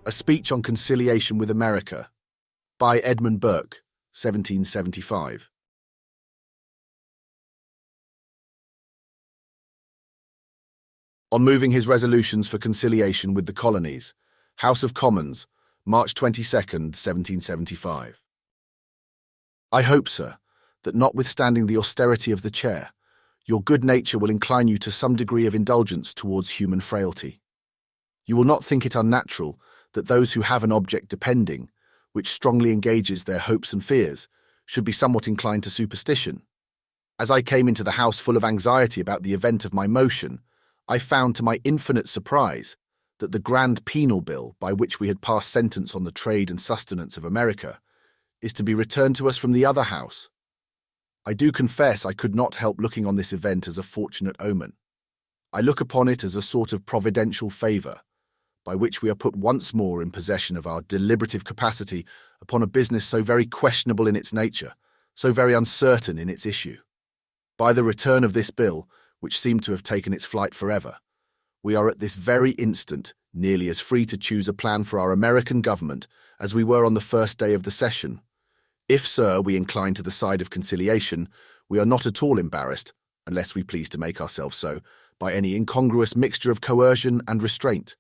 A Speech on Conciliation with America by Edmund Burke, 1775. On moving his resolutions for conciliation with the colonies, House of Commons, March 22nd, 1775. I hope, sir, that notwithstanding the austerity of the chair, your good nature will incline you to some degree of indulgence towards human frailty. You will not think it unnatural that those who have an object depending, which strongly engages their hopes and fears, should be somewhat inclined to superstition. As I came into the House full of anxiety about the event of my motion, I found to my infinite surprise that the grand penal bill by which we had passed sentence on the trade and sustenance of America is to be returned to us from the other House. I do confess I could not help looking on this event as a fortunate omen. I look upon it as a sort of providential favour, by which we are put once more in possession of our deliberative capacity upon a business so very questionable in its nature, so very uncertain in its issue. By the return of this bill, which seemed to have taken its flight forever, we are at this very instant nearly as free to choose a plan for our American government as we were on the first day of the session. If, sir, we incline to the side of conciliation, we are not at all embarrassed, unless we please to make ourselves so, by any incongruous mixture of coercion and restraint.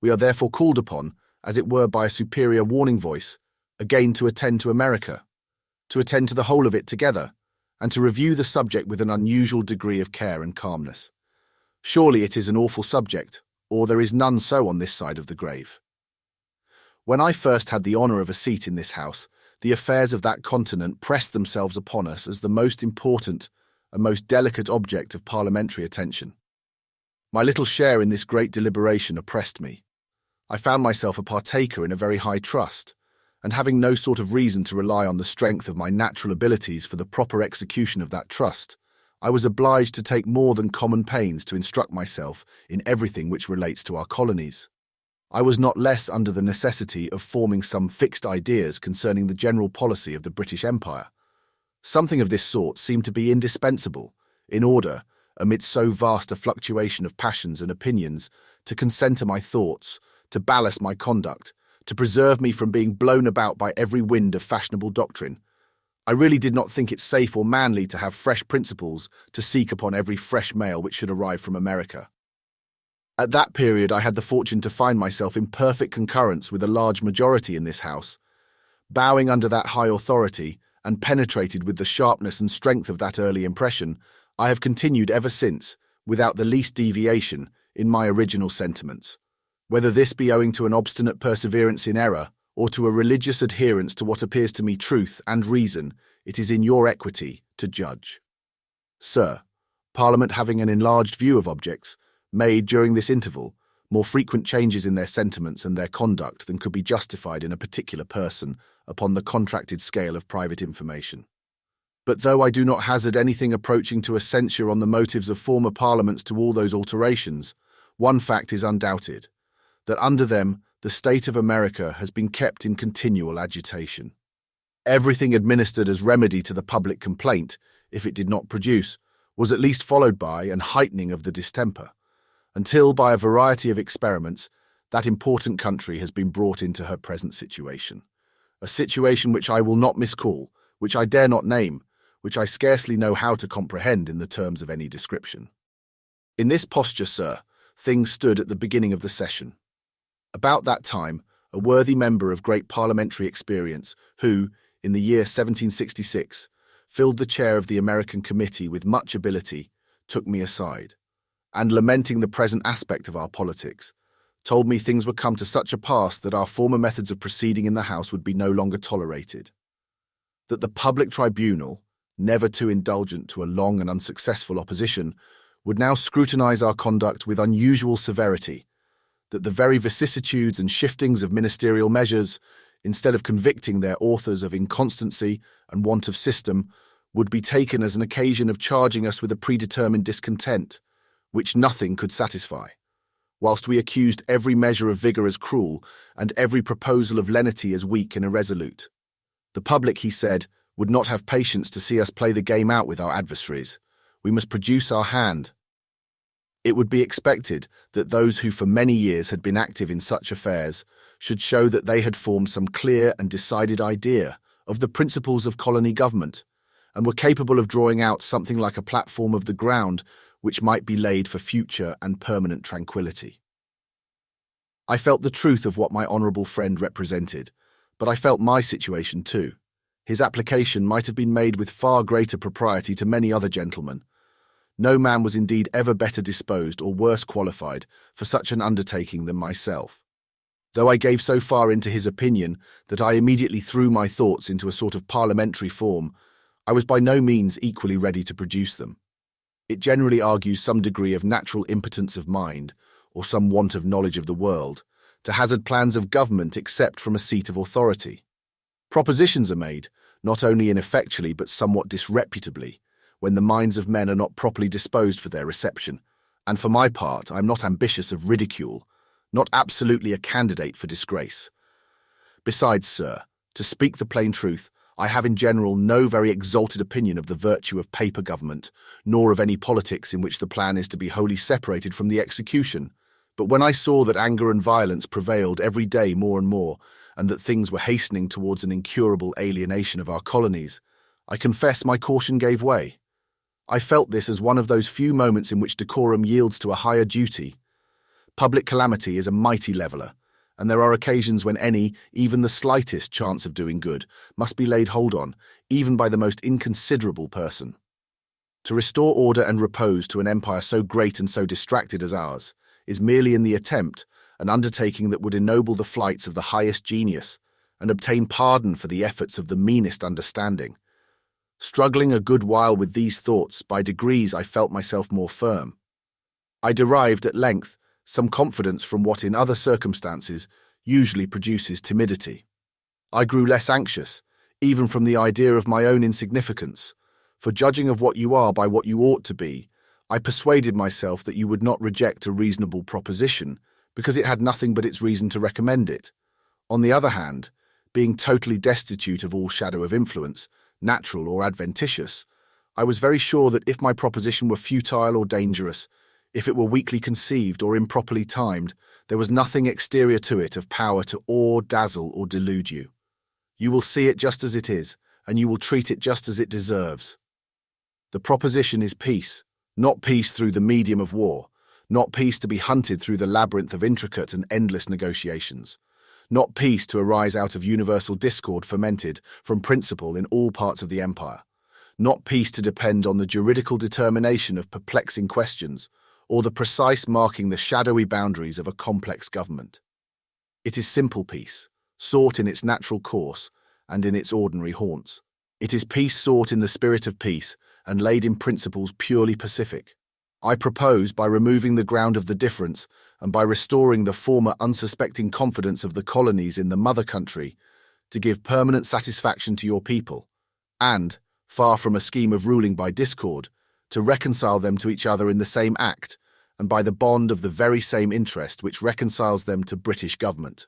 We are therefore called upon, as it were by a superior warning voice, again to attend to America, to attend to the whole of it together, and to review the subject with an unusual degree of care and calmness. Surely it is an awful subject, or there is none so on this side of the grave. When I first had the honour of a seat in this House, the affairs of that continent pressed themselves upon us as the most important and most delicate object of parliamentary attention. My little share in this great deliberation oppressed me. I found myself a partaker in a very high trust, and having no sort of reason to rely on the strength of my natural abilities for the proper execution of that trust, I was obliged to take more than common pains to instruct myself in everything which relates to our colonies. I was not less under the necessity of forming some fixed ideas concerning the general policy of the British Empire. Something of this sort seemed to be indispensable, in order, amidst so vast a fluctuation of passions and opinions, to concentre my thoughts, to ballast my conduct, to preserve me from being blown about by every wind of fashionable doctrine. I really did not think it safe or manly to have fresh principles to seek upon every fresh mail which should arrive from America. At that period I had the fortune to find myself in perfect concurrence with a large majority in this House. Bowing under that high authority, and penetrated with the sharpness and strength of that early impression, I have continued ever since, without the least deviation, in my original sentiments. Whether this be owing to an obstinate perseverance in error, or to a religious adherence to what appears to me truth and reason, it is in your equity to judge. Sir, Parliament having an enlarged view of objects, made, during this interval, more frequent changes in their sentiments and their conduct than could be justified in a particular person upon the contracted scale of private information. But though I do not hazard anything approaching to a censure on the motives of former parliaments to all those alterations, one fact is undoubted, that under them the state of America has been kept in continual agitation. Everything administered as remedy to the public complaint, if it did not produce, was at least followed by an heightening of the distemper, until by a variety of experiments that important country has been brought into her present situation, a situation which I will not miscall, which I dare not name, which I scarcely know how to comprehend in the terms of any description. In this posture, sir, things stood at the beginning of the session. About that time, a worthy member of great parliamentary experience, who, in the year 1766, filled the chair of the American Committee with much ability, took me aside, and lamenting the present aspect of our politics, told me things were come to such a pass that our former methods of proceeding in the House would be no longer tolerated, that the public tribunal, never too indulgent to a long and unsuccessful opposition, would now scrutinize our conduct with unusual severity, that the very vicissitudes and shiftings of ministerial measures, instead of convicting their authors of inconstancy and want of system, would be taken as an occasion of charging us with a predetermined discontent, which nothing could satisfy, whilst we accused every measure of vigour as cruel and every proposal of lenity as weak and irresolute. The public, he said, would not have patience to see us play the game out with our adversaries. We must produce our hand. It would be expected that those who for many years had been active in such affairs should show that they had formed some clear and decided idea of the principles of colony government, and were capable of drawing out something like a platform of the ground which might be laid for future and permanent tranquility. I felt the truth of what my honourable friend represented, but I felt my situation too. His application might have been made with far greater propriety to many other gentlemen. No man was indeed ever better disposed or worse qualified for such an undertaking than myself. Though I gave so far into his opinion that I immediately threw my thoughts into a sort of parliamentary form, I was by no means equally ready to produce them. It generally argues some degree of natural impotence of mind, or some want of knowledge of the world, to hazard plans of government except from a seat of authority. Propositions are made, not only ineffectually but somewhat disreputably, when the minds of men are not properly disposed for their reception, and for my part I am not ambitious of ridicule, not absolutely a candidate for disgrace. Besides, sir, to speak the plain truth, I have in general no very exalted opinion of the virtue of paper government, nor of any politics in which the plan is to be wholly separated from the execution. But when I saw that anger and violence prevailed every day more and more, and that things were hastening towards an incurable alienation of our colonies, I confess my caution gave way. I felt this as one of those few moments in which decorum yields to a higher duty. Public calamity is a mighty leveller, and there are occasions when any, even the slightest, chance of doing good must be laid hold on, even by the most inconsiderable person. To restore order and repose to an empire so great and so distracted as ours is merely in the attempt an undertaking that would ennoble the flights of the highest genius and obtain pardon for the efforts of the meanest understanding. Struggling a good while with these thoughts, by degrees I felt myself more firm. I derived at length some confidence from what in other circumstances usually produces timidity. I grew less anxious, even from the idea of my own insignificance, for judging of what you are by what you ought to be, I persuaded myself that you would not reject a reasonable proposition because it had nothing but its reason to recommend it. On the other hand, being totally destitute of all shadow of influence, natural or adventitious, I was very sure that if my proposition were futile or dangerous, if it were weakly conceived or improperly timed, there was nothing exterior to it of power to awe, dazzle, or delude you. You will see it just as it is, and you will treat it just as it deserves. The proposition is peace, not peace through the medium of war, not peace to be hunted through the labyrinth of intricate and endless negotiations, not peace to arise out of universal discord fermented from principle in all parts of the empire, not peace to depend on the juridical determination of perplexing questions, or the precise marking the shadowy boundaries of a complex government. It is simple peace, sought in its natural course and in its ordinary haunts. It is peace sought in the spirit of peace and laid in principles purely pacific. I propose, by removing the ground of the difference and by restoring the former unsuspecting confidence of the colonies in the mother country, to give permanent satisfaction to your people, and, far from a scheme of ruling by discord, to reconcile them to each other in the same act and by the bond of the very same interest which reconciles them to British government.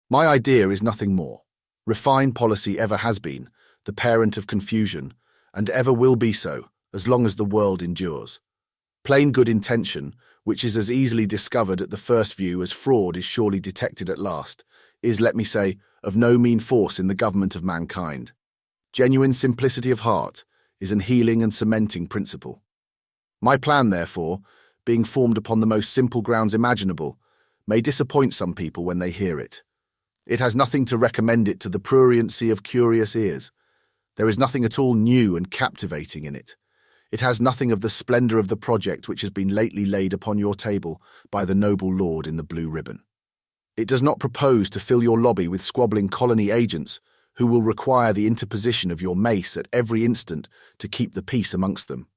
My idea is nothing more. Refined policy ever has been, the parent of confusion, and ever will be so, as long as the world endures. Plain good intention, which is as easily discovered at the first view as fraud is surely detected at last, is, let me say, of no mean force in the government of mankind. Genuine simplicity of heart is an healing and cementing principle. My plan, therefore, being formed upon the most simple grounds imaginable, may disappoint some people when they hear it. It has nothing to recommend it to the pruriency of curious ears. There is nothing at all new and captivating in it. It has nothing of the splendour of the project which has been lately laid upon your table by the noble lord in the blue ribbon. It does not propose to fill your lobby with squabbling colony agents who will require the interposition of your mace at every instant to keep the peace amongst them.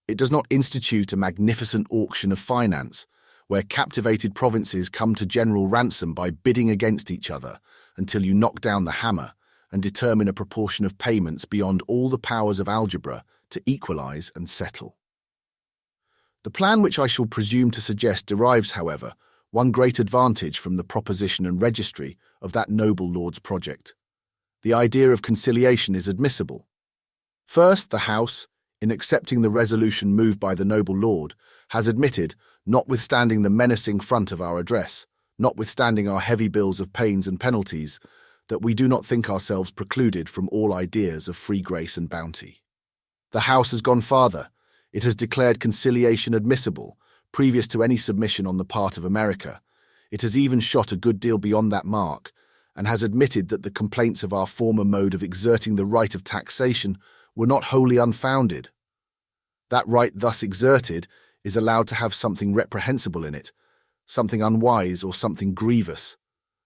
It does not institute a magnificent auction of finance, where captivated provinces come to general ransom by bidding against each other until you knock down the hammer and determine a proportion of payments beyond all the powers of algebra to equalize and settle. The plan which I shall presume to suggest derives, however, one great advantage from the proposition and registry of that noble lord's project. The idea of conciliation is admissible. First, the House, in accepting the resolution moved by the noble lord, has admitted, notwithstanding the menacing front of our address, notwithstanding our heavy bills of pains and penalties, that we do not think ourselves precluded from all ideas of free grace and bounty. The House has gone farther. It has declared conciliation admissible, previous to any submission on the part of America. It has even shot a good deal beyond that mark, and has admitted that the complaints of our former mode of exerting the right of taxation were not wholly unfounded. That right thus exerted is allowed to have something reprehensible in it, something unwise or something grievous,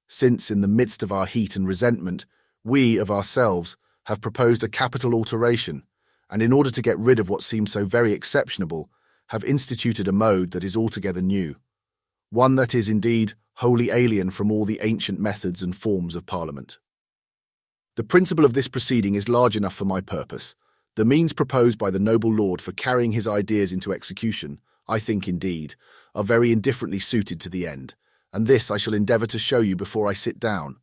since in the midst of our heat and resentment, we, of ourselves, have proposed a capital alteration, and in order to get rid of what seems so very exceptionable, have instituted a mode that is altogether new, one that is indeed wholly alien from all the ancient methods and forms of Parliament. The principle of this proceeding is large enough for my purpose. The means proposed by the noble lord for carrying his ideas into execution, I think indeed, are very indifferently suited to the end, and this I shall endeavour to show you before I sit down.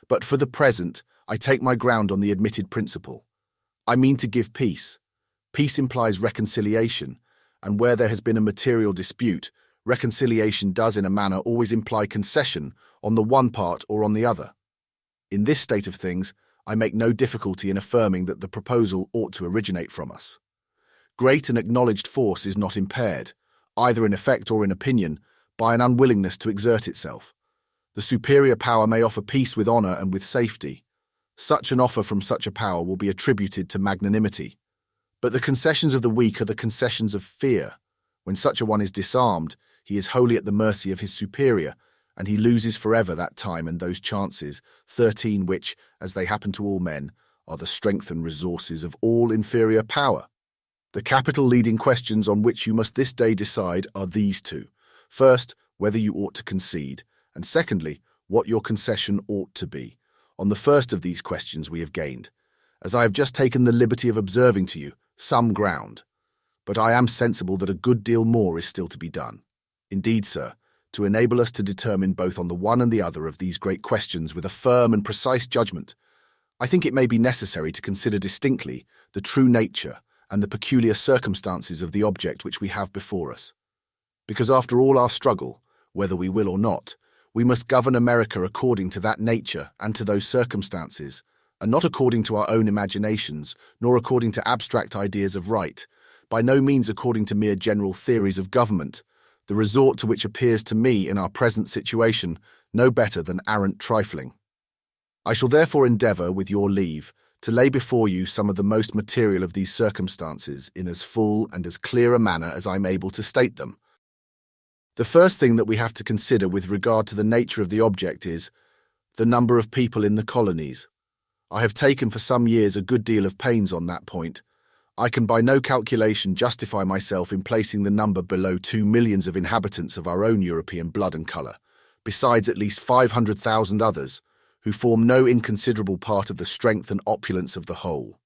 But for the present, I take my ground on the admitted principle. I mean to give peace. Peace implies reconciliation, and where there has been a material dispute, reconciliation does in a manner always imply concession on the one part or on the other. In this state of things, I make no difficulty in affirming that the proposal ought to originate from us. Great and acknowledged force is not impaired, either in effect or in opinion, by an unwillingness to exert itself. The superior power may offer peace with honour and with safety. Such an offer from such a power will be attributed to magnanimity. But the concessions of the weak are the concessions of fear. When such a one is disarmed, he is wholly at the mercy of his superior, and he loses forever that time and those chances, 13 which, as they happen to all men, are the strength and resources of all inferior power. The capital leading questions on which you must this day decide are these two. First, whether you ought to concede, and secondly, what your concession ought to be. On the first of these questions we have gained, as I have just taken the liberty of observing to you, some ground. But I am sensible that a good deal more is still to be done. Indeed, sir, to enable us to determine both on the one and the other of these great questions with a firm and precise judgment, I think it may be necessary to consider distinctly the true nature and the peculiar circumstances of the object which we have before us. Because after all our struggle, whether we will or not, we must govern America according to that nature and to those circumstances, and not according to our own imaginations, nor according to abstract ideas of right, by no means according to mere general theories of government, the resort to which appears to me in our present situation no better than arrant trifling. I shall therefore endeavour, with your leave, to lay before you some of the most material of these circumstances in as full and as clear a manner as I am able to state them. The first thing that we have to consider with regard to the nature of the object is the number of people in the colonies. I have taken for some years a good deal of pains on that point. I can by no calculation justify myself in placing the number below 2 millions of inhabitants of our own European blood and colour, besides at least 500,000 others, who form no inconsiderable part of the strength and opulence of the whole.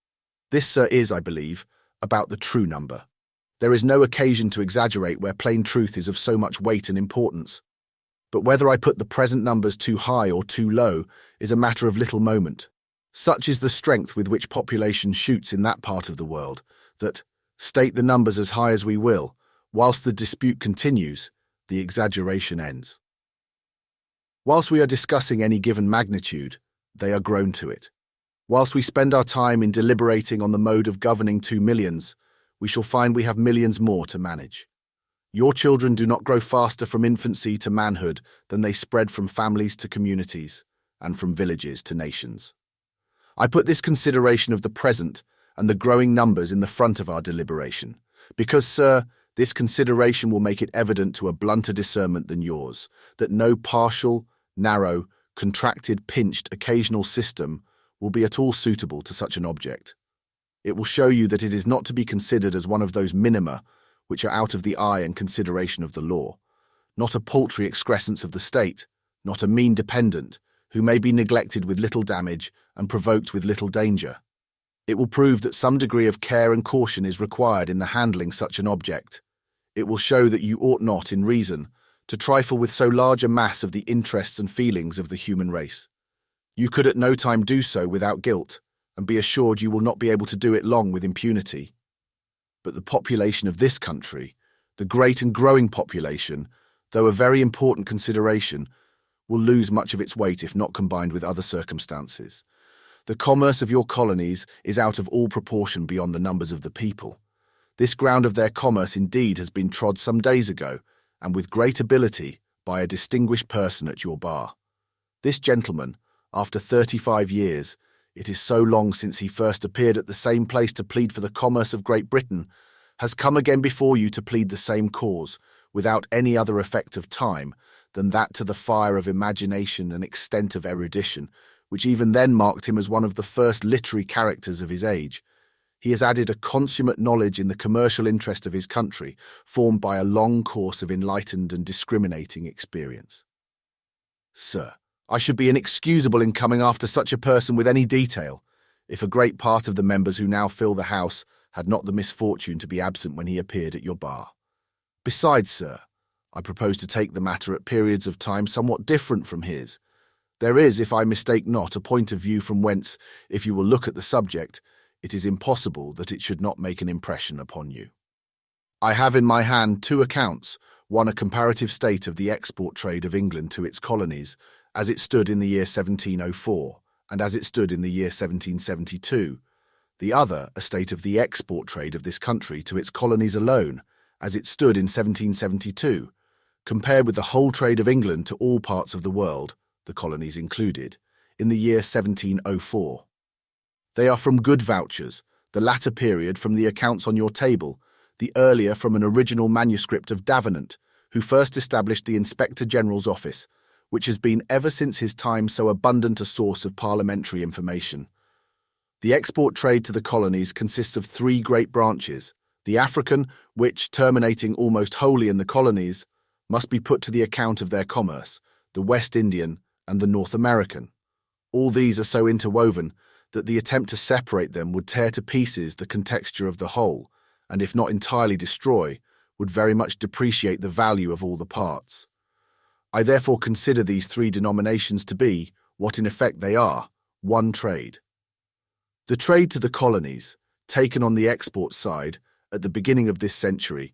This, sir, is, I believe, about the true number. There is no occasion to exaggerate where plain truth is of so much weight and importance. But whether I put the present numbers too high or too low is a matter of little moment. Such is the strength with which population shoots in that part of the world, that, state the numbers as high as we will, whilst the dispute continues, the exaggeration ends. Whilst we are discussing any given magnitude, they are grown to it. Whilst we spend our time in deliberating on the mode of governing 2 millions, we shall find we have millions more to manage. Your children do not grow faster from infancy to manhood than they spread from families to communities, and from villages to nations. I put this consideration of the present and the growing numbers in the front of our deliberation, because, sir, this consideration will make it evident to a blunter discernment than yours, that no partial, narrow, contracted, pinched, occasional system will be at all suitable to such an object. It will show you that it is not to be considered as one of those minima which are out of the eye and consideration of the law, not a paltry excrescence of the state, not a mean dependent, who may be neglected with little damage and provoked with little danger. It will prove that some degree of care and caution is required in the handling such an object. It will show that you ought not, in reason, to trifle with so large a mass of the interests and feelings of the human race. You could at no time do so without guilt, and be assured you will not be able to do it long with impunity. But the population of this country, the great and growing population, though a very important consideration, will lose much of its weight if not combined with other circumstances. The commerce of your colonies is out of all proportion beyond the numbers of the people. This ground of their commerce indeed has been trod some days ago, and with great ability, by a distinguished person at your bar. This gentleman, after 35 years, it is so long since he first appeared at the same place to plead for the commerce of Great Britain, has come again before you to plead the same cause, without any other effect of time than that to the fire of imagination and extent of erudition, which even then marked him as one of the first literary characters of his age. He has added a consummate knowledge in the commercial interest of his country, formed by a long course of enlightened and discriminating experience. Sir, I should be inexcusable in coming after such a person with any detail, if a great part of the members who now fill the House had not the misfortune to be absent when he appeared at your bar. Besides, sir, I propose to take the matter at periods of time somewhat different from his. There is, if I mistake not, a point of view from whence, if you will look at the subject, it is impossible that it should not make an impression upon you. I have in my hand two accounts, one a comparative state of the export trade of England to its colonies, as it stood in the year 1704, and as it stood in the year 1772, the other a state of the export trade of this country to its colonies alone, as it stood in 1772, compared with the whole trade of England to all parts of the world, the colonies included, in the year 1704. They are from good vouchers, the latter period from the accounts on your table, the earlier from an original manuscript of Davenant, who first established the Inspector General's office, which has been ever since his time so abundant a source of parliamentary information. The export trade to the colonies consists of three great branches: the African, which, terminating almost wholly in the colonies, must be put to the account of their commerce, the West Indian, and the North American. All these are so interwoven that the attempt to separate them would tear to pieces the contexture of the whole, and if not entirely destroy, would very much depreciate the value of all the parts. I therefore consider these three denominations to be, what in effect they are, one trade. The trade to the colonies, taken on the export side, at the beginning of this century,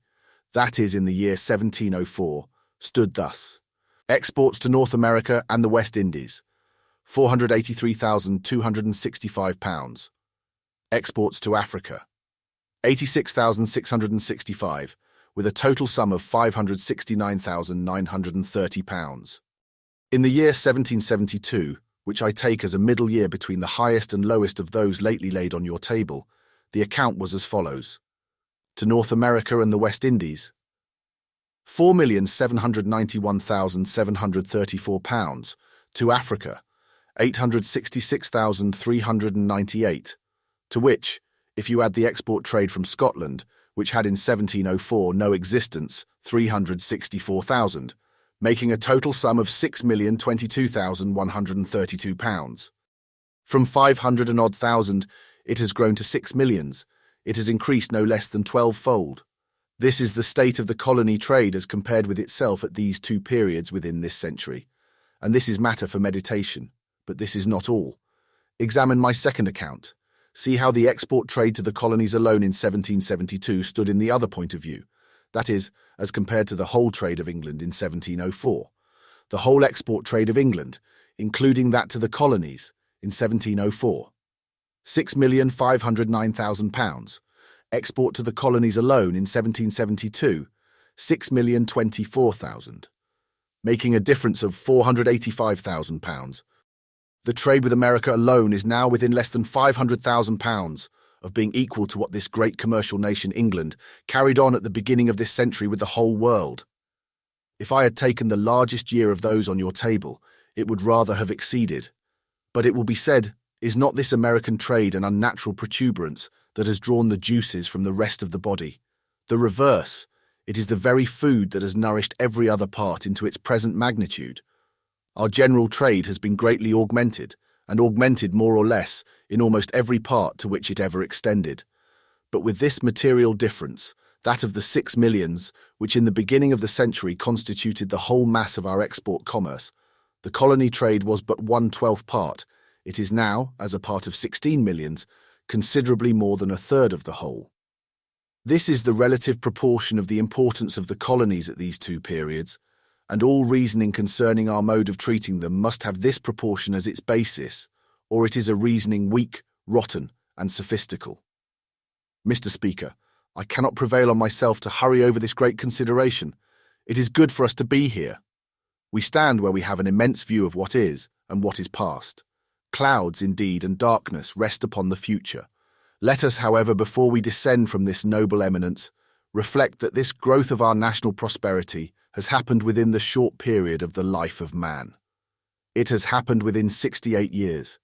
that is in the year 1704, stood thus: exports to North America and the West Indies, £483,265. Exports to Africa, £86,665, with a total sum of £569,930. In the year 1772, which I take as a middle year between the highest and lowest of those lately laid on your table, the account was as follows: to North America and the West Indies, £4,791,734, to Africa, £866,398, to which, if you add the export trade from Scotland, which had in 1704 no existence, £364,000, making a total sum of £6,022,132. From 500 and odd thousand, it has grown to 6 millions. It has increased no less than 12-fold. This is the state of the colony trade as compared with itself at these two periods within this century. And this is matter for meditation. But this is not all. Examine my second account. See how the export trade to the colonies alone in 1772 stood in the other point of view, that is, as compared to the whole trade of England in 1704. The whole export trade of England, including that to the colonies, in 1704. £6,509,000. Export to the colonies alone in 1772, £6,024,000, making a difference of £485,000. The trade with America alone is now within less than £500,000 of being equal to what this great commercial nation, England, carried on at the beginning of this century with the whole world. If I had taken the largest year of those on your table, it would rather have exceeded. But it will be said, is not this American trade an unnatural protuberance that has drawn the juices from the rest of the body? The reverse, it is the very food that has nourished every other part into its present magnitude. Our general trade has been greatly augmented, and augmented more or less in almost every part to which it ever extended. But with this material difference, that of the 6 millions, which in the beginning of the century constituted the whole mass of our export commerce, the colony trade was but 1/12 part. It is now, as a part of 16 millions, considerably more than a third of the whole. This is the relative proportion of the importance of the colonies at these two periods, and all reasoning concerning our mode of treating them must have this proportion as its basis, or it is a reasoning weak, rotten, and sophistical. Mr. Speaker, I cannot prevail on myself to hurry over this great consideration. It is good for us to be here. We stand where we have an immense view of what is and what is past. Clouds, indeed, and darkness rest upon the future. Let us, however, before we descend from this noble eminence, reflect that this growth of our national prosperity has happened within the short period of the life of man. It has happened within 68 years.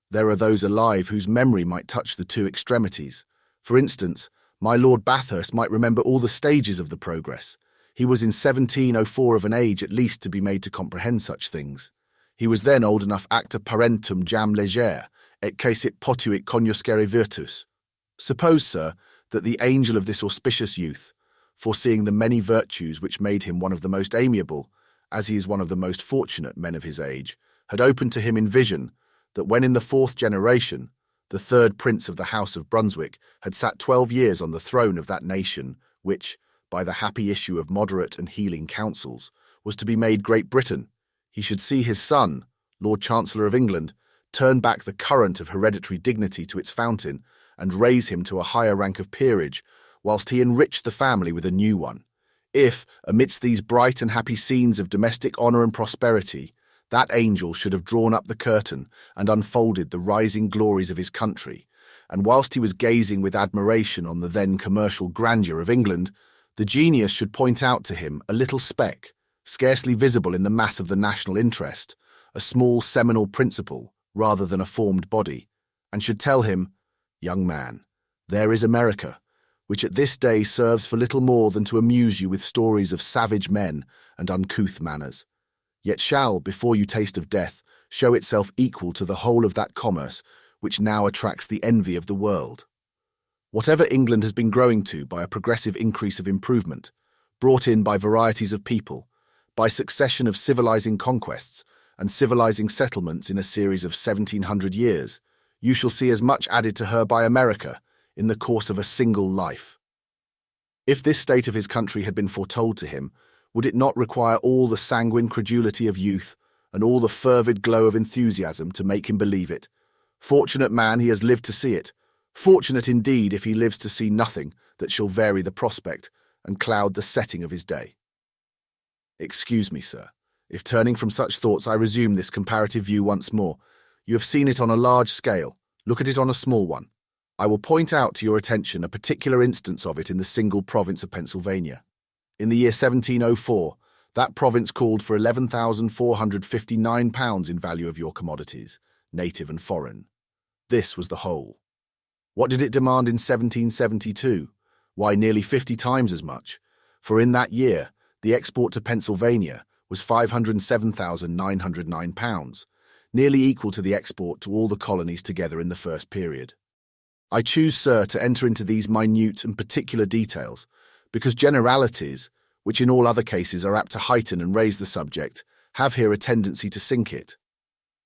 There are those alive whose memory might touch the two extremities. For instance, my Lord Bathurst might remember all the stages of the progress. He was in 1704 of an age at least to be made to comprehend such things. He was then old enough acta parentum jam legere, et caesit potuit cognoscere virtus. Suppose, sir, that the angel of this auspicious youth, foreseeing the many virtues which made him one of the most amiable, as he is one of the most fortunate men of his age, had opened to him in vision that when in the 4th generation, the 3rd prince of the House of Brunswick had sat 12 years on the throne of that nation, which, by the happy issue of moderate and healing counsels, was to be made Great Britain, he should see his son, Lord Chancellor of England, turn back the current of hereditary dignity to its fountain and raise him to a higher rank of peerage, whilst he enriched the family with a new one. If, amidst these bright and happy scenes of domestic honour and prosperity, that angel should have drawn up the curtain and unfolded the rising glories of his country, and whilst he was gazing with admiration on the then commercial grandeur of England, the genius should point out to him a little speck, scarcely visible in the mass of the national interest, a small seminal principle rather than a formed body, and should tell him, "Young man, there is America, which at this day serves for little more than to amuse you with stories of savage men and uncouth manners, yet shall, before you taste of death, show itself equal to the whole of that commerce which now attracts the envy of the world. Whatever England has been growing to by a progressive increase of improvement, brought in by varieties of people, by succession of civilizing conquests and civilizing settlements in a series of 1700 years, you shall see as much added to her by America in the course of a single life." If this state of his country had been foretold to him, would it not require all the sanguine credulity of youth and all the fervid glow of enthusiasm to make him believe it? Fortunate man, he has lived to see it. Fortunate indeed if he lives to see nothing that shall vary the prospect and cloud the setting of his day. Excuse me, sir, if turning from such thoughts I resume this comparative view once more. You have seen it on a large scale. Look at it on a small one. I will point out to your attention a particular instance of it in the single province of Pennsylvania. In the year 1704, that province called for £11,459 in value of your commodities, native and foreign. This was the whole. What did it demand in 1772? Why, nearly 50 times as much, for in that year the export to Pennsylvania was £507,909, nearly equal to the export to all the colonies together in the first period. I choose, sir, to enter into these minute and particular details, because generalities, which in all other cases are apt to heighten and raise the subject, have here a tendency to sink it.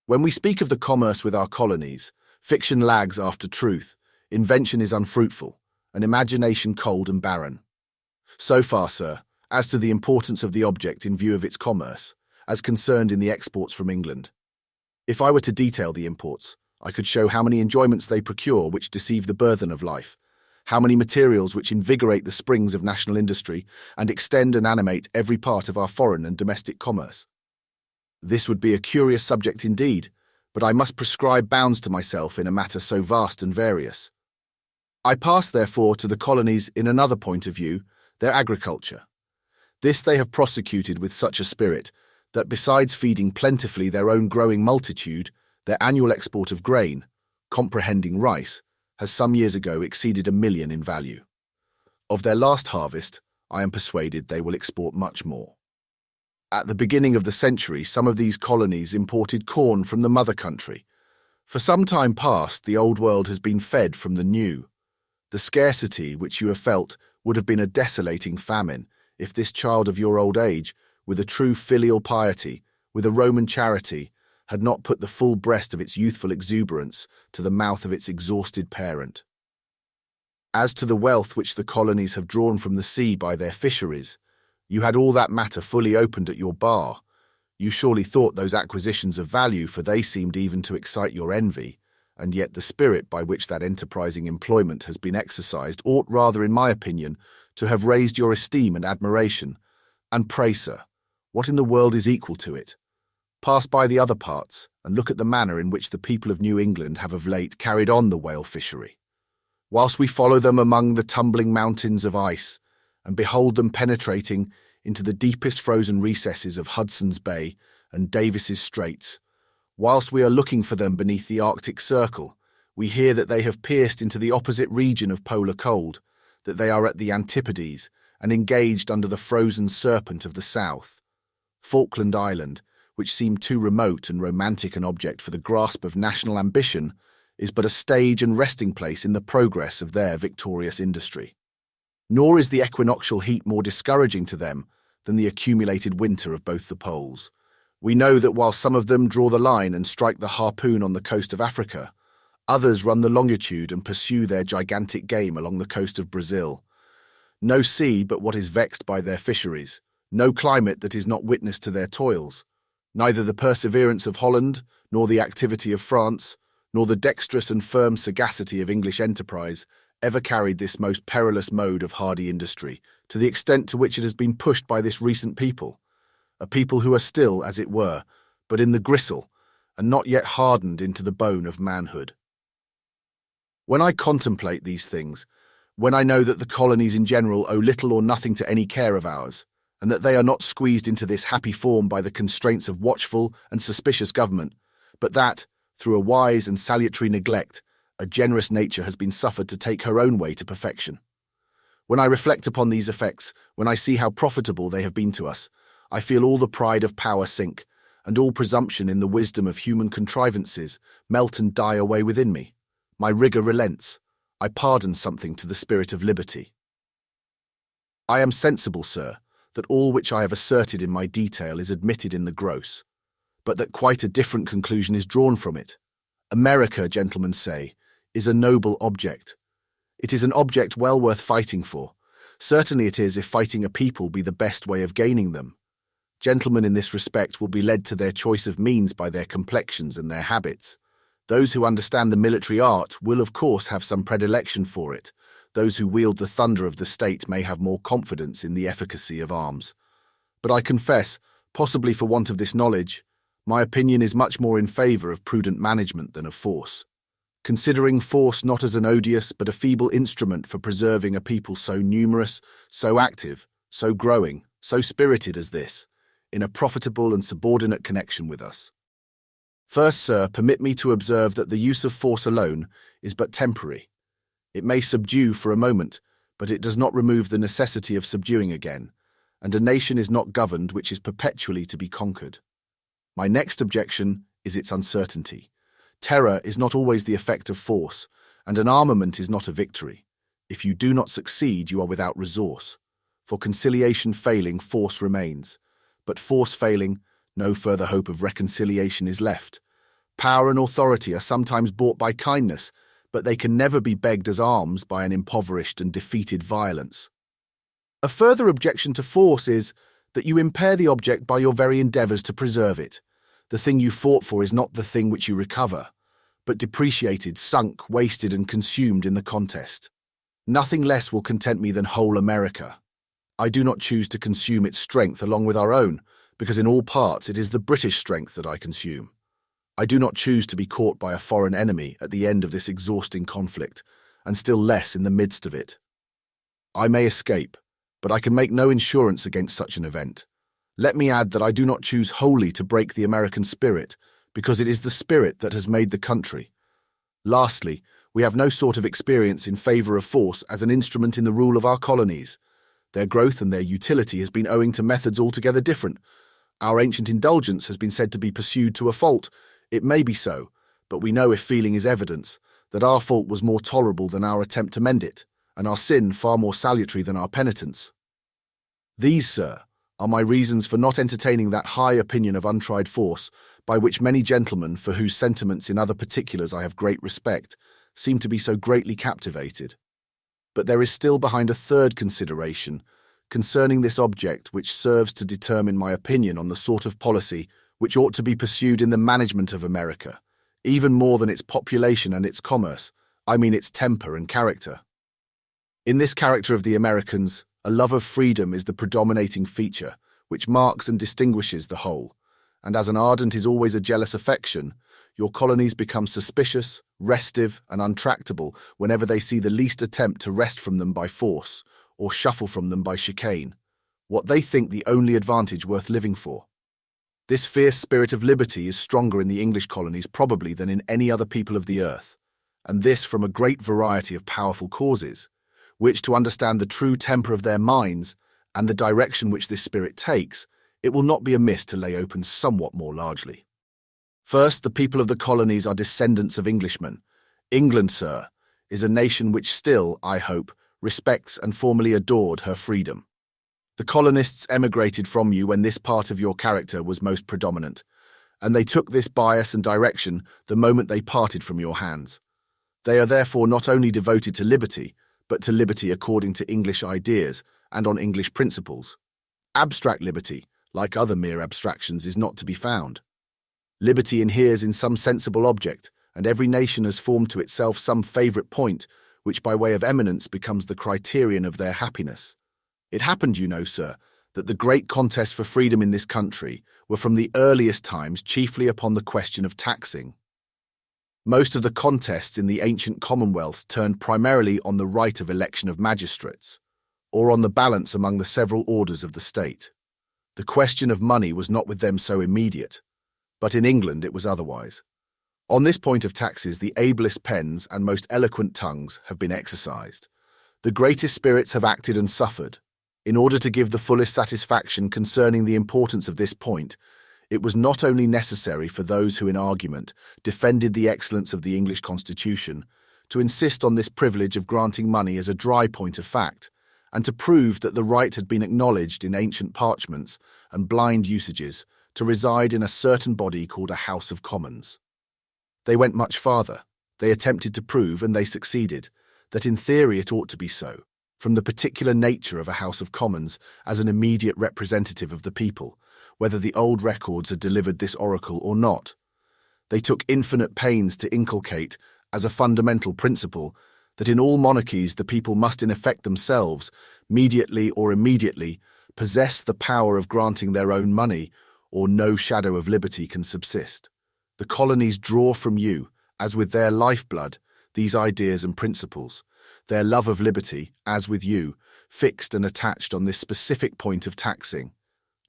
When we speak of the commerce with our colonies, fiction lags after truth, invention is unfruitful, and imagination cold and barren. So far, sir, as to the importance of the object in view of its commerce, as concerned in the exports from England. If I were to detail the imports, I could show how many enjoyments they procure which deceive the burthen of life, how many materials which invigorate the springs of national industry and extend and animate every part of our foreign and domestic commerce. This would be a curious subject indeed, but I must prescribe bounds to myself in a matter so vast and various. I pass, therefore, to the colonies in another point of view, their agriculture. This they have prosecuted with such a spirit that besides feeding plentifully their own growing multitude, their annual export of grain, comprehending rice, has some years ago exceeded £1 million in value. Of their last harvest, I am persuaded they will export much more. At the beginning of the century, some of these colonies imported corn from the mother country. For some time past, the old world has been fed from the new. The scarcity which you have felt would have been a desolating famine if this child of your old age, with a true filial piety, with a Roman charity, had not put the full breast of its youthful exuberance to the mouth of its exhausted parent. As to the wealth which the colonies have drawn from the sea by their fisheries, you had all that matter fully opened at your bar. You surely thought those acquisitions of value, for they seemed even to excite your envy, and yet the spirit by which that enterprising employment has been exercised ought rather, in my opinion, to have raised your esteem and admiration. And pray, sir, what in the world is equal to it? Pass by the other parts, and look at the manner in which the people of New England have of late carried on the whale fishery. Whilst we follow them among the tumbling mountains of ice, and behold them penetrating into the deepest frozen recesses of Hudson's Bay and Davis's Straits, whilst we are looking for them beneath the Arctic Circle, we hear that they have pierced into the opposite region of polar cold, that they are at the Antipodes and engaged under the frozen serpent of the south. Falkland Island, which seemed too remote and romantic an object for the grasp of national ambition, is but a stage and resting place in the progress of their victorious industry. Nor is the equinoctial heat more discouraging to them than the accumulated winter of both the poles. We know that while some of them draw the line and strike the harpoon on the coast of Africa, others run the longitude and pursue their gigantic game along the coast of Brazil. No sea but what is vexed by their fisheries, no climate that is not witness to their toils. Neither the perseverance of Holland, nor the activity of France, nor the dexterous and firm sagacity of English enterprise ever carried this most perilous mode of hardy industry to the extent to which it has been pushed by this recent people, a people who are still, as it were, but in the gristle, and not yet hardened into the bone of manhood. When I contemplate these things, when I know that the colonies in general owe little or nothing to any care of ours, and that they are not squeezed into this happy form by the constraints of watchful and suspicious government, but that, through a wise and salutary neglect, a generous nature has been suffered to take her own way to perfection. When I reflect upon these effects, when I see how profitable they have been to us, I feel all the pride of power sink, and all presumption in the wisdom of human contrivances melt and die away within me. My rigour relents. I pardon something to the spirit of liberty. I am sensible, sir, that all which I have asserted in my detail is admitted in the gross, but that quite a different conclusion is drawn from it. America, gentlemen say, is a noble object. It is an object well worth fighting for. Certainly it is if fighting a people be the best way of gaining them. Gentlemen in this respect will be led to their choice of means by their complexions and their habits. Those who understand the military art will of course have some predilection for it. Those who wield the thunder of the state may have more confidence in the efficacy of arms. But I confess, possibly for want of this knowledge, my opinion is much more in favour of prudent management than of force. Considering force not as an odious but a feeble instrument for preserving a people so numerous, so active, so growing, so spirited as this, in a profitable and subordinate connection with us. First, sir, permit me to observe that the use of force alone is but temporary. It may subdue for a moment, but it does not remove the necessity of subduing again, and a nation is not governed which is perpetually to be conquered. My next objection is its uncertainty. Terror is not always the effect of force, and an armament is not a victory. If you do not succeed, you are without resource. For conciliation failing, force remains. But force failing, no further hope of reconciliation is left. Power and authority are sometimes bought by kindness, but they can never be begged as alms by an impoverished and defeated violence. A further objection to force is that you impair the object by your very endeavours to preserve it. The thing you fought for is not the thing which you recover, but depreciated, sunk, wasted, and consumed in the contest. Nothing less will content me than whole America. I do not choose to consume its strength along with our own, because in all parts it is the British strength that I consume. I do not choose to be caught by a foreign enemy at the end of this exhausting conflict, and still less in the midst of it. I may escape, but I can make no insurance against such an event. Let me add that I do not choose wholly to break the American spirit, because it is the spirit that has made the country. Lastly, we have no sort of experience in favour of force as an instrument in the rule of our colonies. Their growth and their utility has been owing to methods altogether different. Our ancient indulgence has been said to be pursued to a fault. It may be so, but we know, if feeling is evidence, that our fault was more tolerable than our attempt to mend it, and our sin far more salutary than our penitence. These, sir, are my reasons for not entertaining that high opinion of untried force, by which many gentlemen, for whose sentiments in other particulars I have great respect, seem to be so greatly captivated. But there is still behind a third consideration concerning this object which serves to determine my opinion on the sort of policy which ought to be pursued in the management of America, even more than its population and its commerce, I mean its temper and character. In this character of the Americans, a love of freedom is the predominating feature, which marks and distinguishes the whole, and as an ardent is always a jealous affection, your colonies become suspicious, restive, and untractable whenever they see the least attempt to wrest from them by force, or shuffle from them by chicane, what they think the only advantage worth living for. This fierce spirit of liberty is stronger in the English colonies probably than in any other people of the earth, and this from a great variety of powerful causes, which, to understand the true temper of their minds and the direction which this spirit takes, it will not be amiss to lay open somewhat more largely. First, the people of the colonies are descendants of Englishmen. England, sir, is a nation which still, I hope, respects and formerly adored her freedom. The colonists emigrated from you when this part of your character was most predominant, and they took this bias and direction the moment they parted from your hands. They are therefore not only devoted to liberty, but to liberty according to English ideas and on English principles. Abstract liberty, like other mere abstractions, is not to be found. Liberty inheres in some sensible object, and every nation has formed to itself some favourite point, which by way of eminence becomes the criterion of their happiness. It happened, you know, sir, that the great contests for freedom in this country were from the earliest times chiefly upon the question of taxing. Most of the contests in the ancient commonwealths turned primarily on the right of election of magistrates, or on the balance among the several orders of the state. The question of money was not with them so immediate, but in England it was otherwise. On this point of taxes, the ablest pens and most eloquent tongues have been exercised. The greatest spirits have acted and suffered. In order to give the fullest satisfaction concerning the importance of this point, it was not only necessary for those who in argument defended the excellence of the English Constitution to insist on this privilege of granting money as a dry point of fact, and to prove that the right had been acknowledged in ancient parchments and blind usages to reside in a certain body called a House of Commons. They went much farther. They attempted to prove, and they succeeded, that in theory it ought to be so, from the particular nature of a House of Commons as an immediate representative of the people, whether the old records had delivered this oracle or not. They took infinite pains to inculcate, as a fundamental principle, that in all monarchies the people must in effect themselves, mediately or immediately, possess the power of granting their own money, or no shadow of liberty can subsist. The colonies draw from you, as with their lifeblood, these ideas and principles, their love of liberty, as with you, fixed and attached on this specific point of taxing.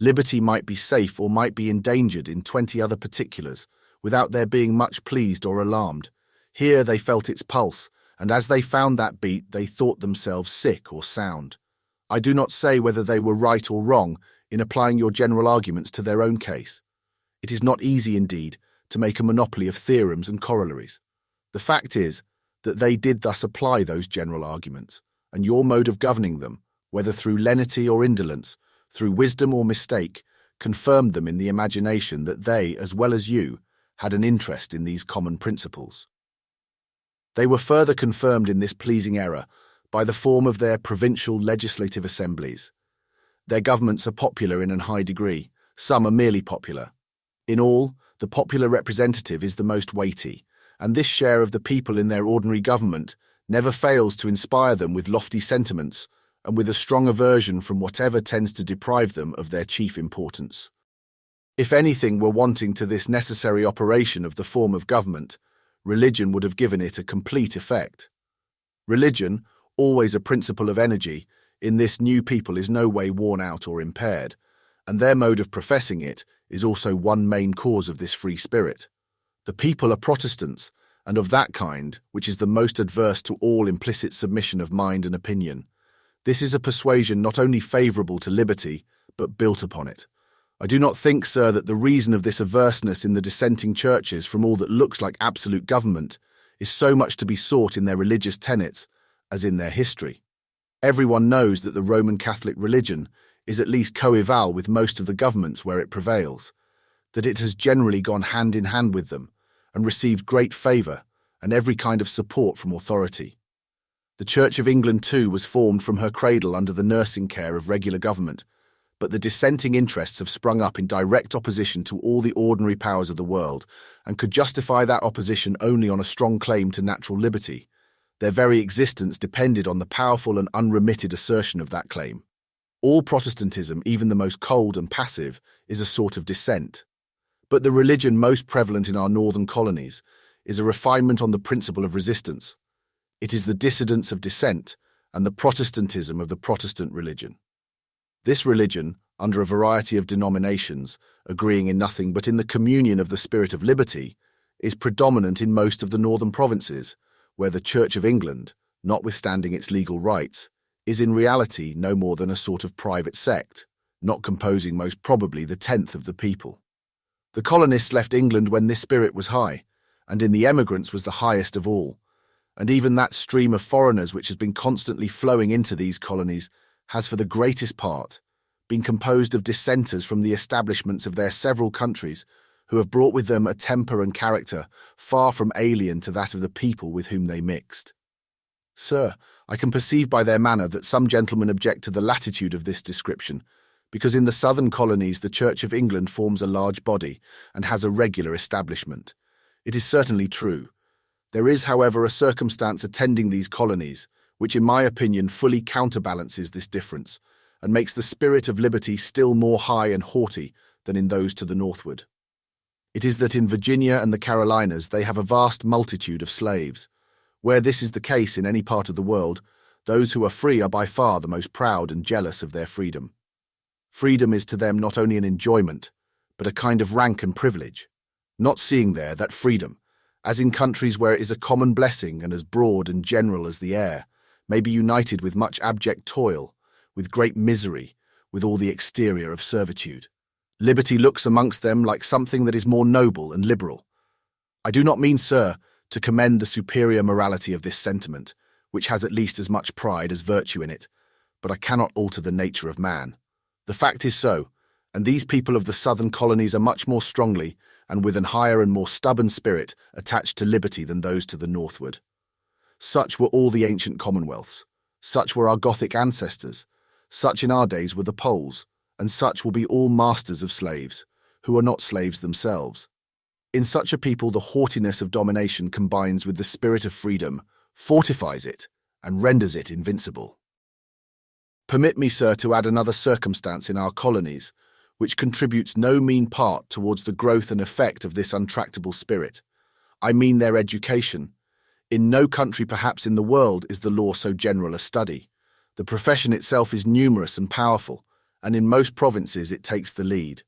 Liberty might be safe or might be endangered in 20 other particulars, without their being much pleased or alarmed. Here they felt its pulse, and as they found that beat, they thought themselves sick or sound. I do not say whether they were right or wrong in applying your general arguments to their own case. It is not easy, indeed, to make a monopoly of theorems and corollaries. The fact is that they did thus apply those general arguments, and your mode of governing them, whether through lenity or indolence, through wisdom or mistake, confirmed them in the imagination that they, as well as you, had an interest in these common principles. They were further confirmed in this pleasing error by the form of their provincial legislative assemblies. Their governments are popular in a high degree, some are merely popular. In all, the popular representative is the most weighty, and this share of the people in their ordinary government never fails to inspire them with lofty sentiments and with a strong aversion from whatever tends to deprive them of their chief importance. If anything were wanting to this necessary operation of the form of government, religion would have given it a complete effect. Religion, always a principle of energy, in this new people is no way worn out or impaired, and their mode of professing it is also one main cause of this free spirit. The people are Protestants, and of that kind which is the most adverse to all implicit submission of mind and opinion. This is a persuasion not only favourable to liberty, but built upon it. I do not think, sir, that the reason of this averseness in the dissenting churches from all that looks like absolute government is so much to be sought in their religious tenets as in their history. Everyone knows that the Roman Catholic religion is at least coeval with most of the governments where it prevails, that it has generally gone hand in hand with them and received great favour and every kind of support from authority. The Church of England, too, was formed from her cradle under the nursing care of regular government, but the dissenting interests have sprung up in direct opposition to all the ordinary powers of the world, and could justify that opposition only on a strong claim to natural liberty. Their very existence depended on the powerful and unremitted assertion of that claim. All Protestantism, even the most cold and passive, is a sort of dissent. But the religion most prevalent in our northern colonies is a refinement on the principle of resistance. It is the dissidence of dissent and the Protestantism of the Protestant religion. This religion, under a variety of denominations, agreeing in nothing but in the communion of the spirit of liberty, is predominant in most of the northern provinces, where the Church of England, notwithstanding its legal rights, is in reality no more than a sort of private sect, not composing most probably the tenth of the people. The colonists left England when this spirit was high, and in the emigrants was the highest of all, and even that stream of foreigners which has been constantly flowing into these colonies has for the greatest part been composed of dissenters from the establishments of their several countries, who have brought with them a temper and character far from alien to that of the people with whom they mixed. Sir, I can perceive by their manner that some gentlemen object to the latitude of this description, because in the southern colonies the Church of England forms a large body and has a regular establishment. It is certainly true. There is, however, a circumstance attending these colonies, which in my opinion fully counterbalances this difference, and makes the spirit of liberty still more high and haughty than in those to the northward. It is that in Virginia and the Carolinas they have a vast multitude of slaves. Where this is the case in any part of the world, those who are free are by far the most proud and jealous of their freedom. Freedom is to them not only an enjoyment, but a kind of rank and privilege, not seeing there that freedom, as in countries where it is a common blessing and as broad and general as the air, may be united with much abject toil, with great misery, with all the exterior of servitude. Liberty looks amongst them like something that is more noble and liberal. I do not mean, sir, to commend the superior morality of this sentiment, which has at least as much pride as virtue in it, but I cannot alter the nature of man. The fact is so, and these people of the southern colonies are much more strongly, and with an higher and more stubborn spirit, attached to liberty than those to the northward. Such were all the ancient commonwealths, such were our Gothic ancestors, such in our days were the Poles, and such will be all masters of slaves, who are not slaves themselves. In such a people the haughtiness of domination combines with the spirit of freedom, fortifies it, and renders it invincible. Permit me, sir, to add another circumstance in our colonies, which contributes no mean part towards the growth and effect of this untractable spirit. I mean their education. In no country perhaps in the world is the law so general a study. The profession itself is numerous and powerful, and in most provinces it takes the lead.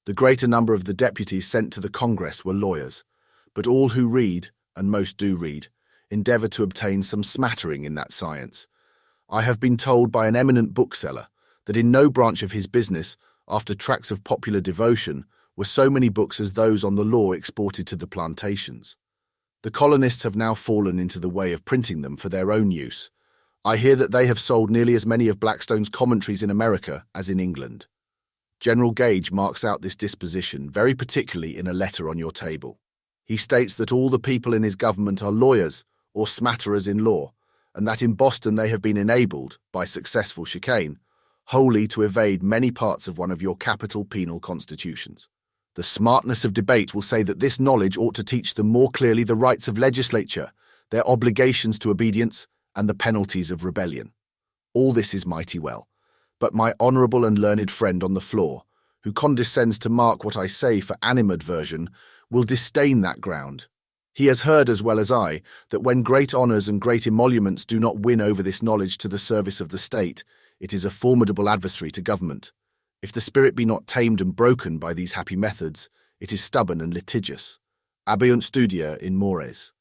The greater number of the deputies sent to the Congress were lawyers, but all who read, and most do read, endeavour to obtain some smattering in that science. I have been told by an eminent bookseller that in no branch of his business, after tracts of popular devotion, were so many books as those on the law exported to the plantations. The colonists have now fallen into the way of printing them for their own use. I hear that they have sold nearly as many of Blackstone's commentaries in America as in England. General Gage marks out this disposition very particularly in a letter on your table. He states that all the people in his government are lawyers or smatterers in law, and that in Boston they have been enabled, by successful chicane, wholly to evade many parts of one of your capital penal constitutions. The smartness of debate will say that this knowledge ought to teach them more clearly the rights of legislature, their obligations to obedience, and the penalties of rebellion. All this is mighty well, but my honourable and learned friend on the floor, who condescends to mark what I say for animadversion, will disdain that ground. He has heard as well as I that when great honours and great emoluments do not win over this knowledge to the service of the state, it is a formidable adversary to government. If the spirit be not tamed and broken by these happy methods, it is stubborn and litigious. Abeunt studia in mores.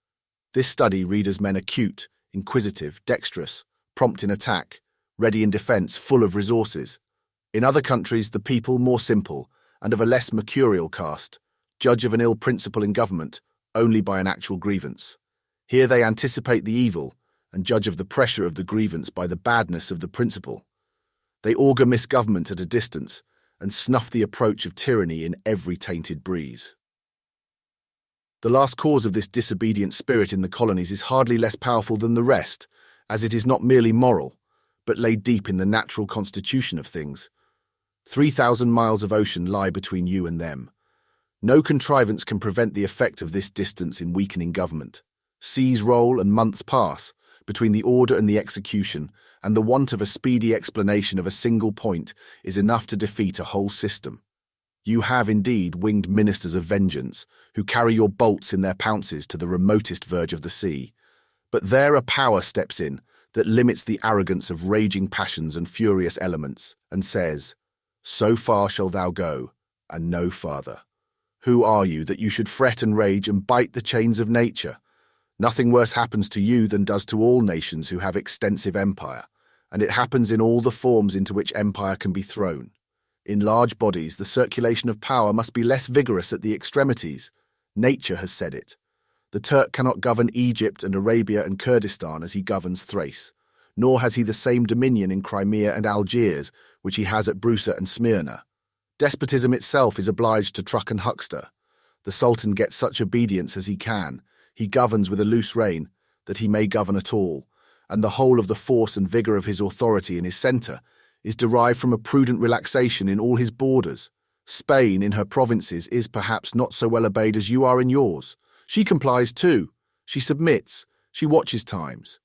This study readers men acute, inquisitive, dexterous, prompt in attack, ready in defence, full of resources. In other countries the people more simple, and of a less mercurial cast, judge of an ill principle in government only by an actual grievance. Here they anticipate the evil, and judge of the pressure of the grievance by the badness of the principle. They augur misgovernment at a distance, and snuff the approach of tyranny in every tainted breeze. The last cause of this disobedient spirit in the colonies is hardly less powerful than the rest, as it is not merely moral, but laid deep in the natural constitution of things. 3,000 miles of ocean lie between you and them. No contrivance can prevent the effect of this distance in weakening government. Seas roll and months pass between the order and the execution, and the want of a speedy explanation of a single point is enough to defeat a whole system. You have indeed winged ministers of vengeance, who carry your bolts in their pounces to the remotest verge of the sea. But there a power steps in that limits the arrogance of raging passions and furious elements, and says, "So far shall thou go, and no farther." Who are you that you should fret and rage and bite the chains of nature? Nothing worse happens to you than does to all nations who have extensive empire, and it happens in all the forms into which empire can be thrown. In large bodies, the circulation of power must be less vigorous at the extremities. Nature has said it. The Turk cannot govern Egypt and Arabia and Kurdistan as he governs Thrace, nor has he the same dominion in Crimea and Algiers which he has at Brusa and Smyrna. Despotism itself is obliged to truck and huckster. The Sultan gets such obedience as he can. He governs with a loose rein, that he may govern at all, and the whole of the force and vigour of his authority in his centre is derived from a prudent relaxation in all his borders. Spain, in her provinces, is perhaps not so well obeyed as you are in yours. She complies too. She submits. She watches times.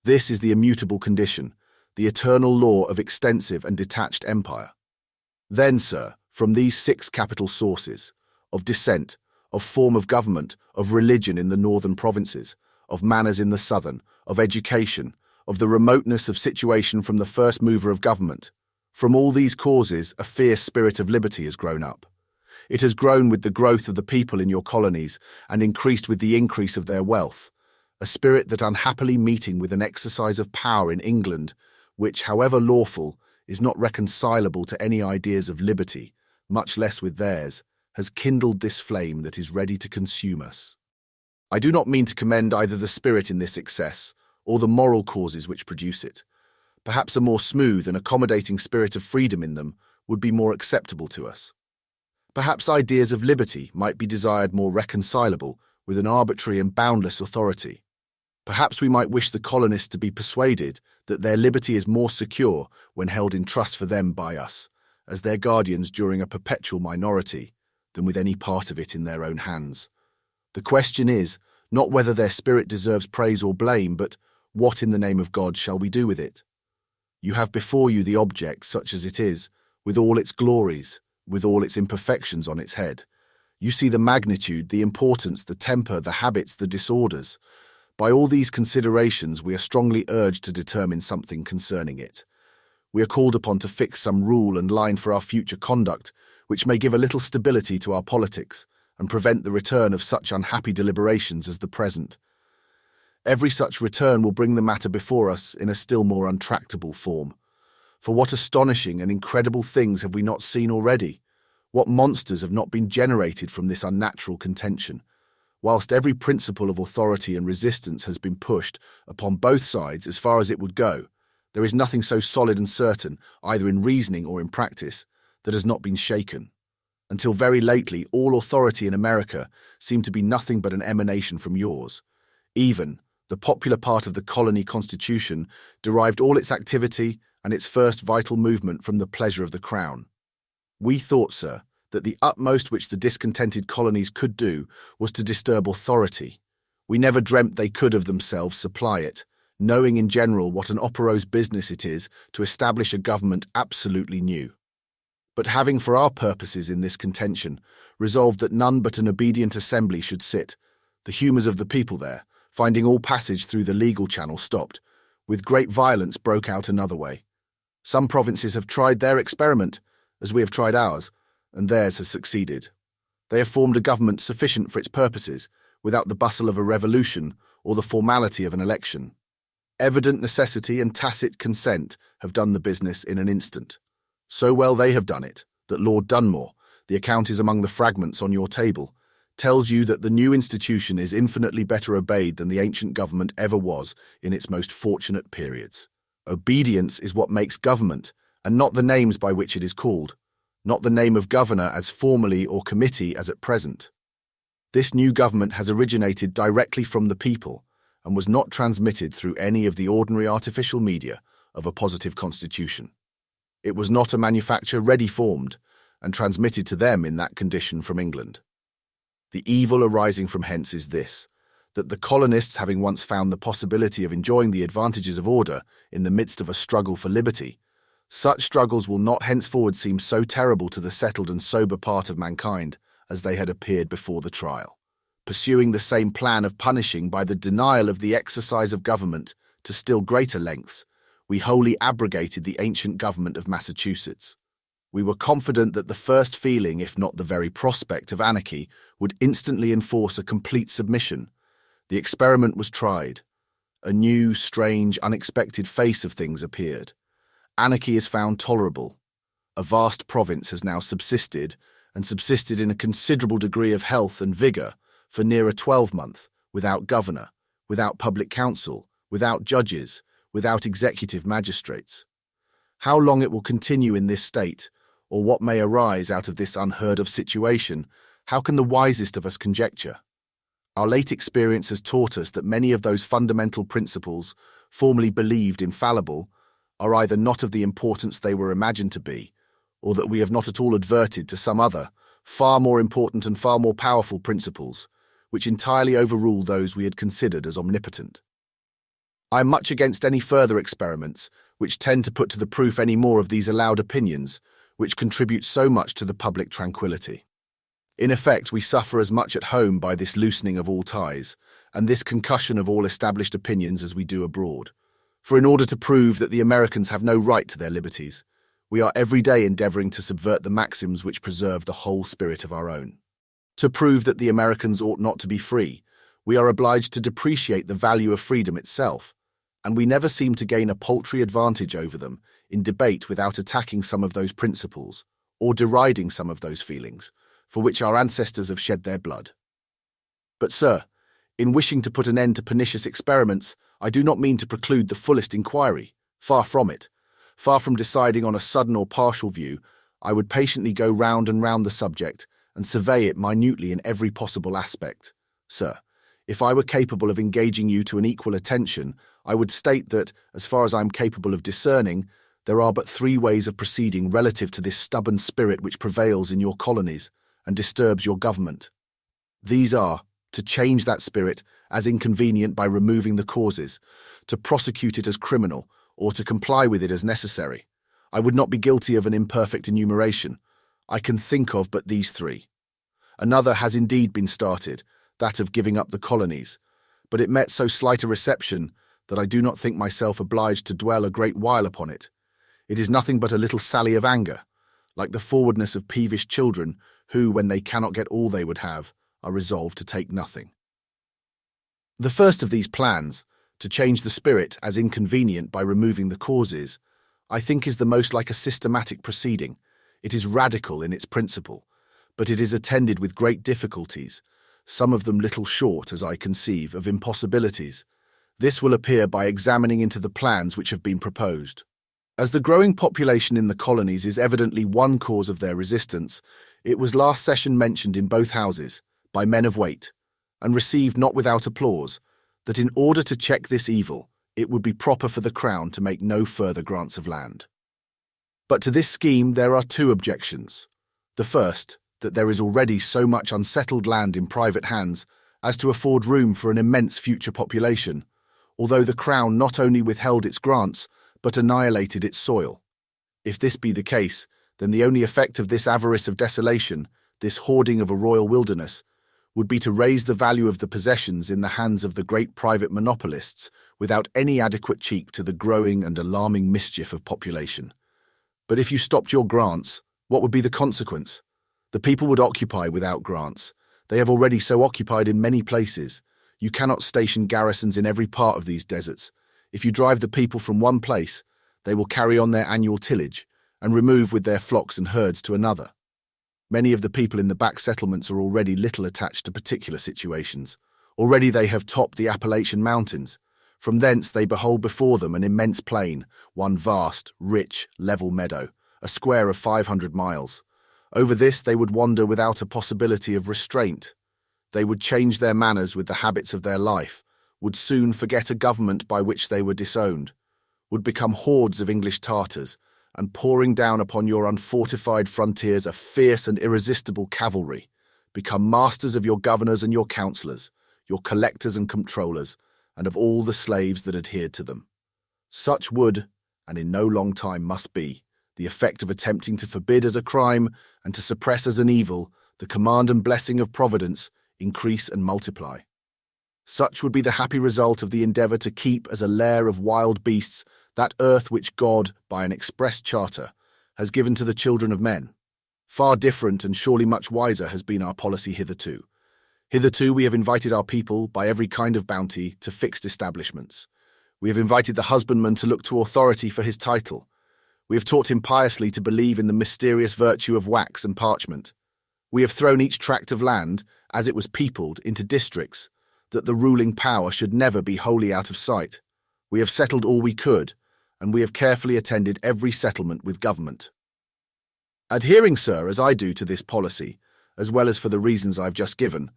This is the immutable condition, the eternal law of extensive and detached empire. Then, sir, from these 6 capital sources, of descent, of form of government, of religion in the northern provinces, of manners in the southern, of education, of the remoteness of situation from the first mover of government, from all these causes a fierce spirit of liberty has grown up. It has grown with the growth of the people in your colonies and increased with the increase of their wealth, a spirit that unhappily meeting with an exercise of power in England, which, however lawful, is not reconcilable to any ideas of liberty, much less with theirs, has kindled this flame that is ready to consume us. I do not mean to commend either the spirit in this excess or the moral causes which produce it. Perhaps a more smooth and accommodating spirit of freedom in them would be more acceptable to us. Perhaps ideas of liberty might be desired more reconcilable with an arbitrary and boundless authority. Perhaps we might wish the colonists to be persuaded that their liberty is more secure when held in trust for them by us, as their guardians during a perpetual minority, than with any part of it in their own hands. The question is, not whether their spirit deserves praise or blame, but what in the name of God shall we do with it? You have before you the object, such as it is, with all its glories, with all its imperfections on its head. You see the magnitude, the importance, the temper, the habits, the disorders. By all these considerations, we are strongly urged to determine something concerning it. We are called upon to fix some rule and line for our future conduct, which may give a little stability to our politics and prevent the return of such unhappy deliberations as the present. Every such return will bring the matter before us in a still more untractable form. For what astonishing and incredible things have we not seen already? What monsters have not been generated from this unnatural contention? Whilst every principle of authority and resistance has been pushed upon both sides as far as it would go, there is nothing so solid and certain, either in reasoning or in practice, that has not been shaken. Until very lately, all authority in America seemed to be nothing but an emanation from yours. Even the popular part of the colony constitution derived all its activity and its first vital movement from the pleasure of the crown. We thought, sir, that the utmost which the discontented colonies could do was to disturb authority. We never dreamt they could of themselves supply it, knowing in general what an operose business it is to establish a government absolutely new. But having for our purposes in this contention resolved that none but an obedient assembly should sit, the humours of the people there, finding all passage through the legal channel stopped, with great violence broke out another way. Some provinces have tried their experiment, as we have tried ours, and theirs has succeeded. They have formed a government sufficient for its purposes, without the bustle of a revolution or the formality of an election. Evident necessity and tacit consent have done the business in an instant. So well they have done it, that Lord Dunmore, the account is among the fragments on your table, tells you that the new institution is infinitely better obeyed than the ancient government ever was in its most fortunate periods. Obedience is what makes government, and not the names by which it is called, not the name of governor as formally or committee as at present. This new government has originated directly from the people, and was not transmitted through any of the ordinary artificial media of a positive constitution. It was not a manufacture ready formed and transmitted to them in that condition from England. The evil arising from hence is this, that the colonists, having once found the possibility of enjoying the advantages of order in the midst of a struggle for liberty, such struggles will not henceforward seem so terrible to the settled and sober part of mankind as they had appeared before the trial. Pursuing the same plan of punishing by the denial of the exercise of government to still greater lengths, we wholly abrogated the ancient government of Massachusetts. We were confident that the first feeling, if not the very prospect of anarchy, would instantly enforce a complete submission. The experiment was tried. A new, strange, unexpected face of things appeared. Anarchy is found tolerable. A vast province has now subsisted, and subsisted in a considerable degree of health and vigour, for near a 12-month, without governor, without public council, without judges, without executive magistrates. How long it will continue in this state, or what may arise out of this unheard-of situation, how can the wisest of us conjecture? Our late experience has taught us that many of those fundamental principles, formerly believed infallible, are either not of the importance they were imagined to be, or that we have not at all adverted to some other, far more important and far more powerful principles, which entirely overrule those we had considered as omnipotent. I am much against any further experiments which tend to put to the proof any more of these allowed opinions, which contribute so much to the public tranquillity. In effect, we suffer as much at home by this loosening of all ties, and this concussion of all established opinions as we do abroad. For in order to prove that the Americans have no right to their liberties, we are every day endeavouring to subvert the maxims which preserve the whole spirit of our own. To prove that the Americans ought not to be free, we are obliged to depreciate the value of freedom itself, and we never seem to gain a paltry advantage over them in debate without attacking some of those principles, or deriding some of those feelings, for which our ancestors have shed their blood. But, sir, in wishing to put an end to pernicious experiments, I do not mean to preclude the fullest inquiry. Far from it. Far from deciding on a sudden or partial view, I would patiently go round and round the subject and survey it minutely in every possible aspect. Sir, if I were capable of engaging you to an equal attention, I would state that, as far as I am capable of discerning, there are but 3 ways of proceeding relative to this stubborn spirit which prevails in your colonies and disturbs your government. These are, to change that spirit as inconvenient by removing the causes, to prosecute it as criminal, or to comply with it as necessary. I would not be guilty of an imperfect enumeration. I can think of but these 3. Another has indeed been started, that of giving up the colonies, but it met so slight a reception that I do not think myself obliged to dwell a great while upon it. It is nothing but a little sally of anger, like the forwardness of peevish children who, when they cannot get all they would have, are resolved to take nothing. The first of these plans, to change the spirit as inconvenient by removing the causes, I think is the most like a systematic proceeding. It is radical in its principle, but it is attended with great difficulties, some of them little short, as I conceive, of impossibilities. This will appear by examining into the plans which have been proposed. As the growing population in the colonies is evidently one cause of their resistance, it was last session mentioned in both houses, by men of weight, and received not without applause, that in order to check this evil, it would be proper for the Crown to make no further grants of land. But to this scheme there are 2 objections. The first, that there is already so much unsettled land in private hands as to afford room for an immense future population, although the Crown not only withheld its grants, but annihilated its soil. If this be the case, then the only effect of this avarice of desolation, this hoarding of a royal wilderness, would be to raise the value of the possessions in the hands of the great private monopolists without any adequate check to the growing and alarming mischief of population. But if you stopped your grants, what would be the consequence? The people would occupy without grants. They have already so occupied in many places. You cannot station garrisons in every part of these deserts. If you drive the people from one place, they will carry on their annual tillage and remove with their flocks and herds to another. Many of the people in the back settlements are already little attached to particular situations. Already they have topped the Appalachian Mountains. From thence they behold before them an immense plain, one vast, rich, level meadow, a square of 500 miles. Over this they would wander without a possibility of restraint. They would change their manners with the habits of their life, would soon forget a government by which they were disowned, would become hordes of English Tartars, and pouring down upon your unfortified frontiers a fierce and irresistible cavalry, become masters of your governors and your councillors, your collectors and comptrollers, and of all the slaves that adhered to them. Such would, and in no long time must be, the effect of attempting to forbid as a crime and to suppress as an evil the command and blessing of Providence increase and multiply. Such would be the happy result of the endeavour to keep as a lair of wild beasts that earth which God, by an express charter, has given to the children of men. Far different and surely much wiser has been our policy hitherto. Hitherto we have invited our people, by every kind of bounty, to fixed establishments. We have invited the husbandman to look to authority for his title. We have taught him piously to believe in the mysterious virtue of wax and parchment. We have thrown each tract of land, as it was peopled, into districts, that the ruling power should never be wholly out of sight. We have settled all we could, and we have carefully attended every settlement with government. Adhering, sir, as I do to this policy, as well as for the reasons I have just given,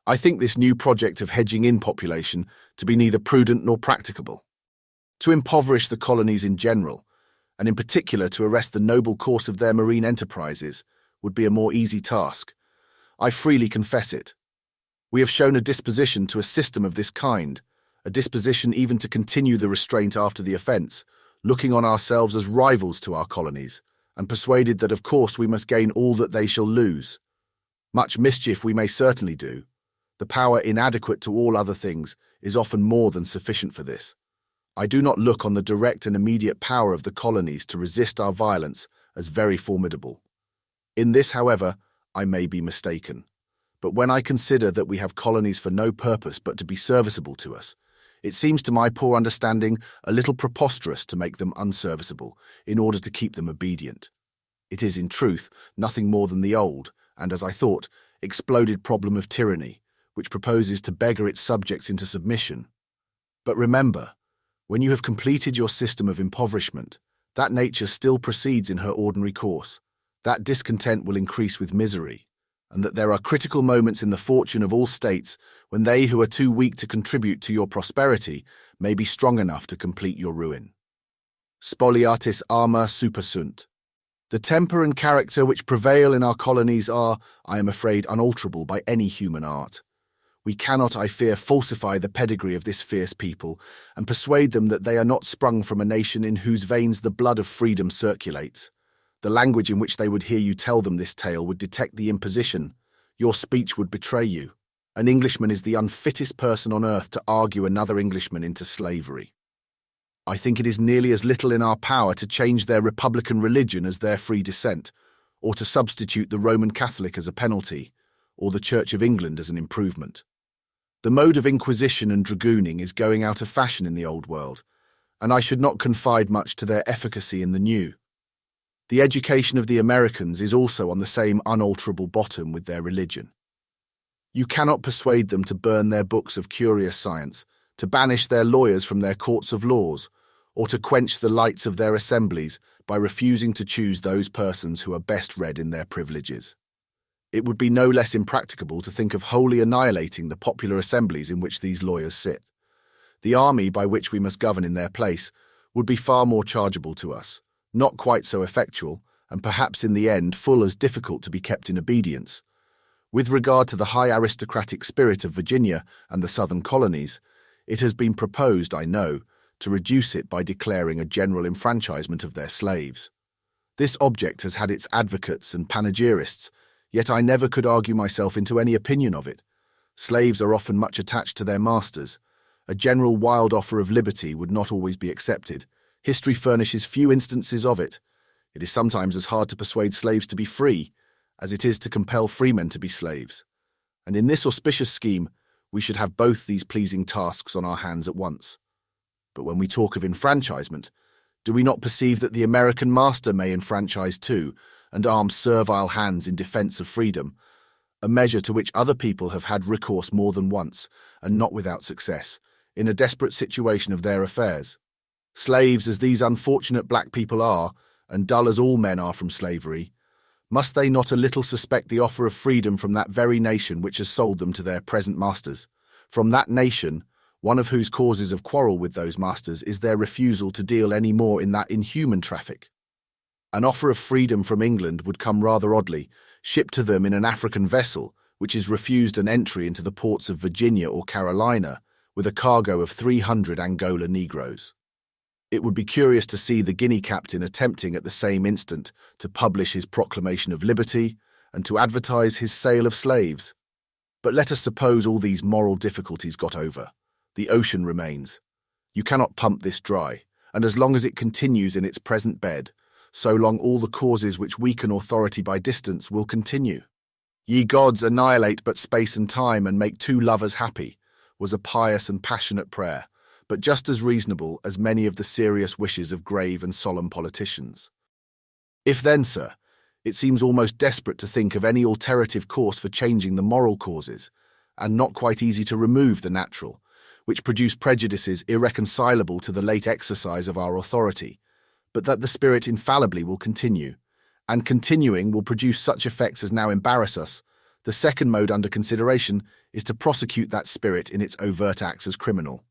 I think this new project of hedging in population to be neither prudent nor practicable. To impoverish the colonies in general, and in particular to arrest the noble course of their marine enterprises, would be a more easy task. I freely confess it. We have shown a disposition to a system of this kind, a disposition even to continue the restraint after the offence, looking on ourselves as rivals to our colonies, and persuaded that of course we must gain all that they shall lose. Much mischief we may certainly do. The power inadequate to all other things is often more than sufficient for this. I do not look on the direct and immediate power of the colonies to resist our violence as very formidable. In this, however, I may be mistaken. But when I consider that we have colonies for no purpose but to be serviceable to us, it seems to my poor understanding a little preposterous to make them unserviceable in order to keep them obedient. It is, in truth, nothing more than the old, and as I thought, exploded problem of tyranny, which proposes to beggar its subjects into submission. But remember, when you have completed your system of impoverishment, that nature still proceeds in her ordinary course, that discontent will increase with misery, and that there are critical moments in the fortune of all states when they who are too weak to contribute to your prosperity may be strong enough to complete your ruin. Spoliatis arma supersunt. The temper and character which prevail in our colonies are, I am afraid, unalterable by any human art. We cannot, I fear, falsify the pedigree of this fierce people and persuade them that they are not sprung from a nation in whose veins the blood of freedom circulates. The language in which they would hear you tell them this tale would detect the imposition. Your speech would betray you. An Englishman is the unfittest person on earth to argue another Englishman into slavery. I think it is nearly as little in our power to change their republican religion as their free descent, or to substitute the Roman Catholic as a penalty, or the Church of England as an improvement. The mode of inquisition and dragooning is going out of fashion in the old world, and I should not confide much to their efficacy in the new. The education of the Americans is also on the same unalterable bottom with their religion. You cannot persuade them to burn their books of curious science, to banish their lawyers from their courts of laws, or to quench the lights of their assemblies by refusing to choose those persons who are best read in their privileges. It would be no less impracticable to think of wholly annihilating the popular assemblies in which these lawyers sit. The army by which we must govern in their place would be far more chargeable to us, not quite so effectual, and perhaps in the end full as difficult to be kept in obedience. With regard to the high aristocratic spirit of Virginia and the southern colonies, it has been proposed, I know, to reduce it by declaring a general enfranchisement of their slaves. This object has had its advocates and panegyrists, yet I never could argue myself into any opinion of it. Slaves are often much attached to their masters. A general wild offer of liberty would not always be accepted. History furnishes few instances of it. It is sometimes as hard to persuade slaves to be free as it is to compel freemen to be slaves. And in this auspicious scheme, we should have both these pleasing tasks on our hands at once. But when we talk of enfranchisement, do we not perceive that the American master may enfranchise too, and arm servile hands in defence of freedom, a measure to which other people have had recourse more than once, and not without success, in a desperate situation of their affairs? Slaves as these unfortunate black people are, and dull as all men are from slavery, must they not a little suspect the offer of freedom from that very nation which has sold them to their present masters, from that nation one of whose causes of quarrel with those masters is their refusal to deal any more in that inhuman traffic. An offer of freedom from England would come rather oddly, shipped to them in an African vessel, which is refused an entry into the ports of Virginia or Carolina, with a cargo of 300 Angola Negroes. It would be curious to see the Guinea captain attempting at the same instant to publish his proclamation of liberty and to advertise his sale of slaves. But let us suppose all these moral difficulties got over. The ocean remains. You cannot pump this dry, and as long as it continues in its present bed, so long all the causes which weaken authority by distance will continue. Ye gods, annihilate but space and time and make two lovers happy, was a pious and passionate prayer, but just as reasonable as many of the serious wishes of grave and solemn politicians. If then, sir, it seems almost desperate to think of any alternative course for changing the moral causes, and not quite easy to remove the natural, which produce prejudices irreconcilable to the late exercise of our authority, but that the spirit infallibly will continue, and continuing will produce such effects as now embarrass us, the second mode under consideration is to prosecute that spirit in its overt acts as criminal.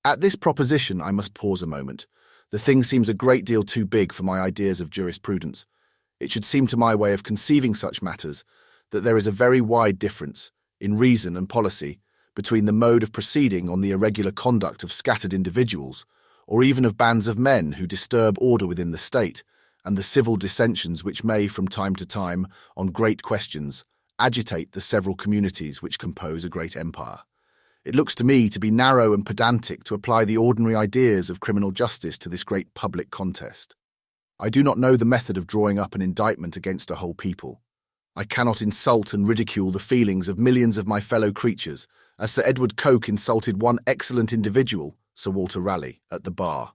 At this proposition I must pause a moment. The thing seems a great deal too big for my ideas of jurisprudence. It should seem to my way of conceiving such matters that there is a very wide difference, in reason and policy, between the mode of proceeding on the irregular conduct of scattered individuals, or even of bands of men who disturb order within the state, and the civil dissensions which may, from time to time, on great questions, agitate the several communities which compose a great empire. It looks to me to be narrow and pedantic to apply the ordinary ideas of criminal justice to this great public contest. I do not know the method of drawing up an indictment against a whole people. I cannot insult and ridicule the feelings of millions of my fellow creatures, as Sir Edward Coke insulted one excellent individual, Sir Walter Raleigh, at the bar.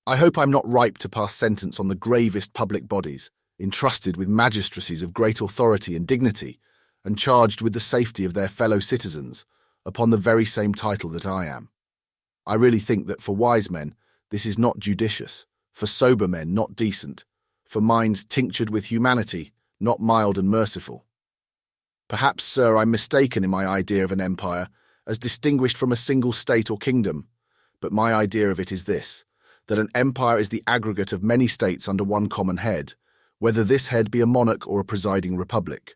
I hope I am not ripe to pass sentence on the gravest public bodies, entrusted with magistracies of great authority and dignity, and charged with the safety of their fellow citizens, upon the very same title that I am. I really think that for wise men this is not judicious, for sober men not decent, for minds tinctured with humanity not mild and merciful. Perhaps, sir, I'm mistaken in my idea of an empire as distinguished from a single state or kingdom, but my idea of it is this, that an empire is the aggregate of many states under one common head, whether this head be a monarch or a presiding republic.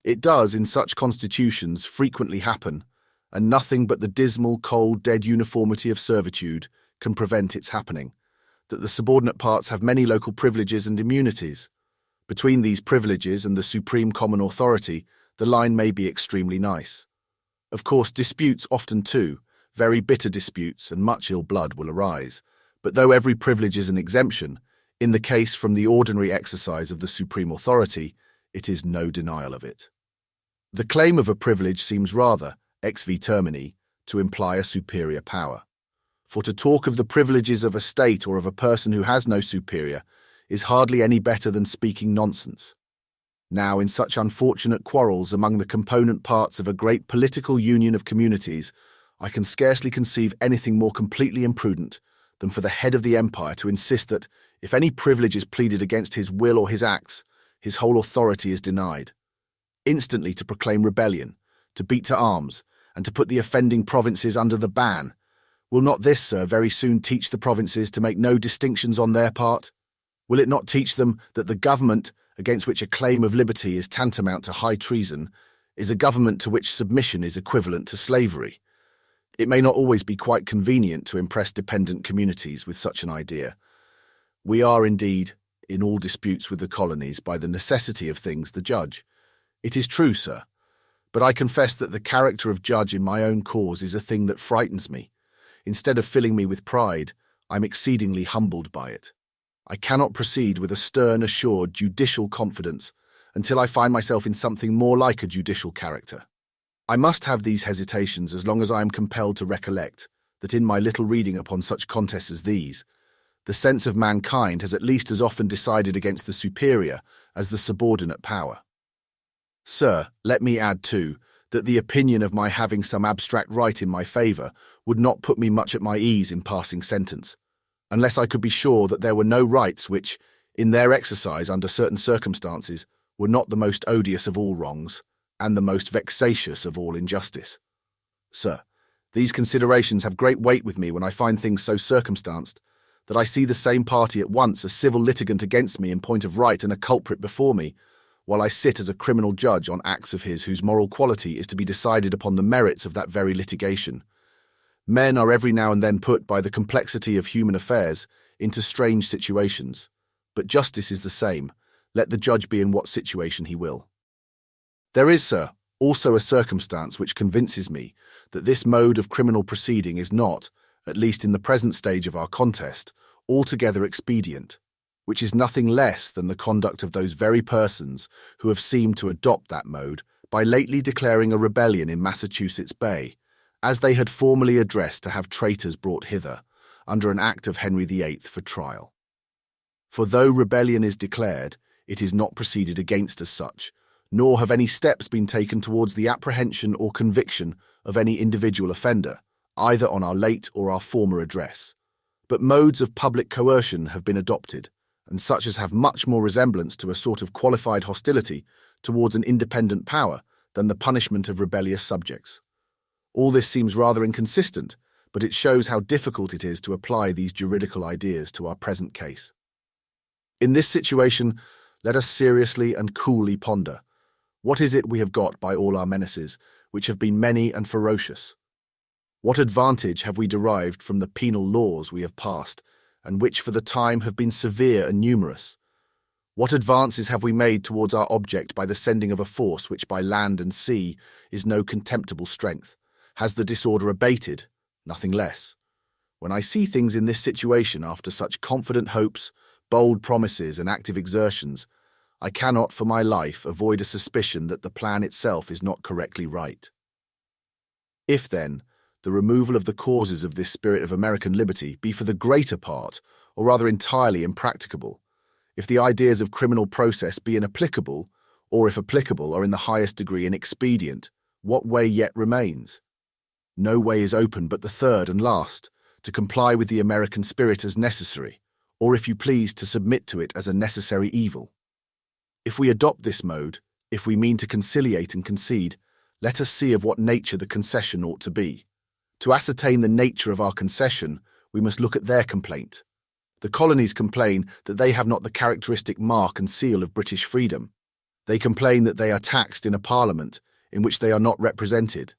It does, in such constitutions, frequently happen, and nothing but the dismal, cold, dead uniformity of servitude can prevent its happening, that the subordinate parts have many local privileges and immunities. Between these privileges and the supreme common authority, the line may be extremely nice. Of course, disputes often too, very bitter disputes and much ill blood will arise, but though every privilege is an exemption, in the case from the ordinary exercise of the supreme authority, it is no denial of it. The claim of a privilege seems rather, ex vi termini, to imply a superior power. For to talk of the privileges of a state or of a person who has no superior is hardly any better than speaking nonsense. Now, in such unfortunate quarrels among the component parts of a great political union of communities, I can scarcely conceive anything more completely imprudent than for the head of the empire to insist that, if any privilege is pleaded against his will or his acts, his whole authority is denied. Instantly to proclaim rebellion, to beat to arms, and to put the offending provinces under the ban. Will not this, sir, very soon teach the provinces to make no distinctions on their part? Will it not teach them that the government, against which a claim of liberty is tantamount to high treason, is a government to which submission is equivalent to slavery? It may not always be quite convenient to impress dependent communities with such an idea. We are, indeed, in all disputes with the colonies by the necessity of things the judge. It is true, sir, but I confess that the character of judge in my own cause is a thing that frightens me. Instead of filling me with pride, I'm exceedingly humbled by it. I cannot proceed with a stern, assured, judicial confidence until I find myself in something more like a judicial character. I must have these hesitations as long as I am compelled to recollect that in my little reading upon such contests as these, the sense of mankind has at least as often decided against the superior as the subordinate power. Sir, let me add too, that the opinion of my having some abstract right in my favour would not put me much at my ease in passing sentence, unless I could be sure that there were no rights which, in their exercise under certain circumstances, were not the most odious of all wrongs, and the most vexatious of all injustice. Sir, These considerations have great weight with me when I find things so circumstanced that I see the same party at once a civil litigant against me in point of right and a culprit before me, while I sit as a criminal judge on acts of his whose moral quality is to be decided upon the merits of that very litigation. Men are every now and then put by the complexity of human affairs into strange situations, but justice is the same, let the judge be in what situation he will. There is, sir, also a circumstance which convinces me that this mode of criminal proceeding is not, at least in the present stage of our contest, altogether expedient, which is nothing less than the conduct of those very persons who have seemed to adopt that mode by lately declaring a rebellion in Massachusetts Bay, as they had formerly addressed to have traitors brought hither, under an act of Henry VIII for trial. For though rebellion is declared, it is not proceeded against as such, nor have any steps been taken towards the apprehension or conviction of any individual offender, either on our late or our former address. But modes of public coercion have been adopted, and such as have much more resemblance to a sort of qualified hostility towards an independent power than the punishment of rebellious subjects. All this seems rather inconsistent, but it shows how difficult it is to apply these juridical ideas to our present case. In this situation, let us seriously and coolly ponder, what is it we have got by all our menaces, which have been many and ferocious? What advantage have we derived from the penal laws we have passed, and which for the time have been severe and numerous? What advances have we made towards our object by the sending of a force which by land and sea is no contemptible strength? Has the disorder abated? Nothing less. When I see things in this situation after such confident hopes, bold promises and active exertions, I cannot for my life avoid a suspicion that the plan itself is not correctly right. If, then, the removal of the causes of this spirit of American liberty be for the greater part, or rather entirely impracticable, if the ideas of criminal process be inapplicable, or if applicable are in the highest degree inexpedient, what way yet remains? No way is open but the third and last, to comply with the American spirit as necessary, or if you please to submit to it as a necessary evil. If we adopt this mode, if we mean to conciliate and concede, let us see of what nature the concession ought to be. To ascertain the nature of our concession, we must look at their complaint. The colonies complain that they have not the characteristic mark and seal of British freedom. They complain that they are taxed in a parliament in which they are not represented.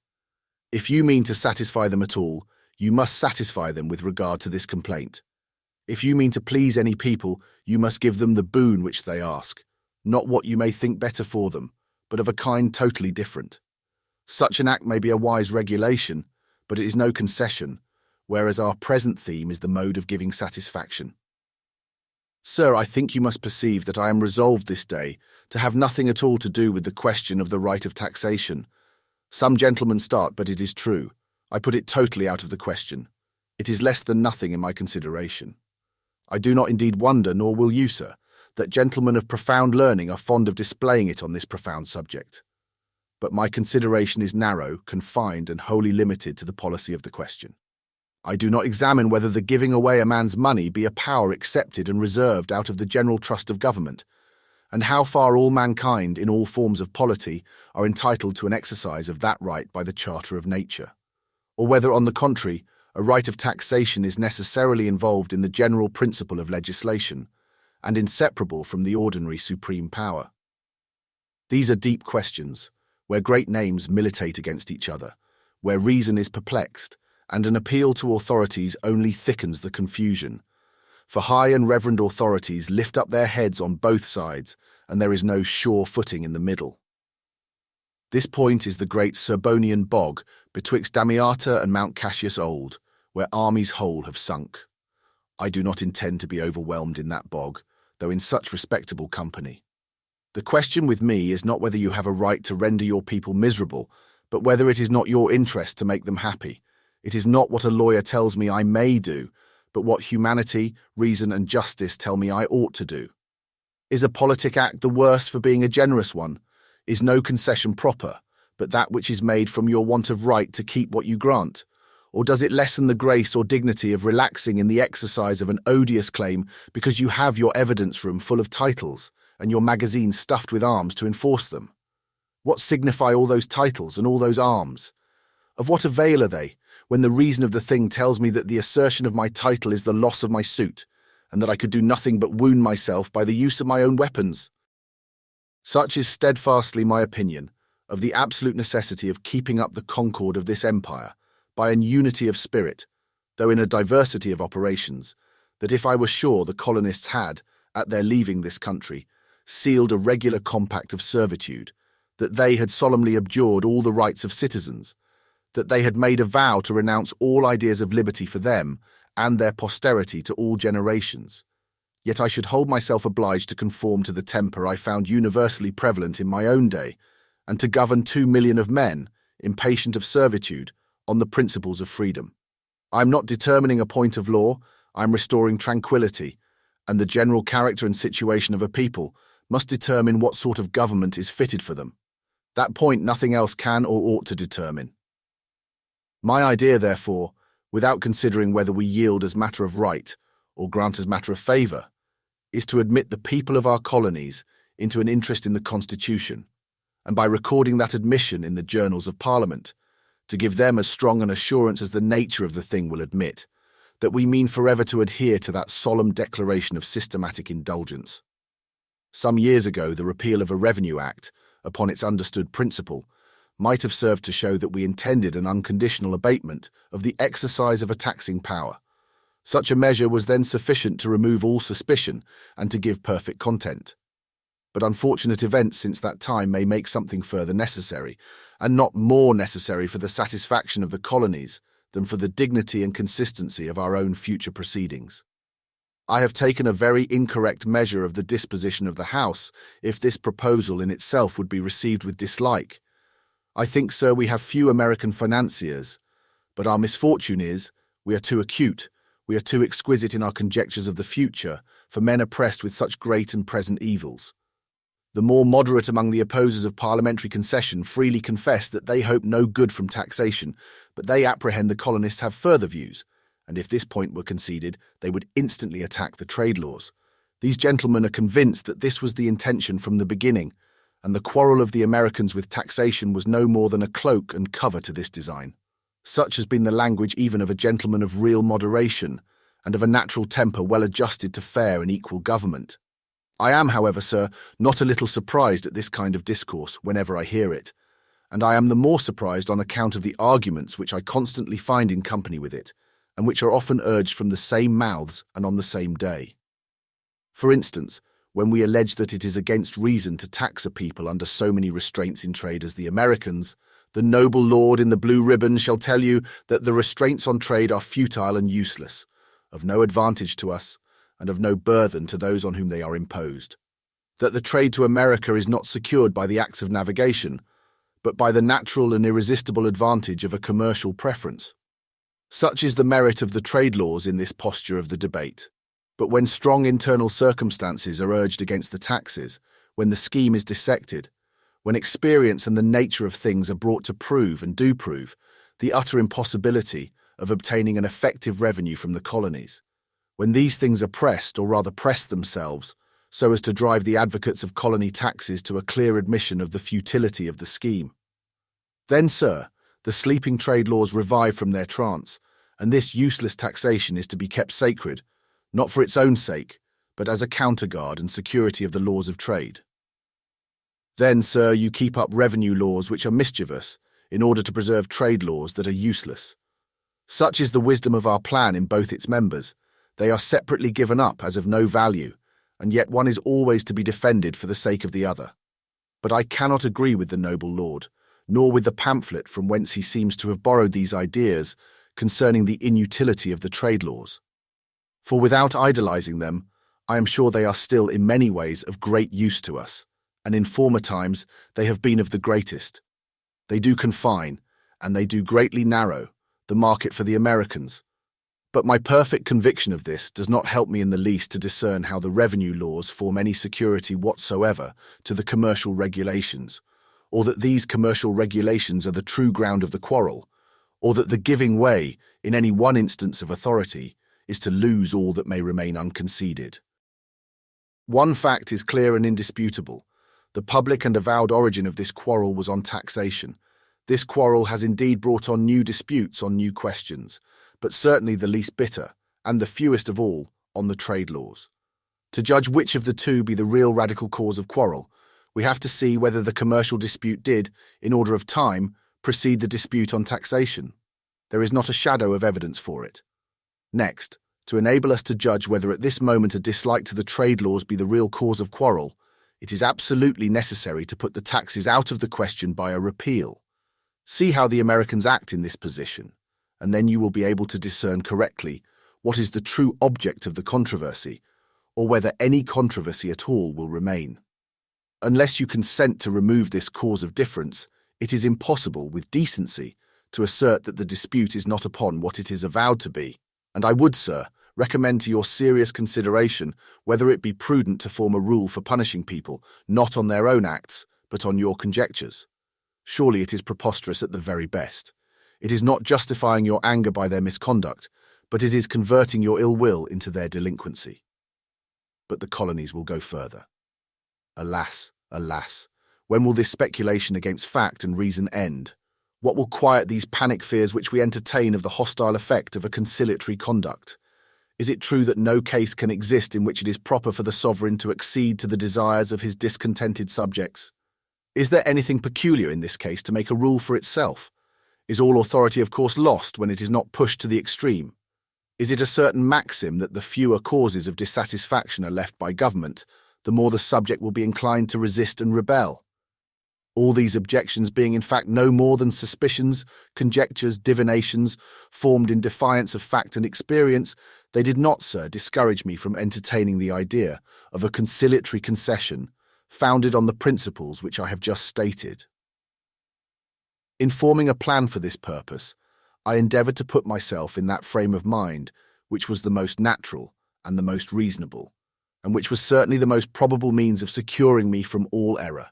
If you mean to satisfy them at all, you must satisfy them with regard to this complaint. If you mean to please any people, you must give them the boon which they ask, not what you may think better for them, but of a kind totally different. Such an act may be a wise regulation, but it is no concession, whereas our present theme is the mode of giving satisfaction. Sir, I think you must perceive that I am resolved this day to have nothing at all to do with the question of the right of taxation. Some gentlemen start, but it is true. I put it totally out of the question. It is less than nothing in my consideration. I do not indeed wonder, nor will you, sir, that gentlemen of profound learning are fond of displaying it on this profound subject. But my consideration is narrow, confined, and wholly limited to the policy of the question. I do not examine whether the giving away a man's money be a power accepted and reserved out of the general trust of government, and how far all mankind, in all forms of polity, are entitled to an exercise of that right by the charter of nature, or whether, on the contrary, a right of taxation is necessarily involved in the general principle of legislation, and inseparable from the ordinary supreme power. These are deep questions, where great names militate against each other, where reason is perplexed, and an appeal to authorities only thickens the confusion. For high and reverend authorities lift up their heads on both sides, and there is no sure footing in the middle. This point is the great Serbonian bog betwixt Damiata and Mount Cassius Old, where armies whole have sunk. I do not intend to be overwhelmed in that bog, though in such respectable company. The question with me is not whether you have a right to render your people miserable, but whether it is not your interest to make them happy. It is not what a lawyer tells me I may do, but what humanity, reason, and justice tell me I ought to do. Is a politic act the worse for being a generous one? Is no concession proper, but that which is made from your want of right to keep what you grant? Or does it lessen the grace or dignity of relaxing in the exercise of an odious claim because you have your evidence room full of titles, and your magazine stuffed with arms to enforce them? What signify all those titles and all those arms? Of what avail are they, when the reason of the thing tells me that the assertion of my title is the loss of my suit, and that I could do nothing but wound myself by the use of my own weapons? Such is steadfastly my opinion of the absolute necessity of keeping up the concord of this empire by an unity of spirit, though in a diversity of operations, that if I were sure the colonists had, at their leaving this country, sealed a regular compact of servitude, that they had solemnly abjured all the rights of citizens, that they had made a vow to renounce all ideas of liberty for them and their posterity to all generations, yet I should hold myself obliged to conform to the temper I found universally prevalent in my own day, and to govern 2,000,000 of men, impatient of servitude, on the principles of freedom. I am not determining a point of law, I am restoring tranquillity, and the general character and situation of a people must determine what sort of government is fitted for them. That point nothing else can or ought to determine. My idea, therefore, without considering whether we yield as matter of right or grant as matter of favour, is to admit the people of our colonies into an interest in the Constitution, and by recording that admission in the journals of Parliament, to give them as strong an assurance as the nature of the thing will admit, that we mean forever to adhere to that solemn declaration of systematic indulgence. Some years ago, the repeal of a Revenue Act, upon its understood principle, might have served to show that we intended an unconditional abatement of the exercise of a taxing power. Such a measure was then sufficient to remove all suspicion and to give perfect content. But unfortunate events since that time may make something further necessary, and not more necessary for the satisfaction of the colonies than for the dignity and consistency of our own future proceedings. I have taken a very incorrect measure of the disposition of the House if this proposal in itself would be received with dislike. I think, sir, we have few American financiers, but our misfortune is we are too acute, we are too exquisite in our conjectures of the future for men oppressed with such great and present evils. The more moderate among the opposers of parliamentary concession freely confess that they hope no good from taxation, but they apprehend the colonists have further views, and if this point were conceded, they would instantly attack the trade laws. These gentlemen are convinced that this was the intention from the beginning, and the quarrel of the Americans with taxation was no more than a cloak and cover to this design. Such has been the language even of a gentleman of real moderation, and of a natural temper well adjusted to fair and equal government. I am, however, sir, not a little surprised at this kind of discourse whenever I hear it, and I am the more surprised on account of the arguments which I constantly find in company with it, and which are often urged from the same mouths and on the same day. For instance, when we allege that it is against reason to tax a people under so many restraints in trade as the Americans, the noble lord in the blue ribbon shall tell you that the restraints on trade are futile and useless, of no advantage to us, and of no burthen to those on whom they are imposed. That the trade to America is not secured by the acts of navigation, but by the natural and irresistible advantage of a commercial preference. Such is the merit of the trade laws in this posture of the debate. But when strong internal circumstances are urged against the taxes, when the scheme is dissected, when experience and the nature of things are brought to prove and do prove the utter impossibility of obtaining an effective revenue from the colonies, when these things are pressed, or rather press themselves, so as to drive the advocates of colony taxes to a clear admission of the futility of the scheme. Then, sir, the sleeping trade laws revive from their trance, and this useless taxation is to be kept sacred, not for its own sake, but as a counterguard and security of the laws of trade. Then, sir, you keep up revenue laws which are mischievous, in order to preserve trade laws that are useless. Such is the wisdom of our plan in both its members. They are separately given up as of no value, and yet one is always to be defended for the sake of the other. But I cannot agree with the noble lord, nor with the pamphlet from whence he seems to have borrowed these ideas concerning the inutility of the trade laws. For without idolizing them, I am sure they are still in many ways of great use to us, and in former times they have been of the greatest. They do confine, and they do greatly narrow, the market for the Americans. But my perfect conviction of this does not help me in the least to discern how the revenue laws form any security whatsoever to the commercial regulations, or that these commercial regulations are the true ground of the quarrel, or that the giving way, in any one instance of authority, is to lose all that may remain unconceded. One fact is clear and indisputable. The public and avowed origin of this quarrel was on taxation. This quarrel has indeed brought on new disputes on new questions, but certainly the least bitter, and the fewest of all, on the trade laws. To judge which of the two be the real radical cause of quarrel, we have to see whether the commercial dispute did, in order of time, precede the dispute on taxation. There is not a shadow of evidence for it. Next, to enable us to judge whether at this moment a dislike to the trade laws be the real cause of quarrel, it is absolutely necessary to put the taxes out of the question by a repeal. See how the Americans act in this position, and then you will be able to discern correctly what is the true object of the controversy, or whether any controversy at all will remain. Unless you consent to remove this cause of difference, it is impossible, with decency, to assert that the dispute is not upon what it is avowed to be, and I would, sir, recommend to your serious consideration whether it be prudent to form a rule for punishing people not on their own acts, but on your conjectures. Surely it is preposterous at the very best. It is not justifying your anger by their misconduct, but it is converting your ill will into their delinquency. But the colonies will go further. Alas, alas, when will this speculation against fact and reason end? What will quiet these panic fears which we entertain of the hostile effect of a conciliatory conduct? Is it true that no case can exist in which it is proper for the sovereign to accede to the desires of his discontented subjects? Is there anything peculiar in this case to make a rule for itself? Is all authority of course lost when it is not pushed to the extreme? Is it a certain maxim that the fewer causes of dissatisfaction are left by government, the more the subject will be inclined to resist and rebel? All these objections being in fact no more than suspicions, conjectures, divinations, formed in defiance of fact and experience, they did not, sir, discourage me from entertaining the idea of a conciliatory concession, founded on the principles which I have just stated. In forming a plan for this purpose, I endeavoured to put myself in that frame of mind which was the most natural and the most reasonable, and which was certainly the most probable means of securing me from all error.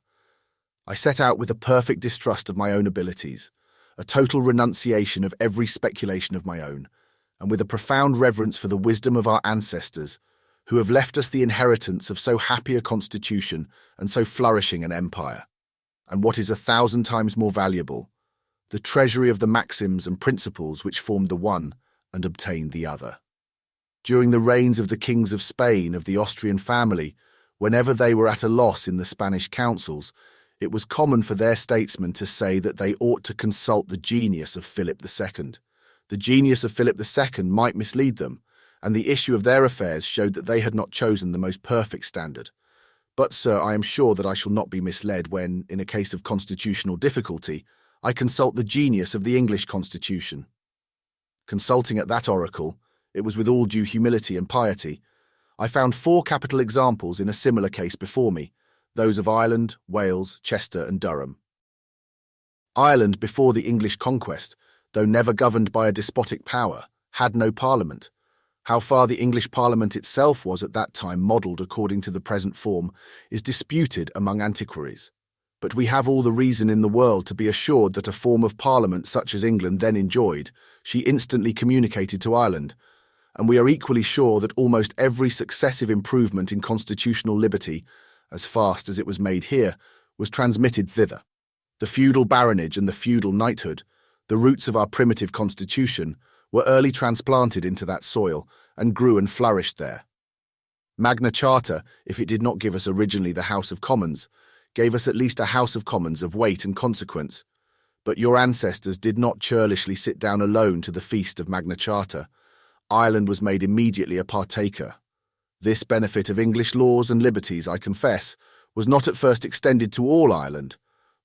I set out with a perfect distrust of my own abilities, a total renunciation of every speculation of my own, and with a profound reverence for the wisdom of our ancestors, who have left us the inheritance of so happy a constitution and so flourishing an empire, and what is 1,000 times more valuable, the treasury of the maxims and principles which formed the one and obtained the other. During the reigns of the kings of Spain, of the Austrian family, whenever they were at a loss in the Spanish councils, it was common for their statesmen to say that they ought to consult the genius of Philip II. The genius of Philip II might mislead them, and the issue of their affairs showed that they had not chosen the most perfect standard. But, sir, I am sure that I shall not be misled when, in a case of constitutional difficulty, I consult the genius of the English constitution. Consulting at that oracle, it was with all due humility and piety, I found 4 capital examples in a similar case before me, those of Ireland, Wales, Chester, and Durham. Ireland, before the English conquest, though never governed by a despotic power, had no parliament. How far the English parliament itself was at that time modelled according to the present form is disputed among antiquaries. But we have all the reason in the world to be assured that a form of parliament such as England then enjoyed, she instantly communicated to Ireland, and we are equally sure that almost every successive improvement in constitutional liberty, as fast as it was made here, was transmitted thither. The feudal baronage and the feudal knighthood, the roots of our primitive constitution, were early transplanted into that soil and grew and flourished there. Magna Charta, if it did not give us originally the House of Commons, gave us at least a House of Commons of weight and consequence. But your ancestors did not churlishly sit down alone to the feast of Magna Charta. Ireland was made immediately a partaker. This benefit of English laws and liberties, I confess, was not at first extended to all Ireland.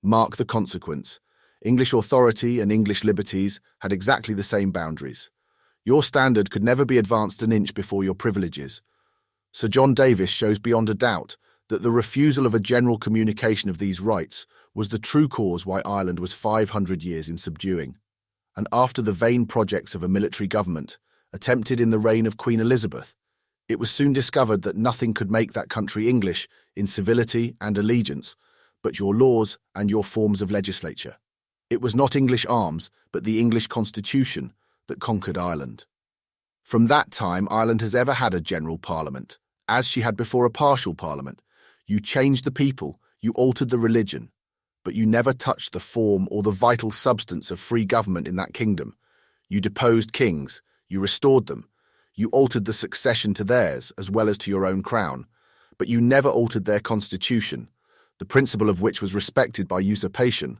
Mark the consequence. English authority and English liberties had exactly the same boundaries. Your standard could never be advanced an inch before your privileges. Sir John Davis shows beyond a doubt that the refusal of a general communication of these rights was the true cause why Ireland was 500 years in subduing. And after the vain projects of a military government, attempted in the reign of Queen Elizabeth, it was soon discovered that nothing could make that country English in civility and allegiance, but your laws and your forms of legislature. It was not English arms, but the English constitution that conquered Ireland. From that time, Ireland has ever had a general parliament, as she had before a partial parliament. You changed the people, you altered the religion. but you never touched the form or the vital substance of free government in that kingdom. You deposed kings, you restored them, you altered the succession to theirs as well as to your own crown, but you never altered their constitution, the principle of which was respected by usurpation,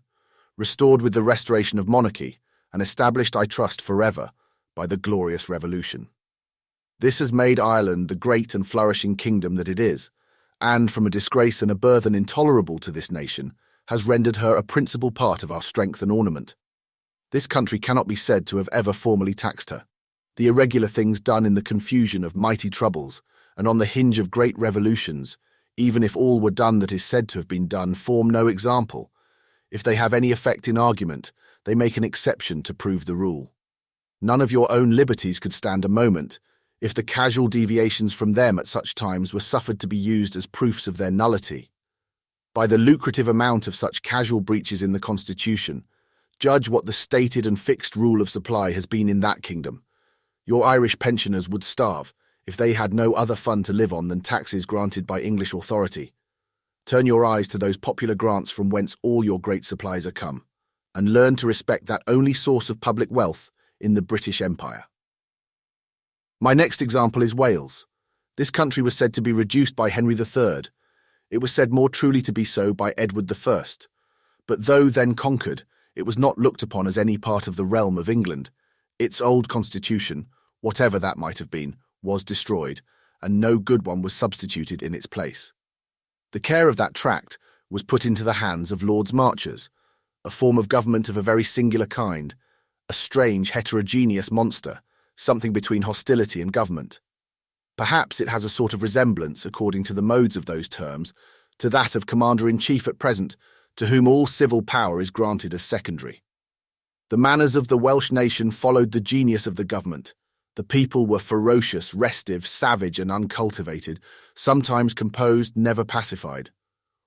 restored with the restoration of monarchy, and established, I trust, forever by the glorious revolution. This has made Ireland the great and flourishing kingdom that it is, and from a disgrace and a burthen intolerable to this nation, has rendered her a principal part of our strength and ornament. This country cannot be said to have ever formally taxed her. The irregular things done in the confusion of mighty troubles, and on the hinge of great revolutions, even if all were done that is said to have been done, form no example. If they have any effect in argument, they make an exception to prove the rule. None of your own liberties could stand a moment, if the casual deviations from them at such times were suffered to be used as proofs of their nullity. By the lucrative amount of such casual breaches in the Constitution, judge what the stated and fixed rule of supply has been in that kingdom. Your Irish pensioners would starve if they had no other fund to live on than taxes granted by English authority. Turn your eyes to those popular grants from whence all your great supplies are come, and learn to respect that only source of public wealth in the British Empire. My next example is Wales. This country was said to be reduced by Henry III. It was said more truly to be so by Edward I. But though then conquered, it was not looked upon as any part of the realm of England. Its old constitution, whatever that might have been, was destroyed, and no good one was substituted in its place. The care of that tract was put into the hands of Lords Marchers, a form of government of a very singular kind, a strange, heterogeneous monster, something between hostility and government. Perhaps it has a sort of resemblance, according to the modes of those terms, to that of Commander-in-Chief at present, to whom all civil power is granted as secondary. The manners of the Welsh nation followed the genius of the government. The people were ferocious, restive, savage, and uncultivated, sometimes composed, never pacified.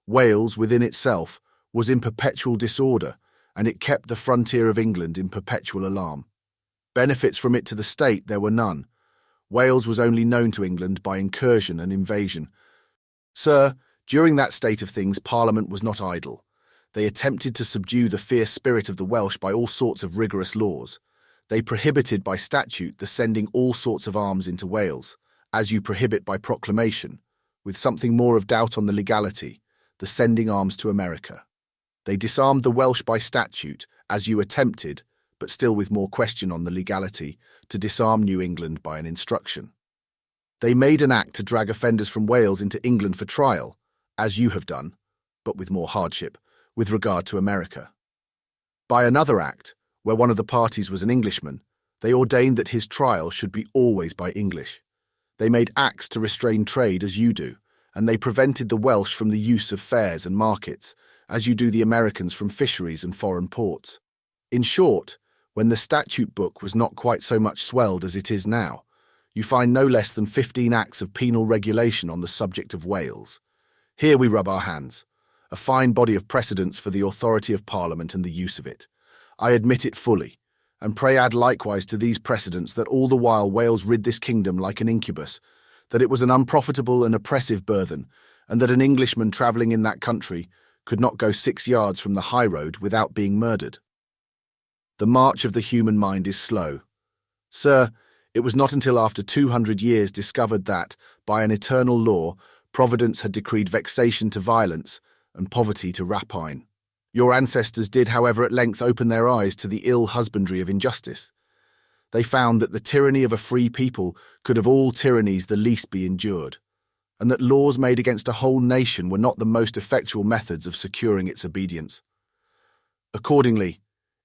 Wales, within itself, was in perpetual disorder, and it kept the frontier of England in perpetual alarm. Benefits from it to the state there were none. Wales was only known to England by incursion and invasion. Sir, during that state of things, Parliament was not idle. They attempted to subdue the fierce spirit of the Welsh by all sorts of rigorous laws. They prohibited by statute the sending all sorts of arms into Wales, as you prohibit by proclamation, with something more of doubt on the legality, the sending arms to America. They disarmed the Welsh by statute, as you attempted, but still with more question on the legality, to disarm New England by an instruction. They made an act to drag offenders from Wales into England for trial, as you have done, but with more hardship, with regard to America. By another act, where one of the parties was an Englishman, they ordained that his trial should be always by English. They made acts to restrain trade as you do, and they prevented the Welsh from the use of fairs and markets, as you do the Americans from fisheries and foreign ports. In short, when the statute book was not quite so much swelled as it is now, you find no less than 15 acts of penal regulation on the subject of Wales. Here we rub our hands. A fine body of precedents for the authority of Parliament and the use of it. I admit it fully, and pray add likewise to these precedents that all the while Wales rid this kingdom like an incubus, that it was an unprofitable and oppressive burthen, and that an Englishman travelling in that country could not go 6 yards from the high road without being murdered. The march of the human mind is slow. Sir, it was not until after 200 years discovered that, by an eternal law, Providence had decreed vexation to violence and poverty to rapine. Your ancestors did, however, at length open their eyes to the ill husbandry of injustice. They found that the tyranny of a free people could of all tyrannies the least be endured, and that laws made against a whole nation were not the most effectual methods of securing its obedience. Accordingly,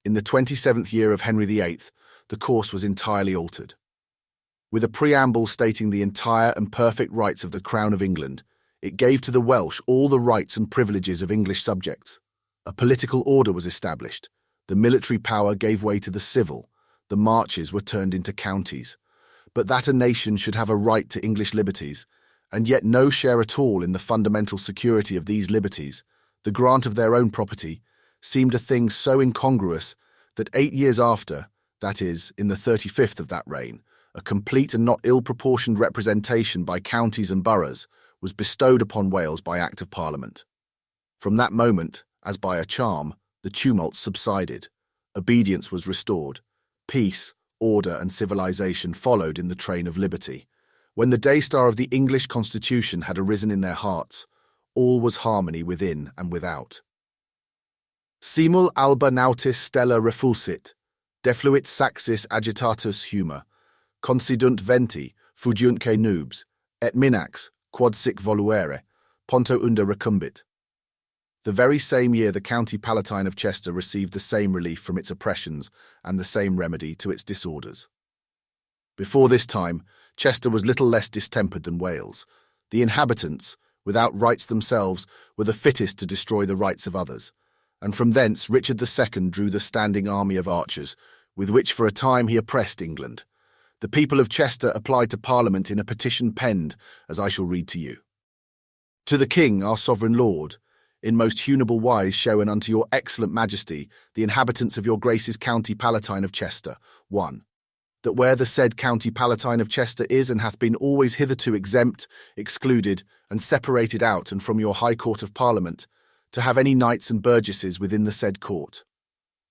in the 27th year of Henry VIII, the course was entirely altered. With a preamble stating the entire and perfect rights of the Crown of England, it gave to the Welsh all the rights and privileges of English subjects. A political order was established, the military power gave way to the civil, the marches were turned into counties. But that a nation should have a right to English liberties, and yet no share at all in the fundamental security of these liberties, the grant of their own property, seemed a thing so incongruous that 8 years after, that is, in the 35th of that reign, a complete and not ill-proportioned representation by counties and boroughs was bestowed upon Wales by Act of Parliament. From that moment, As by a charm, the tumult subsided. Obedience was restored. Peace, order, and civilization followed in the train of liberty. When the day-star of the English Constitution had arisen in their hearts, all was harmony within and without. Simul alba nautis stella refulsit, defluit saxis agitatus humor, considunt venti, fugiuntque nubes, et minax, quod sic voluere, ponto unda recumbit. The very same year the County Palatine of Chester received the same relief from its oppressions and the same remedy to its disorders. Before this time, Chester was little less distempered than Wales. The inhabitants, without rights themselves, were the fittest to destroy the rights of others, and from thence Richard II drew the standing army of archers, with which for a time he oppressed England. The people of Chester applied to Parliament in a petition penned, as I shall read to you. To the King, our sovereign lord, in most hunable wise shown unto your excellent majesty, the inhabitants of your grace's County Palatine of Chester, 1. That where the said County Palatine of Chester is and hath been always hitherto exempt, excluded, and separated out and from your High Court of Parliament, to have any knights and burgesses within the said court.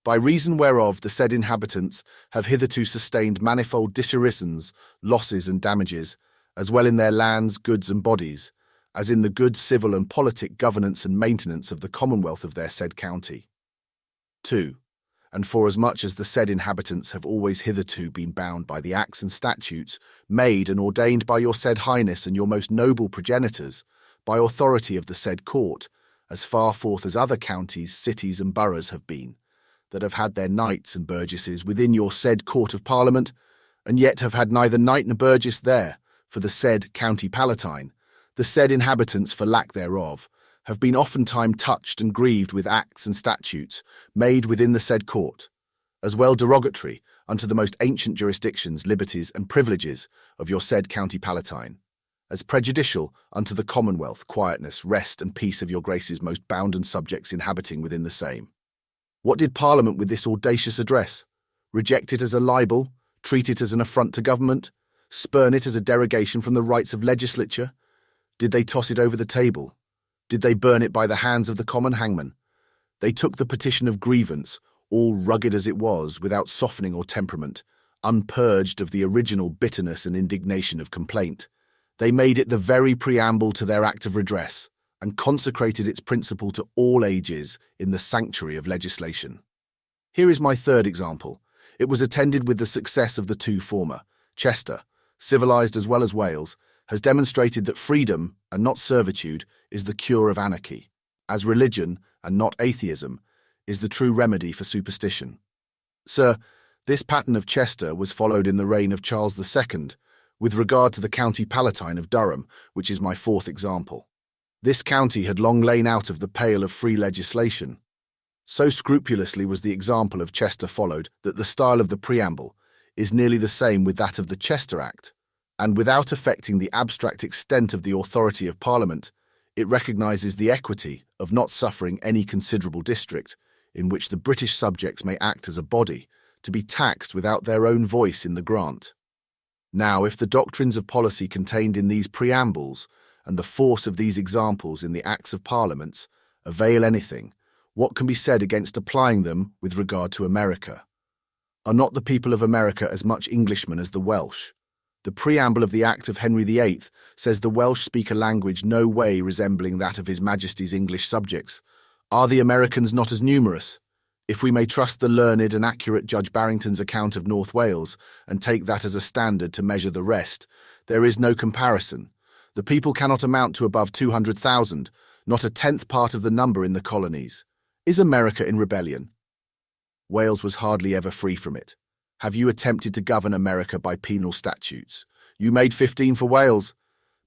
By reason whereof the said inhabitants have hitherto sustained manifold disarisons, losses and damages, as well in their lands, goods and bodies, as in the good civil and politic governance and maintenance of the commonwealth of their said county. 2. And forasmuch as the said inhabitants have always hitherto been bound by the acts and statutes made and ordained by your said highness and your most noble progenitors, by authority of the said court, as far forth as other counties, cities and boroughs have been, that have had their knights and burgesses within your said court of Parliament, and yet have had neither knight nor burgess there, for the said County Palatine, the said inhabitants, for lack thereof, have been oftentime touched and grieved with acts and statutes made within the said court, as well derogatory unto the most ancient jurisdictions, liberties, and privileges of your said County Palatine, as prejudicial unto the commonwealth, quietness, rest, and peace of your grace's most bounden subjects inhabiting within the same. What did Parliament with this audacious address? Reject it as a libel, treat it as an affront to government, spurn it as a derogation from the rights of legislature? Did they toss it over the table? Did they burn it by the hands of the common hangman? They took the petition of grievance, all rugged as it was, without softening or temperament, unpurged of the original bitterness and indignation of complaint. They made it the very preamble to their act of redress, and consecrated its principle to all ages in the sanctuary of legislation. Here is my third example. It was attended with the success of the two former. Chester, civilized as well as Wales, has demonstrated that freedom, and not servitude, is the cure of anarchy, as religion, and not atheism, is the true remedy for superstition. Sir, this pattern of Chester was followed in the reign of Charles II, with regard to the County Palatine of Durham, which is my fourth example. This county had long lain out of the pale of free legislation. So scrupulously was the example of Chester followed that the style of the preamble is nearly the same with that of the Chester Act, and without affecting the abstract extent of the authority of Parliament, it recognises the equity of not suffering any considerable district, in which the British subjects may act as a body, to be taxed without their own voice in the grant. Now, if the doctrines of policy contained in these preambles, and the force of these examples in the Acts of Parliaments, avail anything, what can be said against applying them with regard to America? Are not the people of America as much Englishmen as the Welsh? The preamble of the Act of Henry VIII says the Welsh speak a language no way resembling that of His Majesty's English subjects. Are the Americans not as numerous? If we may trust the learned and accurate Judge Barrington's account of North Wales, and take that as a standard to measure the rest, there is no comparison. The people cannot amount to above 200,000, not a tenth part of the number in the colonies. Is America in rebellion? Wales was hardly ever free from it. Have you attempted to govern America by penal statutes? You made 15 for Wales,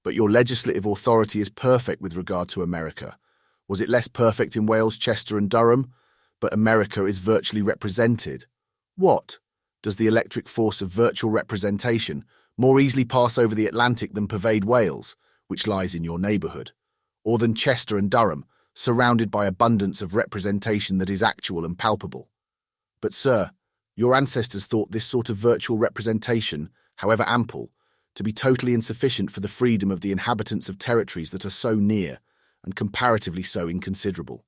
but your legislative authority is perfect with regard to America. Was it less perfect in Wales, Chester and Durham? But America is virtually represented. What? Does the electric force of virtual representation more easily pass over the Atlantic than pervade Wales, which lies in your neighbourhood, or than Chester and Durham, surrounded by abundance of representation that is actual and palpable? But, sir, your ancestors thought this sort of virtual representation, however ample, to be totally insufficient for the freedom of the inhabitants of territories that are so near and comparatively so inconsiderable.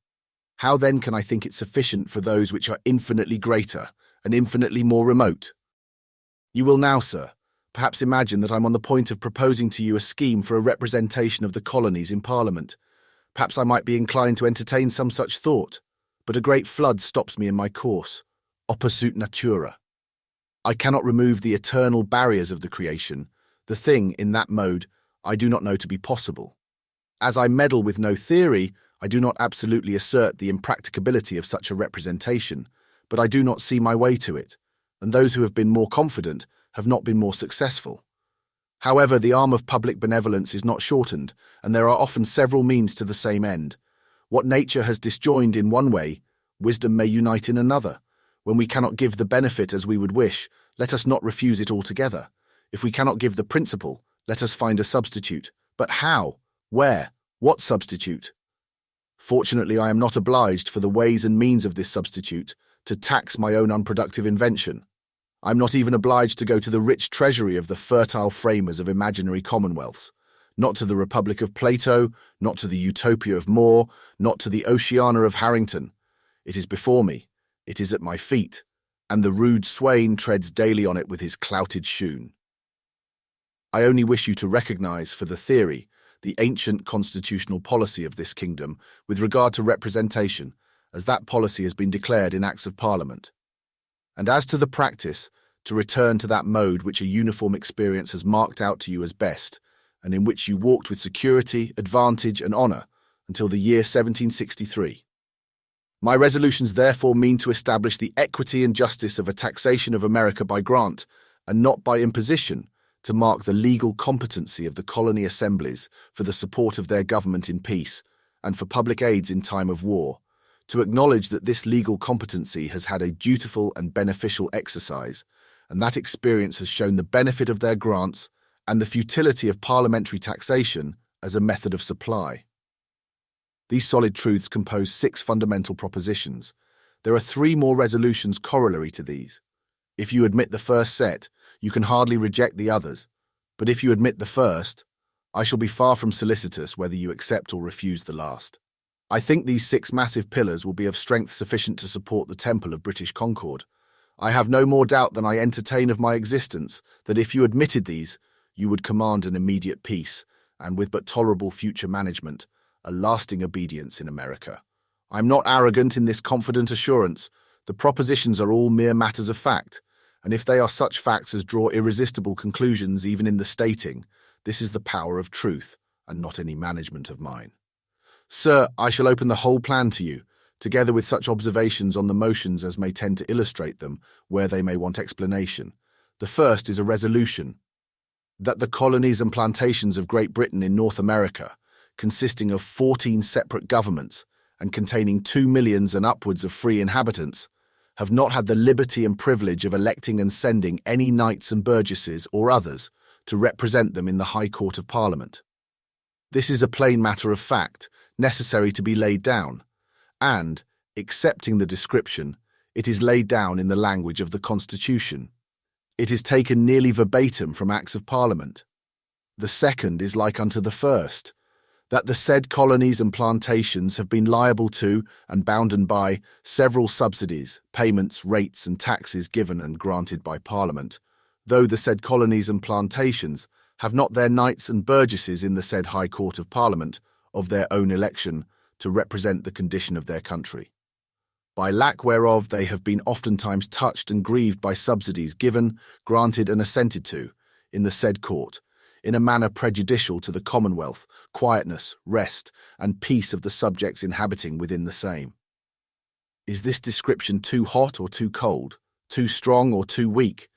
How then can I think it sufficient for those which are infinitely greater and infinitely more remote? You will now, sir, perhaps imagine that I'm on the point of proposing to you a scheme for a representation of the colonies in Parliament. Perhaps I might be inclined to entertain some such thought, but a great flood stops me in my course, opposite natura. I cannot remove the eternal barriers of the creation. The thing, in that mode, I do not know to be possible. As I meddle with no theory, I do not absolutely assert the impracticability of such a representation, but I do not see my way to it, and those who have been more confident have not been more successful. However, the arm of public benevolence is not shortened, and there are often several means to the same end. What nature has disjoined in one way, wisdom may unite in another. When we cannot give the benefit as we would wish, let us not refuse it altogether. If we cannot give the principle, let us find a substitute. But how? Where? What substitute? Fortunately, I am not obliged, for the ways and means of this substitute, to tax my own unproductive invention. I am not even obliged to go to the rich treasury of the fertile framers of imaginary commonwealths, not to the Republic of Plato, not to the Utopia of More, not to the Oceana of Harrington. It is before me, it is at my feet, and the rude swain treads daily on it with his clouted shoon. I only wish you to recognize, for the theory, the ancient constitutional policy of this kingdom with regard to representation, as that policy has been declared in Acts of Parliament. And as to the practice, to return to that mode which a uniform experience has marked out to you as best, and in which you walked with security, advantage, and honour until the year 1763. My resolutions therefore mean to establish the equity and justice of a taxation of America by grant, and not by imposition, to mark the legal competency of the colony assemblies for the support of their government in peace, and for public aids in time of war, to acknowledge that this legal competency has had a dutiful and beneficial exercise, and that experience has shown the benefit of their grants and the futility of parliamentary taxation as a method of supply. These solid truths compose 6 fundamental propositions. There are 3 more resolutions corollary to these. If you admit the first set, you can hardly reject the others, but if you admit the first, I shall be far from solicitous whether you accept or refuse the last. I think these 6 massive pillars will be of strength sufficient to support the temple of British Concord. I have no more doubt than I entertain of my existence that if you admitted these, you would command an immediate peace, and with but tolerable future management, a lasting obedience in America. I am not arrogant in this confident assurance. The propositions are all mere matters of fact, and if they are such facts as draw irresistible conclusions even in the stating, this is the power of truth, and not any management of mine. Sir, I shall open the whole plan to you, together with such observations on the motions as may tend to illustrate them, where they may want explanation. The first is a resolution, that the colonies and plantations of Great Britain in North America, consisting of 14 separate governments, and containing 2 millions and upwards of free inhabitants, have not had the liberty and privilege of electing and sending any knights and burgesses or others to represent them in the High Court of Parliament. This is a plain matter of fact, necessary to be laid down, and, excepting the description, it is laid down in the language of the Constitution. It is taken nearly verbatim from Acts of Parliament. The second is like unto the first, that the said colonies and plantations have been liable to, and bounden by, several subsidies, payments, rates, and taxes given and granted by Parliament, though the said colonies and plantations have not their knights and burgesses in the said High Court of Parliament, of their own election, to represent the condition of their country. By lack whereof they have been oftentimes touched and grieved by subsidies given, granted, and assented to, in the said court, in a manner prejudicial to the commonwealth, quietness, rest, and peace of the subjects inhabiting within the same. Is this description too hot or too cold, too strong or too weak?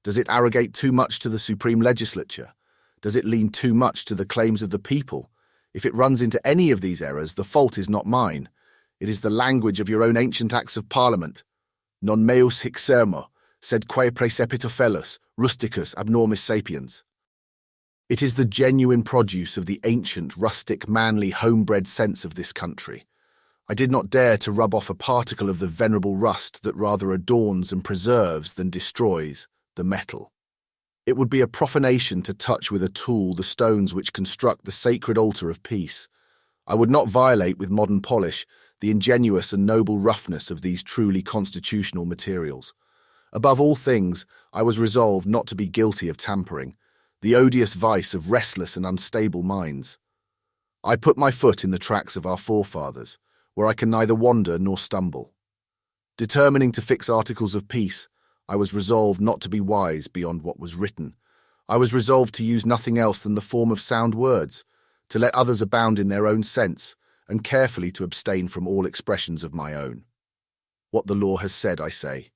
Does it arrogate too much to the supreme legislature? Does it lean too much to the claims of the people? If it runs into any of these errors, the fault is not mine. It is the language of your own ancient Acts of Parliament. Non meus hic sermo, sed quae praecepit Ofellus, rusticus abnormis sapiens. It is the genuine produce of the ancient, rustic, manly, homebred sense of this country. I did not dare to rub off a particle of the venerable rust that rather adorns and preserves than destroys the metal. It would be a profanation to touch with a tool the stones which construct the sacred altar of peace. I would not violate with modern polish the ingenuous and noble roughness of these truly constitutional materials. Above all things, I was resolved not to be guilty of tampering, the odious vice of restless and unstable minds. I put my foot in the tracks of our forefathers, where I can neither wander nor stumble. Determining to fix articles of peace, I was resolved not to be wise beyond what was written. I was resolved to use nothing else than the form of sound words, to let others abound in their own sense, and carefully to abstain from all expressions of my own. What the law has said, I say.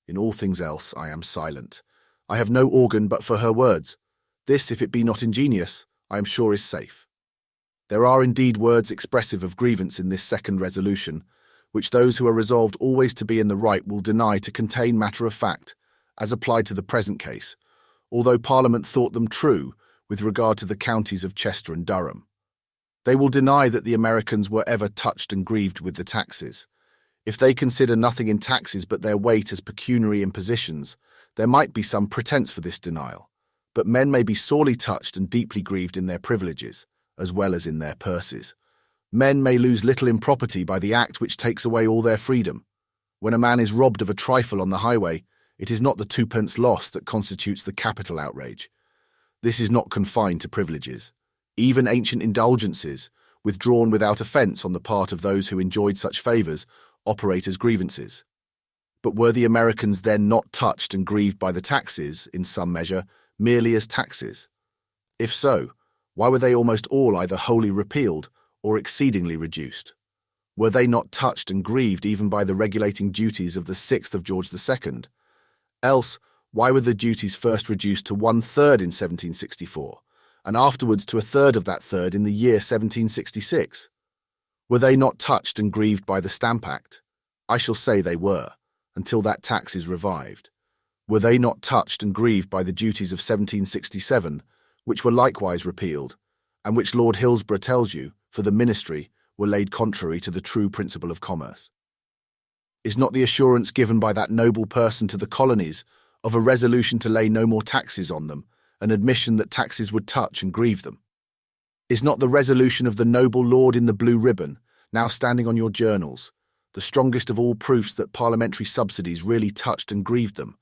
In all things else I am silent. I have no organ but for her words. This, if it be not ingenious, I am sure is safe. There are indeed words expressive of grievance in this second resolution, which those who are resolved always to be in the right will deny to contain matter of fact, as applied to the present case, although Parliament thought them true with regard to the counties of Chester and Durham. They will deny that the Americans were ever touched and grieved with the taxes. If they consider nothing in taxes but their weight as pecuniary impositions, there might be some pretence for this denial, but men may be sorely touched and deeply grieved in their privileges, as well as in their purses. Men may lose little in property by the act which takes away all their freedom. When a man is robbed of a trifle on the highway, it is not the twopence loss that constitutes the capital outrage. This is not confined to privileges. Even ancient indulgences, withdrawn without offence on the part of those who enjoyed such favours, operate as grievances. But were the Americans then not touched and grieved by the taxes, in some measure, merely as taxes? If so, why were they almost all either wholly repealed or exceedingly reduced? Were they not touched and grieved even by the regulating duties of the 6th of George II? Else, why were the duties first reduced to 1/3 in 1764, and afterwards to 1/3 of that third in the year 1766? Were they not touched and grieved by the Stamp Act? I shall say they were, until that tax is revived. Were they not touched and grieved by the duties of 1767, which were likewise repealed, and which Lord Hillsborough tells you, for the ministry, were laid contrary to the true principle of commerce? Is not the assurance given by that noble person to the colonies of a resolution to lay no more taxes on them, an admission that taxes would touch and grieve them? Is not the resolution of the noble lord in the blue ribbon, now standing on your journals, the strongest of all proofs that parliamentary subsidies really touched and grieved them?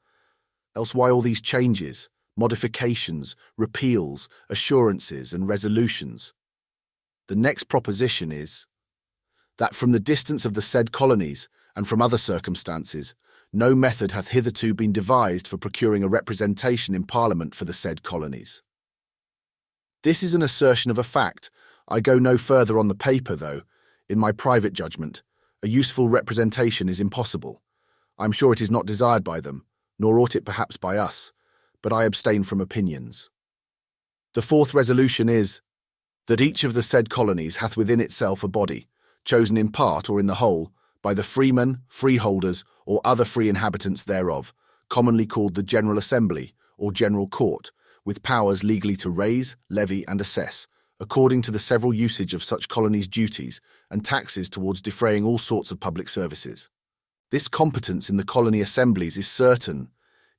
Else why all these changes, modifications, repeals, assurances, and resolutions? The next proposition is, that from the distance of the said colonies, and from other circumstances, no method hath hitherto been devised for procuring a representation in Parliament for the said colonies. This is an assertion of a fact. I go no further on the paper, though, in my private judgment, a useful representation is impossible. I am sure it is not desired by them, nor ought it perhaps by us, but I abstain from opinions. The fourth resolution is, that each of the said colonies hath within itself a body, chosen in part or in the whole, by the freemen, freeholders, or other free inhabitants thereof, commonly called the General Assembly, or General Court, with powers legally to raise, levy, and assess, according to the several usage of such colonies' duties and taxes towards defraying all sorts of public services. This competence in the colony assemblies is certain.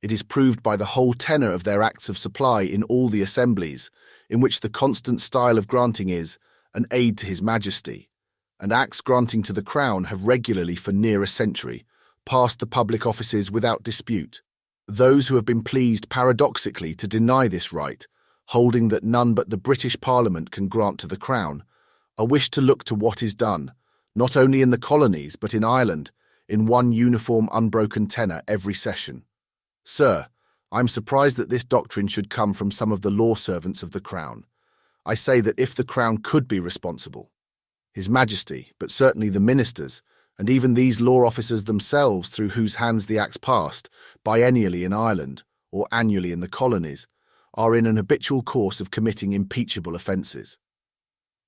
It is proved by the whole tenor of their acts of supply in all the assemblies, in which the constant style of granting is an aid to His Majesty, and acts granting to the Crown have regularly for near a century passed the public offices without dispute. Those who have been pleased paradoxically to deny this right, holding that none but the British Parliament can grant to the Crown, are wished to look to what is done, not only in the colonies but in Ireland, in one uniform unbroken tenor every session. Sir, I am surprised that this doctrine should come from some of the law servants of the Crown. I say that if the Crown could be responsible, His Majesty, but certainly the ministers, and even these law officers themselves through whose hands the acts passed, biennially in Ireland, or annually in the colonies, are in an habitual course of committing impeachable offences.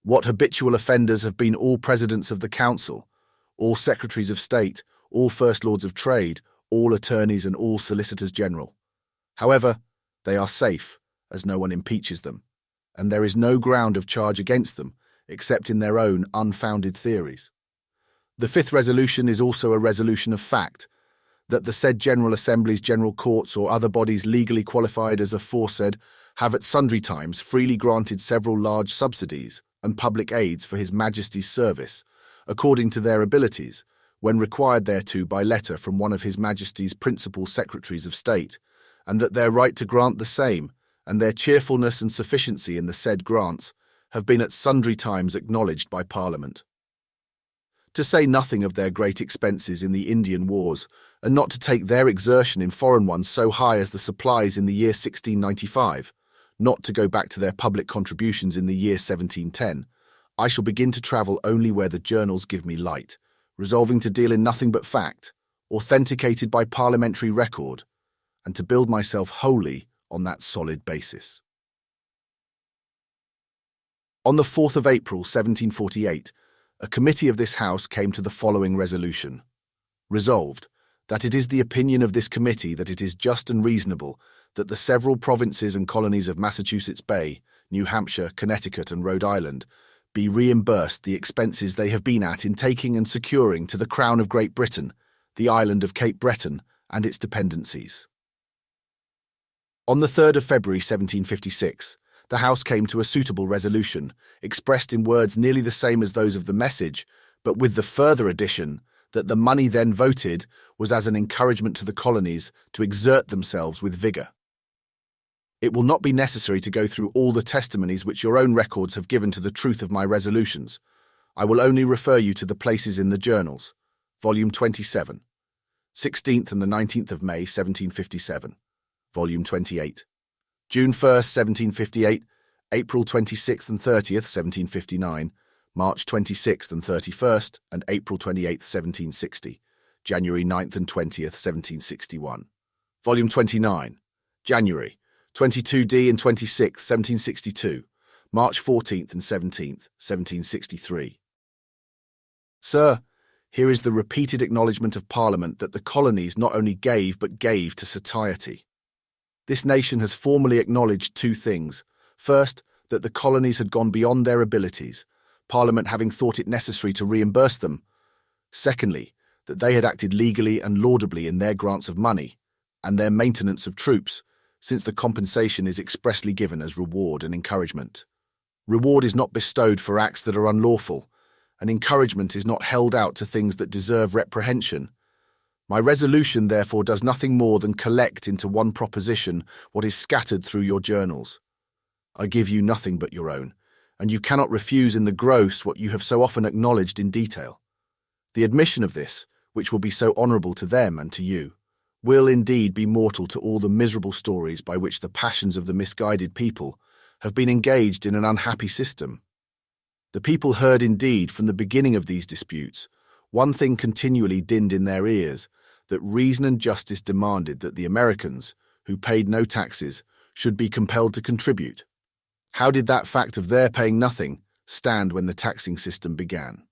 What habitual offenders have been all presidents of the council, all secretaries of state, all first lords of trade, all attorneys and all solicitors general. However, they are safe, as no one impeaches them, and there is no ground of charge against them, except in their own unfounded theories. The fifth resolution is also a resolution of fact, that the said General Assemblies, General Courts, or other bodies legally qualified as aforesaid, have at sundry times freely granted several large subsidies and public aids for His Majesty's service, according to their abilities, when required thereto by letter from one of His Majesty's principal secretaries of state, and that their right to grant the same, and their cheerfulness and sufficiency in the said grants, have been at sundry times acknowledged by Parliament. To say nothing of their great expenses in the Indian wars, and not to take their exertion in foreign ones so high as the supplies in the year 1695, not to go back to their public contributions in the year 1710, I shall begin to travel only where the journals give me light, resolving to deal in nothing but fact, authenticated by parliamentary record, and to build myself wholly on that solid basis. On the 4th of April 1748, a committee of this House came to the following resolution. Resolved, that it is the opinion of this committee that it is just and reasonable that the several provinces and colonies of Massachusetts Bay, New Hampshire, Connecticut, and Rhode Island be reimbursed the expenses they have been at in taking and securing to the Crown of Great Britain the island of Cape Breton and its dependencies. On the 3rd of February 1756, the House came to a suitable resolution, expressed in words nearly the same as those of the message, but with the further addition that the money then voted was as an encouragement to the colonies to exert themselves with vigour. It will not be necessary to go through all the testimonies which your own records have given to the truth of my resolutions. I will only refer you to the places in the journals. Volume 27, 16th and the 19th of May, 1757. Volume 28, June 1st, 1758, April 26th and 30th, 1759, March 26th and 31st, and April 28th, 1760, January 9th and 20th, 1761. Volume 29, January 22d and 26th, 1762, March 14th and 17th, 1763. Sir, here is the repeated acknowledgment of Parliament that the colonies not only gave but gave to satiety. This nation has formally acknowledged two things. First, that the colonies had gone beyond their abilities, Parliament having thought it necessary to reimburse them. Secondly, that they had acted legally and laudably in their grants of money and their maintenance of troops, since the compensation is expressly given as reward and encouragement. Reward is not bestowed for acts that are unlawful, and encouragement is not held out to things that deserve reprehension. My resolution, therefore, does nothing more than collect into one proposition what is scattered through your journals. I give you nothing but your own, and you cannot refuse in the gross what you have so often acknowledged in detail. The admission of this, which will be so honourable to them and to you, will indeed be mortal to all the miserable stories by which the passions of the misguided people have been engaged in an unhappy system. The people heard indeed from the beginning of these disputes one thing continually dinned in their ears, that reason and justice demanded that the Americans, who paid no taxes, should be compelled to contribute. How did that fact of their paying nothing stand when the taxing system began?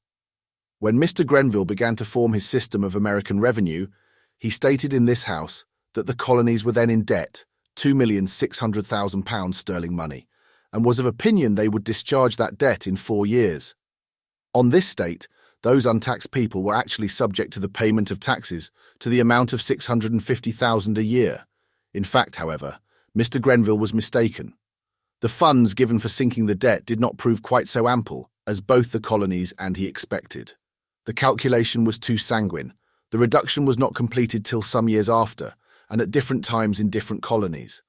When Mr. Grenville began to form his system of American revenue, he stated in this House that the colonies were then in debt, £2,600,000 sterling money, and was of opinion they would discharge that debt in 4 years. On this state, those untaxed people were actually subject to the payment of taxes to the amount of £650,000 a year. In fact, however, Mr. Grenville was mistaken. The funds given for sinking the debt did not prove quite so ample as both the colonies and he expected. The calculation was too sanguine. The reduction was not completed till some years after, and at different times in different colonies.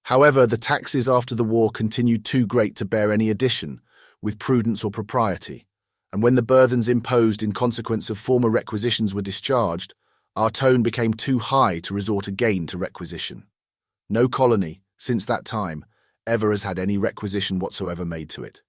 However, the taxes after the war continued too great to bear any addition, with prudence or propriety, and when the burthens imposed in consequence of former requisitions were discharged, our tone became too high to resort again to requisition. No colony, since that time, ever has had any requisition whatsoever made to it.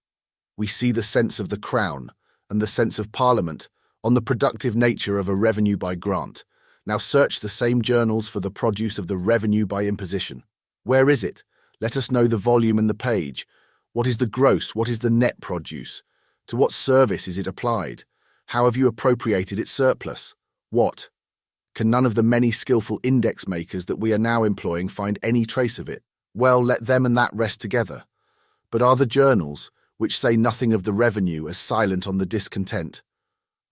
We see the sense of the Crown and the sense of Parliament on the productive nature of a revenue by grant. Now search the same journals for the produce of the revenue by imposition. Where is it? Let us know the volume and the page. What is the gross? What is the net produce? To what service is it applied? How have you appropriated its surplus? What? Can none of the many skillful index makers that we are now employing find any trace of it? Well, let them and that rest together. But are the journals, which say nothing of the revenue, as silent on the discontent?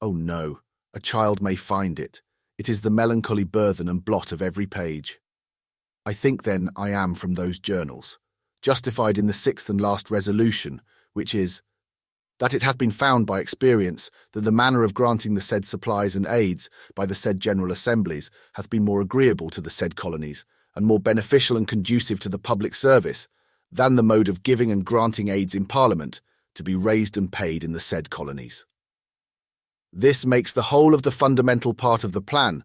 Oh no, a child may find it. It is the melancholy burthen and blot of every page. I think then I am from those journals, justified in the 6th and last resolution, which is, That it hath been found by experience that the manner of granting the said supplies and aids by the said General Assemblies hath been more agreeable to the said colonies, and more beneficial and conducive to the public service, than the mode of giving and granting aids in Parliament, to be raised and paid in the said colonies. This makes the whole of the fundamental part of the plan.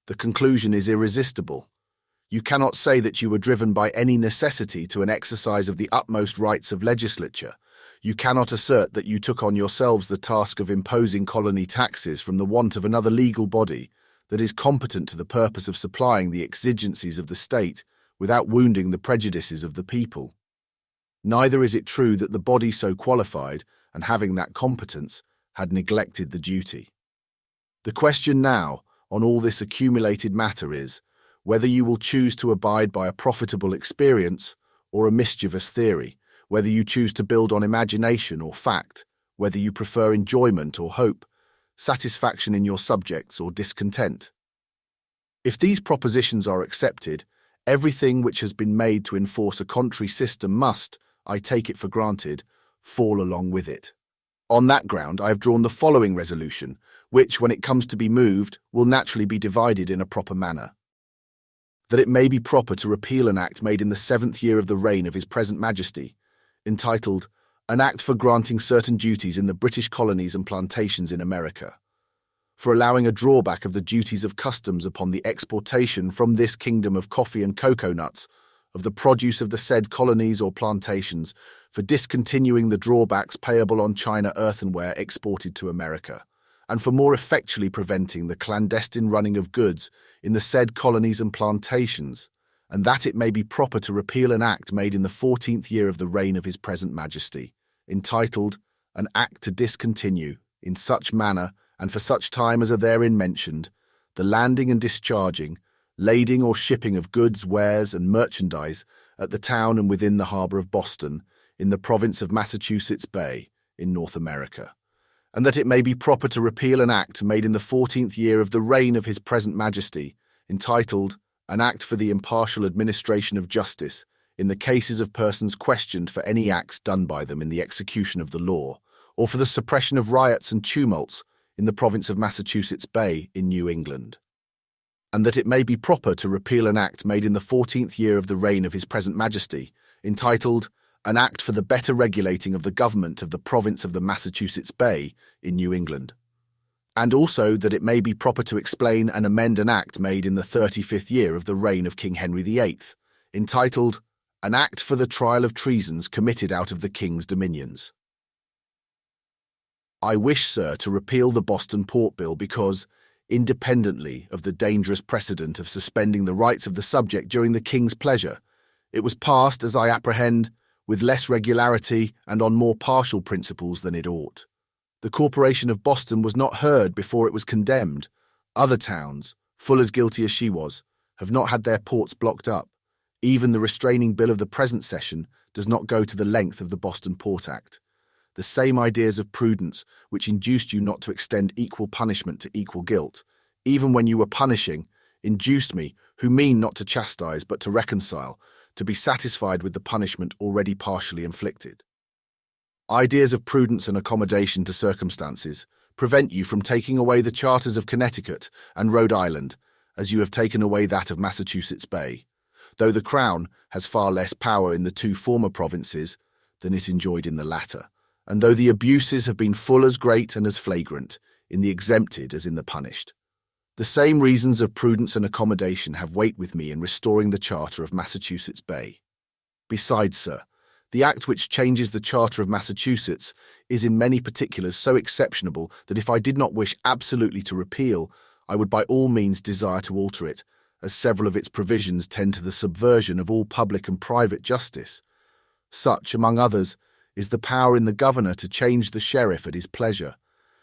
The conclusion is irresistible. You cannot say that you were driven by any necessity to an exercise of the utmost rights of legislature. You cannot assert that you took on yourselves the task of imposing colony taxes from the want of another legal body that is competent to the purpose of supplying the exigencies of the state without wounding the prejudices of the people. Neither is it true that the body so qualified, and having that competence, had neglected the duty. The question now, on all this accumulated matter is, whether you will choose to abide by a profitable experience or a mischievous theory, whether you choose to build on imagination or fact, whether you prefer enjoyment or hope, satisfaction in your subjects or discontent. If these propositions are accepted, everything which has been made to enforce a contrary system must, I take it for granted, fall along with it. On that ground, I have drawn the following resolution, which, when it comes to be moved, will naturally be divided in a proper manner. That it may be proper to repeal an act made in the 7th year of the reign of His present Majesty, entitled, An Act for Granting Certain Duties in the British Colonies and Plantations in America, for allowing a drawback of the duties of customs upon the exportation from this kingdom of coffee and cocoa nuts, of the produce of the said colonies or plantations, for discontinuing the drawbacks payable on China earthenware exported to America, and for more effectually preventing the clandestine running of goods in the said colonies and plantations, and that it may be proper to repeal an act made in the 14th year of the reign of His present Majesty, entitled, An Act to discontinue, in such manner and for such time as are therein mentioned, the landing and discharging, lading or shipping of goods, wares, and merchandise at the town and within the harbour of Boston, in the province of Massachusetts Bay, in North America, and that it may be proper to repeal an act made in the 14th year of the reign of His present Majesty, entitled, An Act for the Impartial Administration of Justice, in the cases of persons questioned for any acts done by them in the execution of the law, or for the suppression of riots and tumults in the province of Massachusetts Bay, in New England. And that it may be proper to repeal an act made in the 14th year of the reign of His present Majesty, entitled, An Act for the Better Regulating of the Government of the Province of the Massachusetts Bay, in New England. And also that it may be proper to explain and amend an act made in the 35th year of the reign of King Henry VIII, entitled, An Act for the Trial of Treasons Committed out of the King's Dominions. I wish, sir, to repeal the Boston Port Bill because, independently of the dangerous precedent of suspending the rights of the subject during the King's pleasure, it was passed, as I apprehend, with less regularity and on more partial principles than it ought. The Corporation of Boston was not heard before it was condemned. Other towns, full as guilty as she was, have not had their ports blocked up. Even the restraining bill of the present session does not go to the length of the Boston Port Act. The same ideas of prudence which induced you not to extend equal punishment to equal guilt, even when you were punishing, induced me, who mean not to chastise but to reconcile, to be satisfied with the punishment already partially inflicted. Ideas of prudence and accommodation to circumstances prevent you from taking away the charters of Connecticut and Rhode Island, as you have taken away that of Massachusetts Bay, though the Crown has far less power in the two former provinces than it enjoyed in the latter, and though the abuses have been full as great and as flagrant in the exempted as in the punished. The same reasons of prudence and accommodation have weight with me in restoring the Charter of Massachusetts Bay. Besides, sir, the act which changes the Charter of Massachusetts is in many particulars so exceptionable that if I did not wish absolutely to repeal, I would by all means desire to alter it, as several of its provisions tend to the subversion of all public and private justice. Such, among others, is the power in the governor to change the sheriff at his pleasure,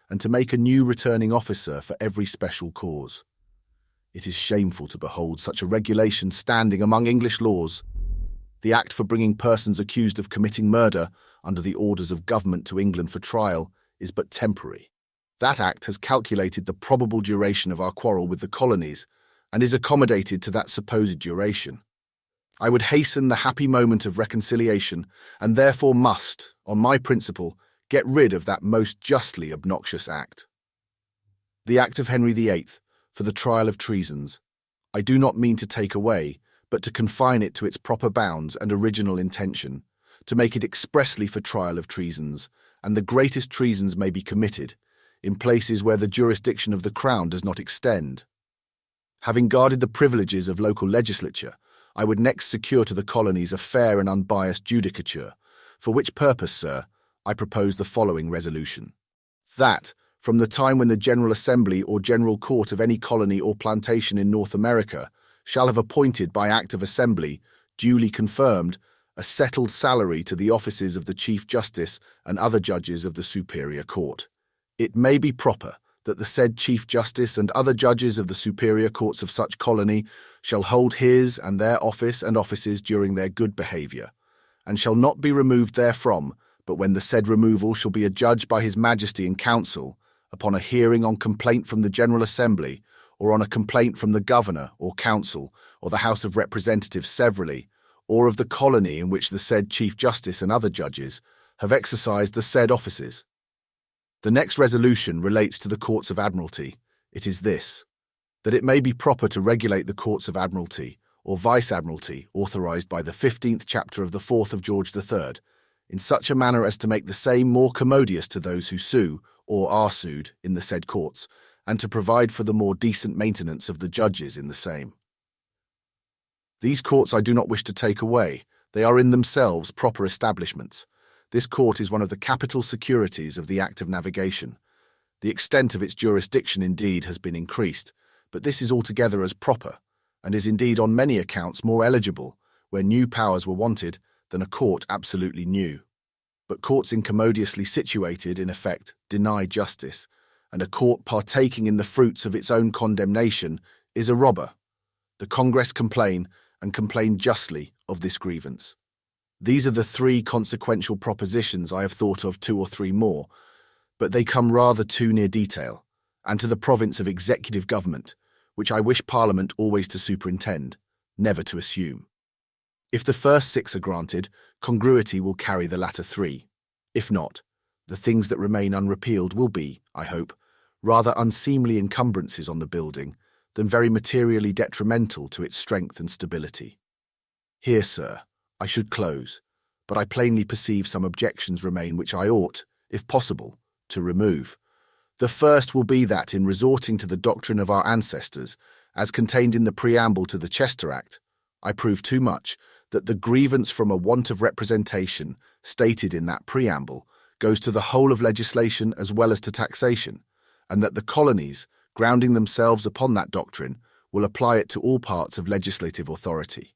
and to make a new returning officer for every special cause. It is shameful to behold such a regulation standing among English laws. The Act for bringing persons accused of committing murder under the orders of government to England for trial is but temporary. That Act has calculated the probable duration of our quarrel with the colonies, and is accommodated to that supposed duration. I would hasten the happy moment of reconciliation, and therefore must, on my principle, get rid of that most justly obnoxious act. The Act of Henry VIII, for the trial of treasons, I do not mean to take away, but to confine it to its proper bounds and original intention, to make it expressly for trial of treasons, and the greatest treasons may be committed, in places where the jurisdiction of the Crown does not extend. Having guarded the privileges of local legislature, I would next secure to the colonies a fair and unbiased judicature, for which purpose, sir, I propose the following resolution. That, from the time when the General Assembly or General Court of any colony or plantation in North America shall have appointed by Act of Assembly, duly confirmed, a settled salary to the offices of the Chief Justice and other judges of the Superior Court, it may be proper that the said Chief Justice and other judges of the superior courts of such colony shall hold his and their office and offices during their good behaviour, and shall not be removed therefrom, but when the said removal shall be adjudged by his Majesty in Council, upon a hearing on complaint from the General Assembly, or on a complaint from the Governor or Council, or the House of Representatives severally, or of the colony in which the said Chief Justice and other judges have exercised the said offices. The next resolution relates to the Courts of Admiralty. It is this, that it may be proper to regulate the Courts of Admiralty, or Vice-Admiralty, authorised by the 15th chapter of the 4th of George III, in such a manner as to make the same more commodious to those who sue, or are sued, in the said courts, and to provide for the more decent maintenance of the judges in the same. These courts I do not wish to take away. They are in themselves proper establishments. This court is one of the capital securities of the Act of Navigation. The extent of its jurisdiction indeed has been increased, but this is altogether as proper, and is indeed on many accounts more eligible, where new powers were wanted, than a court absolutely new. But courts incommodiously situated, in effect, deny justice, and a court partaking in the fruits of its own condemnation is a robber. The Congress complain, and complain justly, of this grievance. These are the three consequential propositions. I have thought of 2 or 3 more, but they come rather too near detail, and to the province of executive government, which I wish Parliament always to superintend, never to assume. If the first 6 are granted, congruity will carry the latter 3. If not, the things that remain unrepealed will be, I hope, rather unseemly encumbrances on the building than very materially detrimental to its strength and stability. Here, sir, I should close, but I plainly perceive some objections remain which I ought, if possible, to remove. The first will be that in resorting to the doctrine of our ancestors, as contained in the preamble to the Chester Act, I prove too much that the grievance from a want of representation stated in that preamble goes to the whole of legislation as well as to taxation, and that the colonies, grounding themselves upon that doctrine, will apply it to all parts of legislative authority.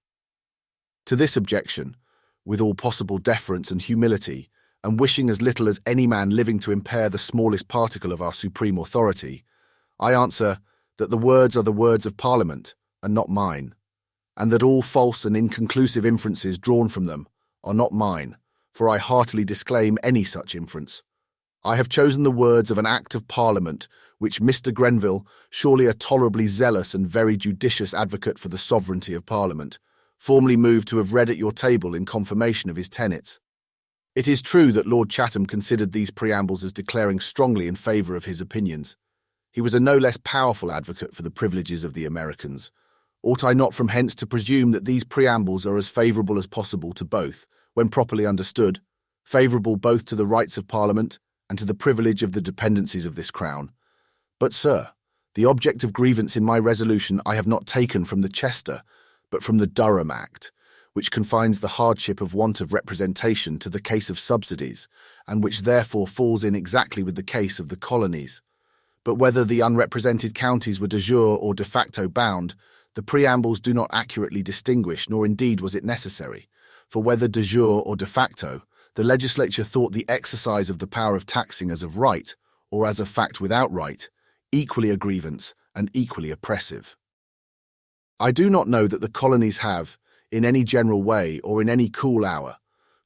To this objection, with all possible deference and humility, and wishing as little as any man living to impair the smallest particle of our supreme authority, I answer that the words are the words of Parliament, and not mine, and that all false and inconclusive inferences drawn from them are not mine, for I heartily disclaim any such inference. I have chosen the words of an Act of Parliament which Mr. Grenville, surely a tolerably zealous and very judicious advocate for the sovereignty of Parliament, formerly moved to have read at your table in confirmation of his tenets. It is true that Lord Chatham considered these preambles as declaring strongly in favour of his opinions. He was a no less powerful advocate for the privileges of the Americans. Ought I not from hence to presume that these preambles are as favourable as possible to both, when properly understood, favourable both to the rights of Parliament and to the privilege of the dependencies of this Crown? But, sir, the object of grievance in my resolution I have not taken from the Chester, but from the Durham Act, which confines the hardship of want of representation to the case of subsidies, and which therefore falls in exactly with the case of the colonies. But whether the unrepresented counties were de jure or de facto bound, the preambles do not accurately distinguish, nor indeed was it necessary, for whether de jure or de facto, the legislature thought the exercise of the power of taxing as of right, or as of fact without right, equally a grievance and equally oppressive. I do not know that the colonies have, in any general way or in any cool hour,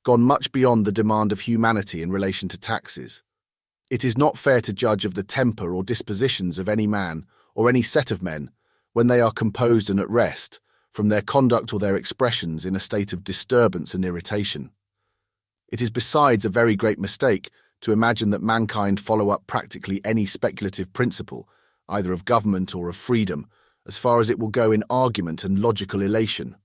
gone much beyond the demand of humanity in relation to taxes. It is not fair to judge of the temper or dispositions of any man or any set of men when they are composed and at rest, from their conduct or their expressions in a state of disturbance and irritation. It is besides a very great mistake to imagine that mankind follow up practically any speculative principle, either of government or of freedom, as far as it will go in argument and logical elation.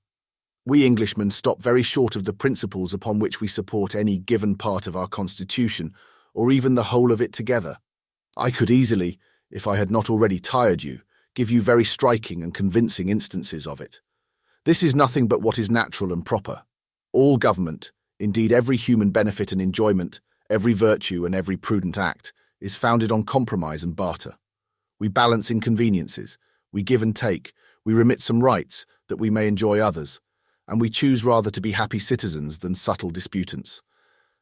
We Englishmen stop very short of the principles upon which we support any given part of our constitution, or even the whole of it together. I could easily, if I had not already tired you, give you very striking and convincing instances of it. This is nothing but what is natural and proper. All government, indeed every human benefit and enjoyment, every virtue and every prudent act, is founded on compromise and barter. We balance inconveniences, we give and take, we remit some rights that we may enjoy others, and we choose rather to be happy citizens than subtle disputants.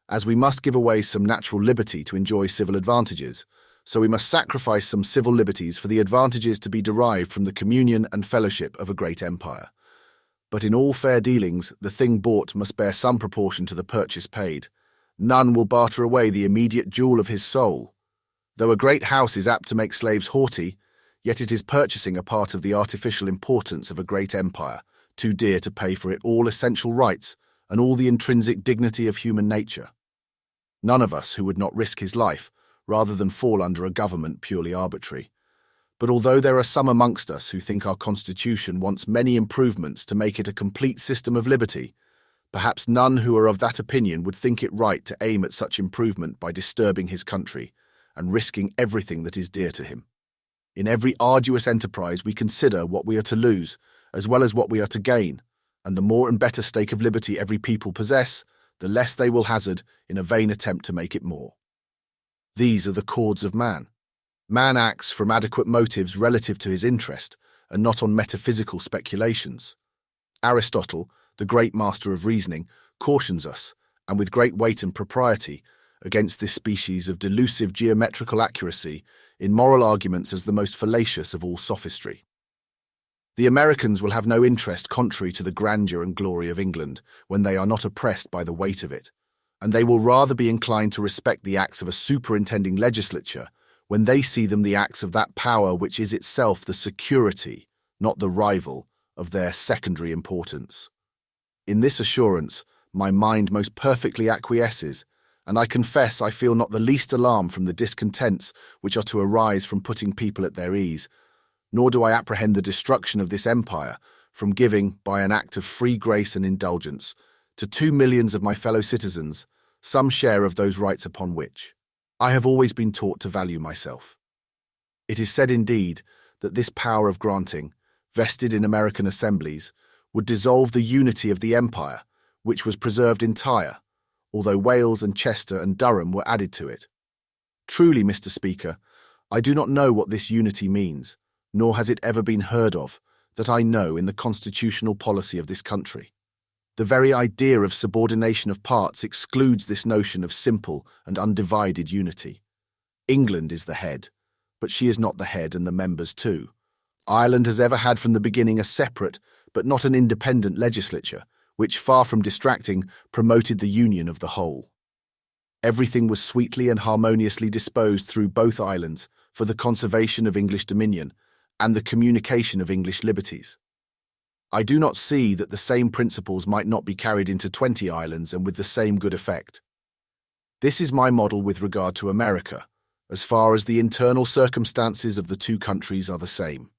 As we must give away some natural liberty to enjoy civil advantages, so we must sacrifice some civil liberties for the advantages to be derived from the communion and fellowship of a great empire. But in all fair dealings, the thing bought must bear some proportion to the purchase paid. None will barter away the immediate jewel of his soul. Though a great house is apt to make slaves haughty, yet it is purchasing a part of the artificial importance of a great empire, too dear to pay for it all essential rights and all the intrinsic dignity of human nature. None of us who would not risk his life, rather than fall under a government purely arbitrary. But although there are some amongst us who think our constitution wants many improvements to make it a complete system of liberty, perhaps none who are of that opinion would think it right to aim at such improvement by disturbing his country and risking everything that is dear to him. In every arduous enterprise we consider what we are to lose, as well as what we are to gain, and the more and better stake of liberty every people possess, the less they will hazard in a vain attempt to make it more. These are the chords of man. Man acts from adequate motives relative to his interest, and not on metaphysical speculations. Aristotle, the great master of reasoning, cautions us, and with great weight and propriety, against this species of delusive geometrical accuracy in moral arguments as the most fallacious of all sophistry. The Americans will have no interest contrary to the grandeur and glory of England when they are not oppressed by the weight of it, and they will rather be inclined to respect the acts of a superintending legislature when they see them the acts of that power which is itself the security, not the rival, of their secondary importance. In this assurance, my mind most perfectly acquiesces, and I confess I feel not the least alarm from the discontents which are to arise from putting people at their ease, nor do I apprehend the destruction of this empire from giving, by an act of free grace and indulgence, to 2 millions of my fellow citizens some share of those rights upon which I have always been taught to value myself. It is said indeed that this power of granting, vested in American assemblies, would dissolve the unity of the empire, which was preserved entire, although Wales and Chester and Durham were added to it. Truly, Mr. Speaker, I do not know what this unity means, nor has it ever been heard of, that I know in the constitutional policy of this country. The very idea of subordination of parts excludes this notion of simple and undivided unity. England is the head, but she is not the head and the members too. Ireland has ever had from the beginning a separate, but not an independent legislature, which, far from distracting, promoted the union of the whole. Everything was sweetly and harmoniously disposed through both islands for the conservation of English dominion and the communication of English liberties. I do not see that the same principles might not be carried into 20 islands and with the same good effect. This is my model with regard to America, as far as the internal circumstances of the two countries are the same.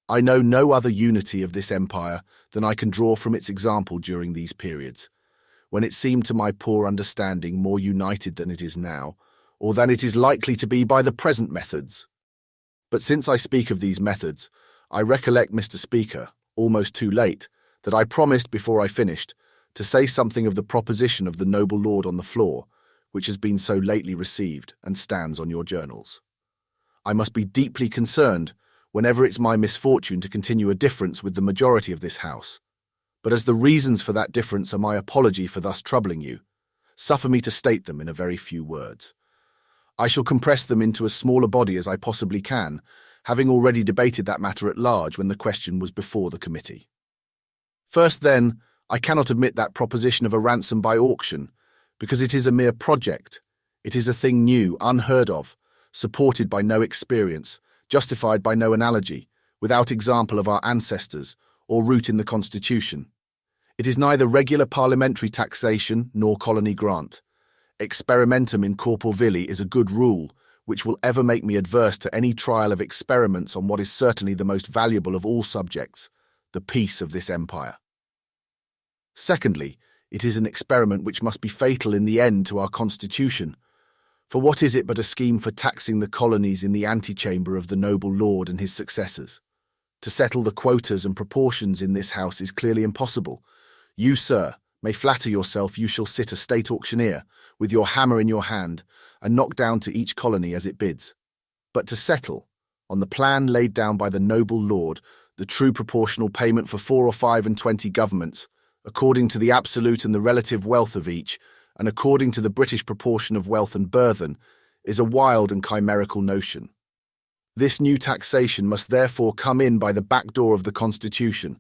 I know no other unity of this empire than I can draw from its example during these periods, when it seemed to my poor understanding more united than it is now, or than it is likely to be by the present methods. But since I speak of these methods, I recollect, Mr. Speaker, almost too late, that I promised before I finished to say something of the proposition of the noble lord on the floor, which has been so lately received and stands on your journals. I must be deeply concerned whenever it's my misfortune to continue a difference with the majority of this House. But as the reasons for that difference are my apology for thus troubling you, suffer me to state them in a very few words. I shall compress them into as small a body as I possibly can, having already debated that matter at large when the question was before the committee. First, then, I cannot admit that proposition of a ransom by auction, because it is a mere project. It is a thing new, unheard of, supported by no experience, justified by no analogy, without example of our ancestors, or root in the Constitution. It is neither regular parliamentary taxation nor colony grant. Experimentum in corpore vili is a good rule, which will ever make me adverse to any trial of experiments on what is certainly the most valuable of all subjects, the peace of this empire. Secondly, it is an experiment which must be fatal in the end to our constitution. For what is it but a scheme for taxing the colonies in the antechamber of the noble lord and his successors? To settle the quotas and proportions in this house is clearly impossible. You, sir, may flatter yourself you shall sit a state auctioneer, with your hammer in your hand, and knock down to each colony as it bids. But to settle, on the plan laid down by the noble lord, the true proportional payment for 4 or 5 and 20 governments, according to the absolute and the relative wealth of each, and according to the British proportion of wealth and burthen, is a wild and chimerical notion. This new taxation must therefore come in by the back door of the Constitution.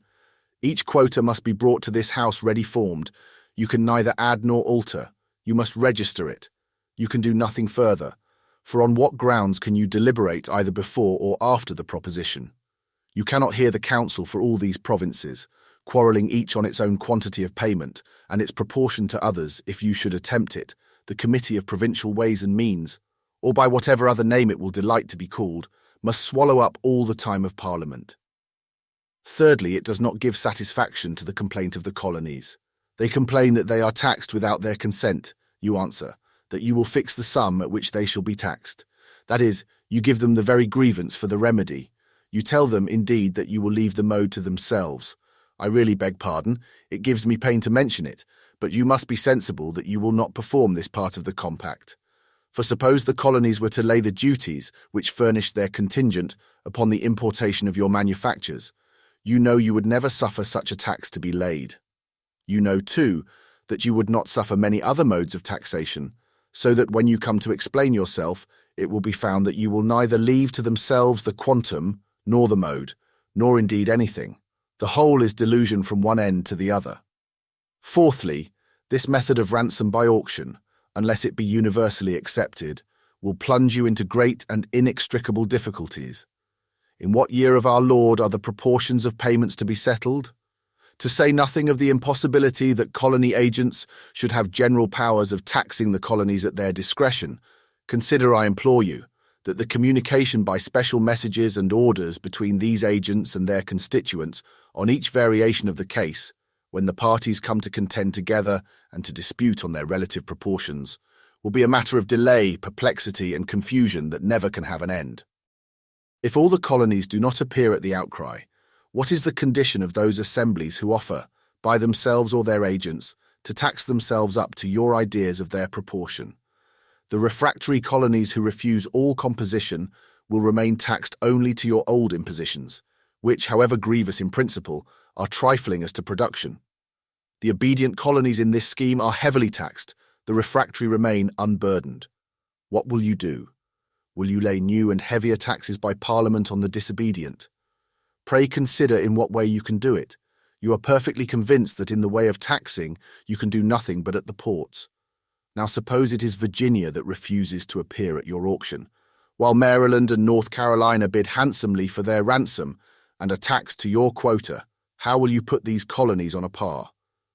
Each quota must be brought to this House ready formed. You can neither add nor alter. You must register it. You can do nothing further. For on what grounds can you deliberate either before or after the proposition? You cannot hear the council for all these provinces, quarrelling each on its own quantity of payment, and its proportion to others, if you should attempt it, the Committee of Provincial Ways and Means, or by whatever other name it will delight to be called, must swallow up all the time of Parliament. Thirdly, it does not give satisfaction to the complaint of the colonies. They complain that they are taxed without their consent. You answer, that you will fix the sum at which they shall be taxed. That is, you give them the very grievance for the remedy. You tell them, indeed, that you will leave the mode to themselves. I really beg pardon, it gives me pain to mention it, but you must be sensible that you will not perform this part of the compact. For suppose the colonies were to lay the duties, which furnished their contingent, upon the importation of your manufactures, you know you would never suffer such a tax to be laid. You know, too, that you would not suffer many other modes of taxation, so that when you come to explain yourself, it will be found that you will neither leave to themselves the quantum, nor the mode, nor indeed anything. The whole is delusion from one end to the other. Fourthly, this method of ransom by auction, unless it be universally accepted, will plunge you into great and inextricable difficulties. In what year of our Lord are the proportions of payments to be settled? To say nothing of the impossibility that colony agents should have general powers of taxing the colonies at their discretion, consider, I implore you, that the communication by special messages and orders between these agents and their constituents on each variation of the case, when the parties come to contend together and to dispute on their relative proportions, will be a matter of delay, perplexity, and confusion that never can have an end. If all the colonies do not appear at the outcry, what is the condition of those assemblies who offer, by themselves or their agents, to tax themselves up to your ideas of their proportion? The refractory colonies who refuse all composition will remain taxed only to your old impositions, which, however grievous in principle, are trifling as to production. The obedient colonies in this scheme are heavily taxed, the refractory remain unburdened. What will you do? Will you lay new and heavier taxes by Parliament on the disobedient? Pray consider in what way you can do it. You are perfectly convinced that in the way of taxing you can do nothing but at the ports. Now suppose it is Virginia that refuses to appear at your auction, while Maryland and North Carolina bid handsomely for their ransom and are taxed to your quota. How will you put these colonies on a par?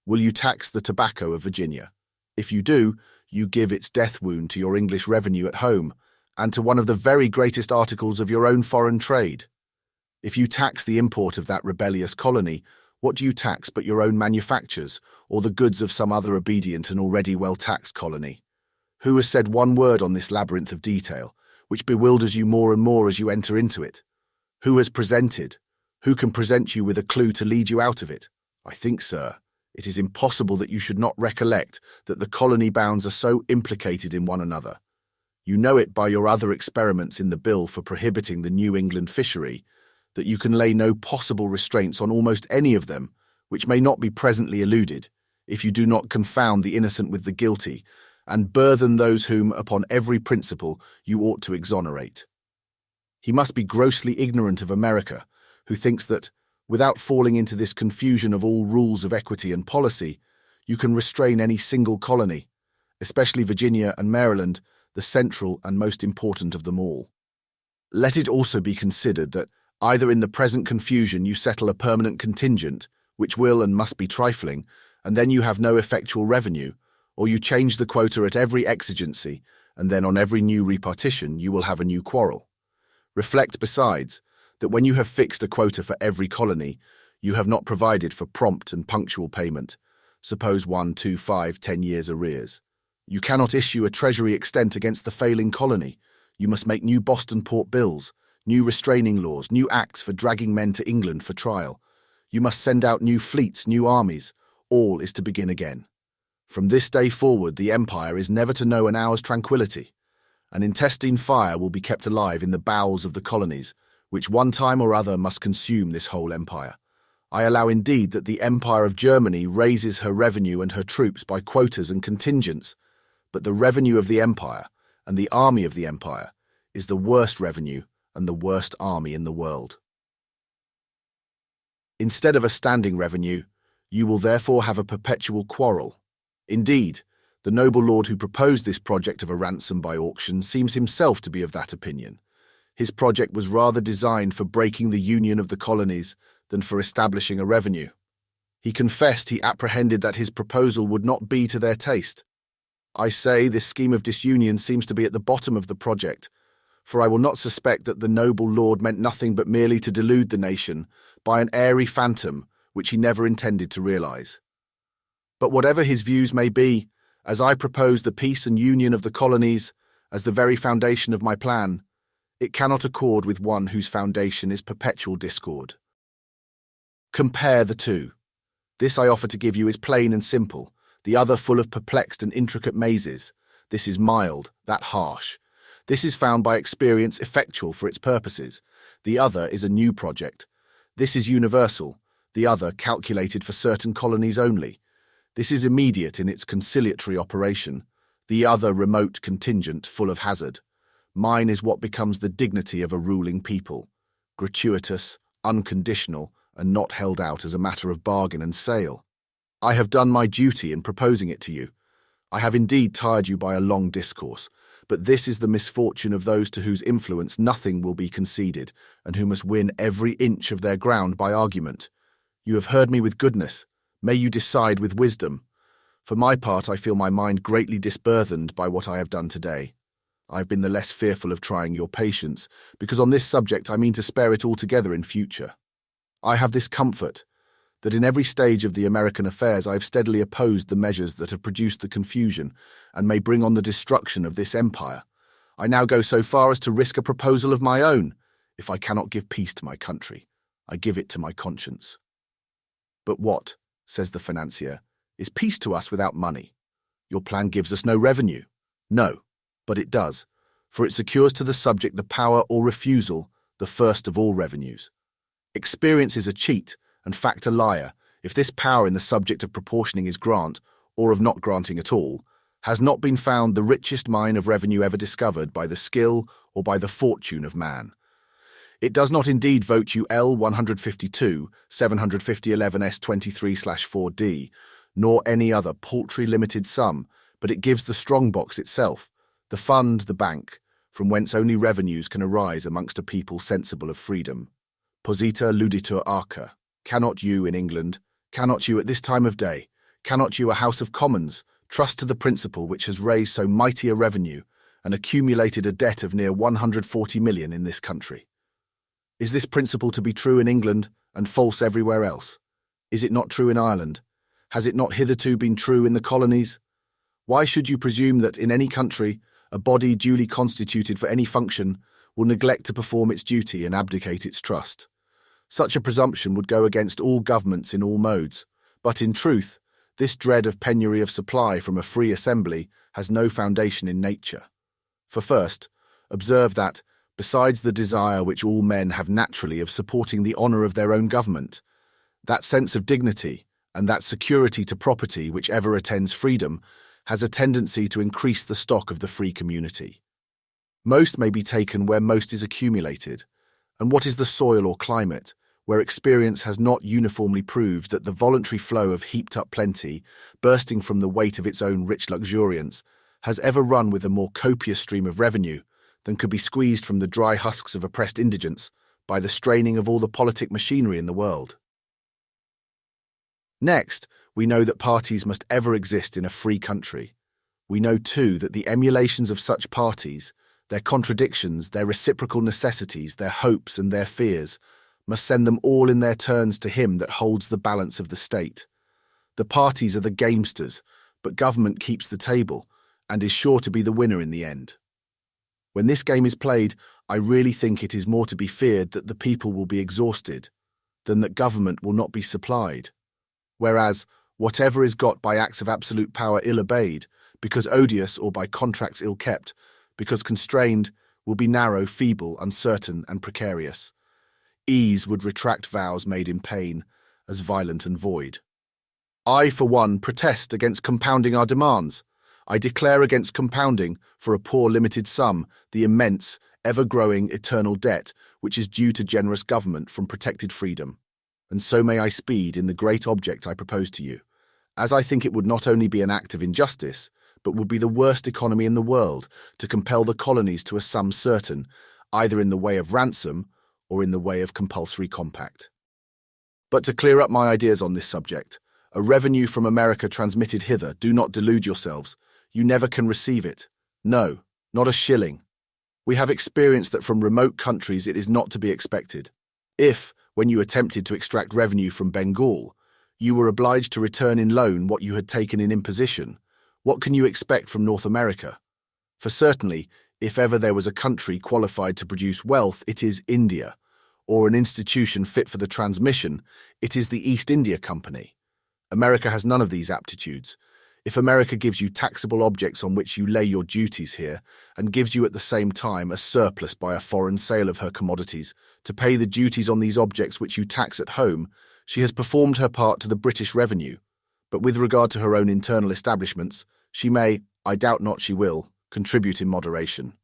Will you tax the tobacco of Virginia? If you do, you give its death wound to your English revenue at home, and to one of the very greatest articles of your own foreign trade. If you tax the import of that rebellious colony, what do you tax but your own manufactures, or the goods of some other obedient and already well-taxed colony? Who has said one word on this labyrinth of detail, which bewilders you more and more as you enter into it? Who has presented? Who can present you with a clue to lead you out of it? I think, sir, it is impossible that you should not recollect that the colony bounds are so implicated in one another. You know it by your other experiments in the bill for prohibiting the New England fishery, that you can lay no possible restraints on almost any of them, which may not be presently eluded, if you do not confound the innocent with the guilty, and burthen those whom, upon every principle, you ought to exonerate. He must be grossly ignorant of America, who thinks that, without falling into this confusion of all rules of equity and policy, you can restrain any single colony, especially Virginia and Maryland, the central and most important of them all. Let it also be considered that either in the present confusion you settle a permanent contingent, which will and must be trifling, and then you have no effectual revenue, Or you change the quota at every exigency, and then on every new repartition you will have a new quarrel. Reflect, besides, that when you have fixed a quota for every colony, you have not provided for prompt and punctual payment, suppose 1, 2, 5, 10 years arrears. You cannot issue a treasury extent against the failing colony. You must make new Boston Port bills, new restraining laws, new acts for dragging men to England for trial. You must send out new fleets, new armies. All is to begin again. From this day forward, the empire is never to know an hour's tranquillity. An intestine fire will be kept alive in the bowels of the colonies, which one time or other must consume this whole empire. I allow indeed that the Empire of Germany raises her revenue and her troops by quotas and contingents, but the revenue of the empire and the army of the empire is the worst revenue and the worst army in the world. Instead of a standing revenue, you will therefore have a perpetual quarrel. Indeed, the noble lord who proposed this project of a ransom by auction seems himself to be of that opinion. His project was rather designed for breaking the union of the colonies than for establishing a revenue. He confessed he apprehended that his proposal would not be to their taste. I say this scheme of disunion seems to be at the bottom of the project, for I will not suspect that the noble lord meant nothing but merely to delude the nation by an airy phantom which he never intended to realize. But whatever his views may be, as I propose the peace and union of the colonies as the very foundation of my plan, it cannot accord with one whose foundation is perpetual discord. Compare the two. This I offer to give you is plain and simple, the other full of perplexed and intricate mazes. This is mild, that harsh. This is found by experience effectual for its purposes. The other is a new project. This is universal, the other calculated for certain colonies only. This is immediate in its conciliatory operation, the other remote, contingent, full of hazard. Mine is what becomes the dignity of a ruling people, gratuitous, unconditional, and not held out as a matter of bargain and sale. I have done my duty in proposing it to you. I have indeed tired you by a long discourse, but this is the misfortune of those to whose influence nothing will be conceded, and who must win every inch of their ground by argument. You have heard me with goodness. May you decide with wisdom. For my part, I feel my mind greatly disburthened by what I have done today. I have been the less fearful of trying your patience, because on this subject I mean to spare it altogether in future. I have this comfort, that in every stage of the American affairs I have steadily opposed the measures that have produced the confusion and may bring on the destruction of this empire. I now go so far as to risk a proposal of my own. If I cannot give peace to my country, I give it to my conscience. But what, says the financier, is peace to us without money? Your plan gives us no revenue. No, but it does, for it secures to the subject the power or refusal, the first of all revenues. Experience is a cheat, and fact a liar, if this power in the subject of proportioning his grant, or of not granting at all, has not been found the richest mine of revenue ever discovered by the skill or by the fortune of man. It does not indeed vote you L 152, 75011 S23/4D, nor any other paltry limited sum, but it gives the strong box itself, the fund, the bank, from whence only revenues can arise amongst a people sensible of freedom. Posita luditur arca. Cannot you, in England, cannot you at this time of day, cannot you, a House of Commons, trust to the principle which has raised so mighty a revenue and accumulated a debt of near 140 million in this country? Is this principle to be true in England and false everywhere else? Is it not true in Ireland? Has it not hitherto been true in the colonies? Why should you presume that in any country a body duly constituted for any function will neglect to perform its duty and abdicate its trust? Such a presumption would go against all governments in all modes, but in truth, this dread of penury of supply from a free assembly has no foundation in nature. For first, observe that, besides the desire which all men have naturally of supporting the honour of their own government, that sense of dignity and that security to property which ever attends freedom has a tendency to increase the stock of the free community. Most may be taken where most is accumulated, and what is the soil or climate, where experience has not uniformly proved that the voluntary flow of heaped-up plenty, bursting from the weight of its own rich luxuriance, has ever run with a more copious stream of revenue than could be squeezed from the dry husks of oppressed indigence by the straining of all the politic machinery in the world. Next, we know that parties must ever exist in a free country. We know too that the emulations of such parties, their contradictions, their reciprocal necessities, their hopes and their fears, must send them all in their turns to him that holds the balance of the state. The parties are the gamesters, but government keeps the table, and is sure to be the winner in the end. When this game is played, I really think it is more to be feared that the people will be exhausted, than that government will not be supplied. Whereas, whatever is got by acts of absolute power ill-obeyed, because odious or by contracts ill-kept, because constrained, will be narrow, feeble, uncertain, and precarious. Ease would retract vows made in pain, as violent and void. I, for one, protest against compounding our demands. I declare against compounding, for a poor limited sum, the immense, ever-growing, eternal debt which is due to generous government from protected freedom. And so may I speed in the great object I propose to you, as I think it would not only be an act of injustice, but would be the worst economy in the world to compel the colonies to a sum certain, either in the way of ransom or in the way of compulsory compact. But to clear up my ideas on this subject, a revenue from America transmitted hither, do not delude yourselves, you never can receive it. No, not a shilling. We have experienced that from remote countries it is not to be expected. If, when you attempted to extract revenue from Bengal, you were obliged to return in loan what you had taken in imposition, what can you expect from North America? For certainly, if ever there was a country qualified to produce wealth, it is India, or an institution fit for the transmission, it is the East India Company. America has none of these aptitudes. If America gives you taxable objects on which you lay your duties here, and gives you at the same time a surplus by a foreign sale of her commodities, to pay the duties on these objects which you tax at home, she has performed her part to the British revenue. But with regard to her own internal establishments, she may, I doubt not she will, contribute in moderation.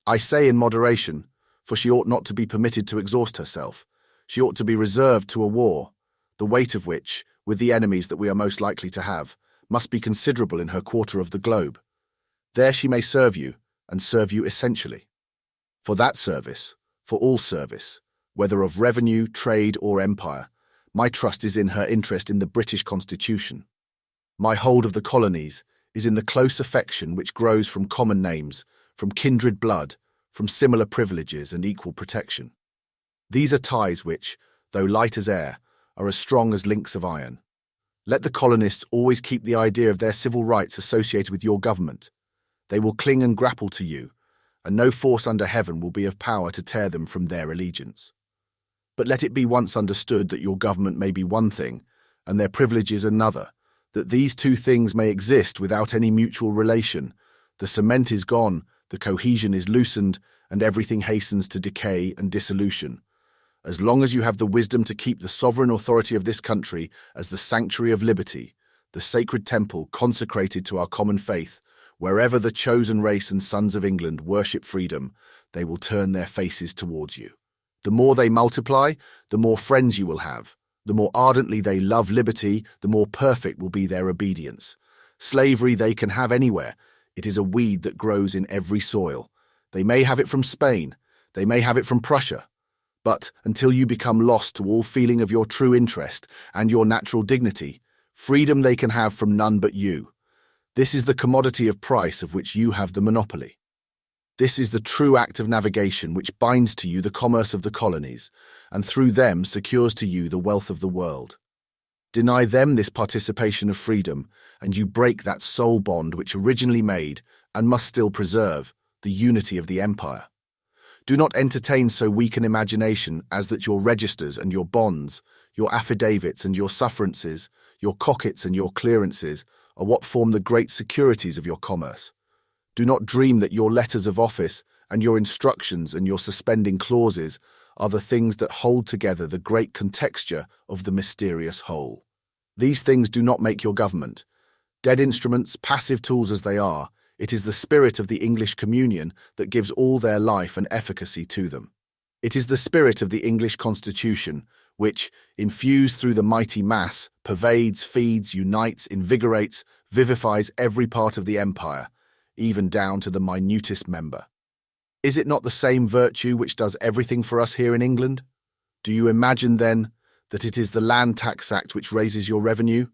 I say in moderation, for she ought not to be permitted to exhaust herself. She ought to be reserved to a war, the weight of which, with the enemies that we are most likely to have, must be considerable in her quarter of the globe. There she may serve you, and serve you essentially. For that service, for all service, whether of revenue, trade, or empire, my trust is in her interest in the British Constitution. My hold of the colonies is in the close affection which grows from common names, from kindred blood, from similar privileges and equal protection. These are ties which, though light as air, are as strong as links of iron. Let the colonists always keep the idea of their civil rights associated with your government. They will cling and grapple to you, and no force under heaven will be of power to tear them from their allegiance. But let it be once understood that your government may be one thing, and their privileges another, that these two things may exist without any mutual relation. The cement is gone, the cohesion is loosened, and everything hastens to decay and dissolution. As long as you have the wisdom to keep the sovereign authority of this country as the sanctuary of liberty, the sacred temple consecrated to our common faith, wherever the chosen race and sons of England worship freedom, they will turn their faces towards you. The more they multiply, the more friends you will have. The more ardently they love liberty, the more perfect will be their obedience. Slavery they can have anywhere. It is a weed that grows in every soil. They may have it from Spain. They may have it from Prussia. But until you become lost to all feeling of your true interest and your natural dignity, freedom they can have from none but you. This is the commodity of price of which you have the monopoly. This is the true act of navigation which binds to you the commerce of the colonies, and through them secures to you the wealth of the world. Deny them this participation of freedom, and you break that sole bond which originally made, and must still preserve, the unity of the empire. Do not entertain so weak an imagination as that your registers and your bonds, your affidavits and your sufferances, your cockets and your clearances are what form the great securities of your commerce. Do not dream that your letters of office and your instructions and your suspending clauses are the things that hold together the great contexture of the mysterious whole. These things do not make your government. Dead instruments, passive tools as they are, it is the spirit of the English communion that gives all their life and efficacy to them. It is the spirit of the English Constitution which, infused through the mighty mass, pervades, feeds, unites, invigorates, vivifies every part of the empire, even down to the minutest member. Is it not the same virtue which does everything for us here in England? Do you imagine, then, that it is the Land Tax Act which raises your revenue,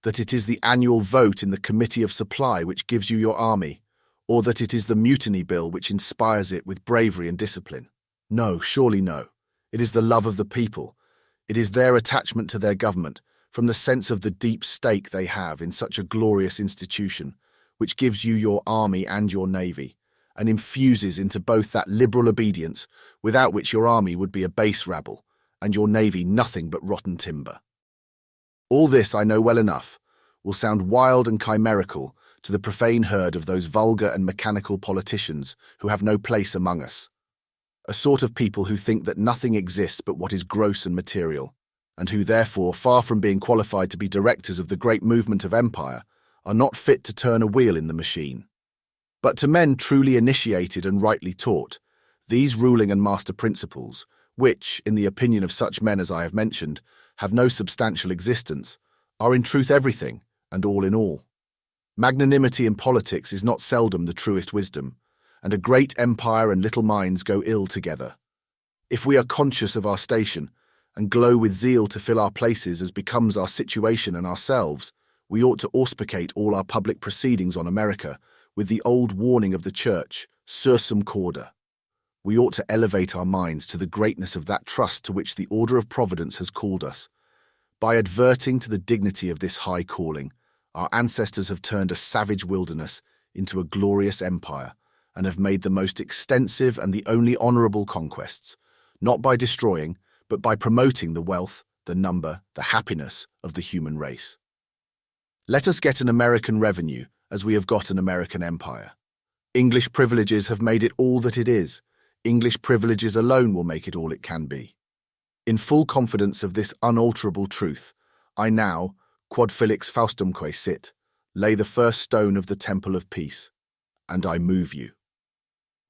that it is the annual vote in the Committee of Supply which gives you your army, or that it is the Mutiny Bill which inspires it with bravery and discipline. No, surely no. It is the love of the people. It is their attachment to their government, from the sense of the deep stake they have in such a glorious institution, which gives you your army and your navy, and infuses into both that liberal obedience without which your army would be a base rabble, and your navy nothing but rotten timber. All this, I know well enough, will sound wild and chimerical to the profane herd of those vulgar and mechanical politicians who have no place among us, a sort of people who think that nothing exists but what is gross and material, and who therefore, far from being qualified to be directors of the great movement of empire, are not fit to turn a wheel in the machine. But to men truly initiated and rightly taught, these ruling and master principles, which, in the opinion of such men as I have mentioned, have no substantial existence, are in truth everything, and all in all. Magnanimity in politics is not seldom the truest wisdom, and a great empire and little minds go ill together. If we are conscious of our station, and glow with zeal to fill our places as becomes our situation and ourselves, we ought to auspicate all our public proceedings on America with the old warning of the Church, sursum corda. We ought to elevate our minds to the greatness of that trust to which the order of Providence has called us. By adverting to the dignity of this high calling, our ancestors have turned a savage wilderness into a glorious empire, and have made the most extensive and the only honourable conquests, not by destroying, but by promoting the wealth, the number, the happiness of the human race. Let us get an American revenue, as we have got an American empire. English privileges have made it all that it is. English privileges alone will make it all it can be. In full confidence of this unalterable truth, I now, quod felix faustumque sit, lay the first stone of the temple of peace, and I move you.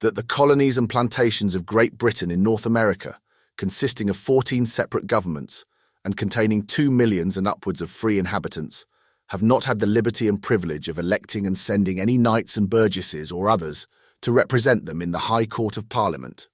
That the colonies and plantations of Great Britain in North America, consisting of 14 separate governments, and containing 2 millions and upwards of free inhabitants, have not had the liberty and privilege of electing and sending any knights and burgesses or others to represent them in the High Court of Parliament.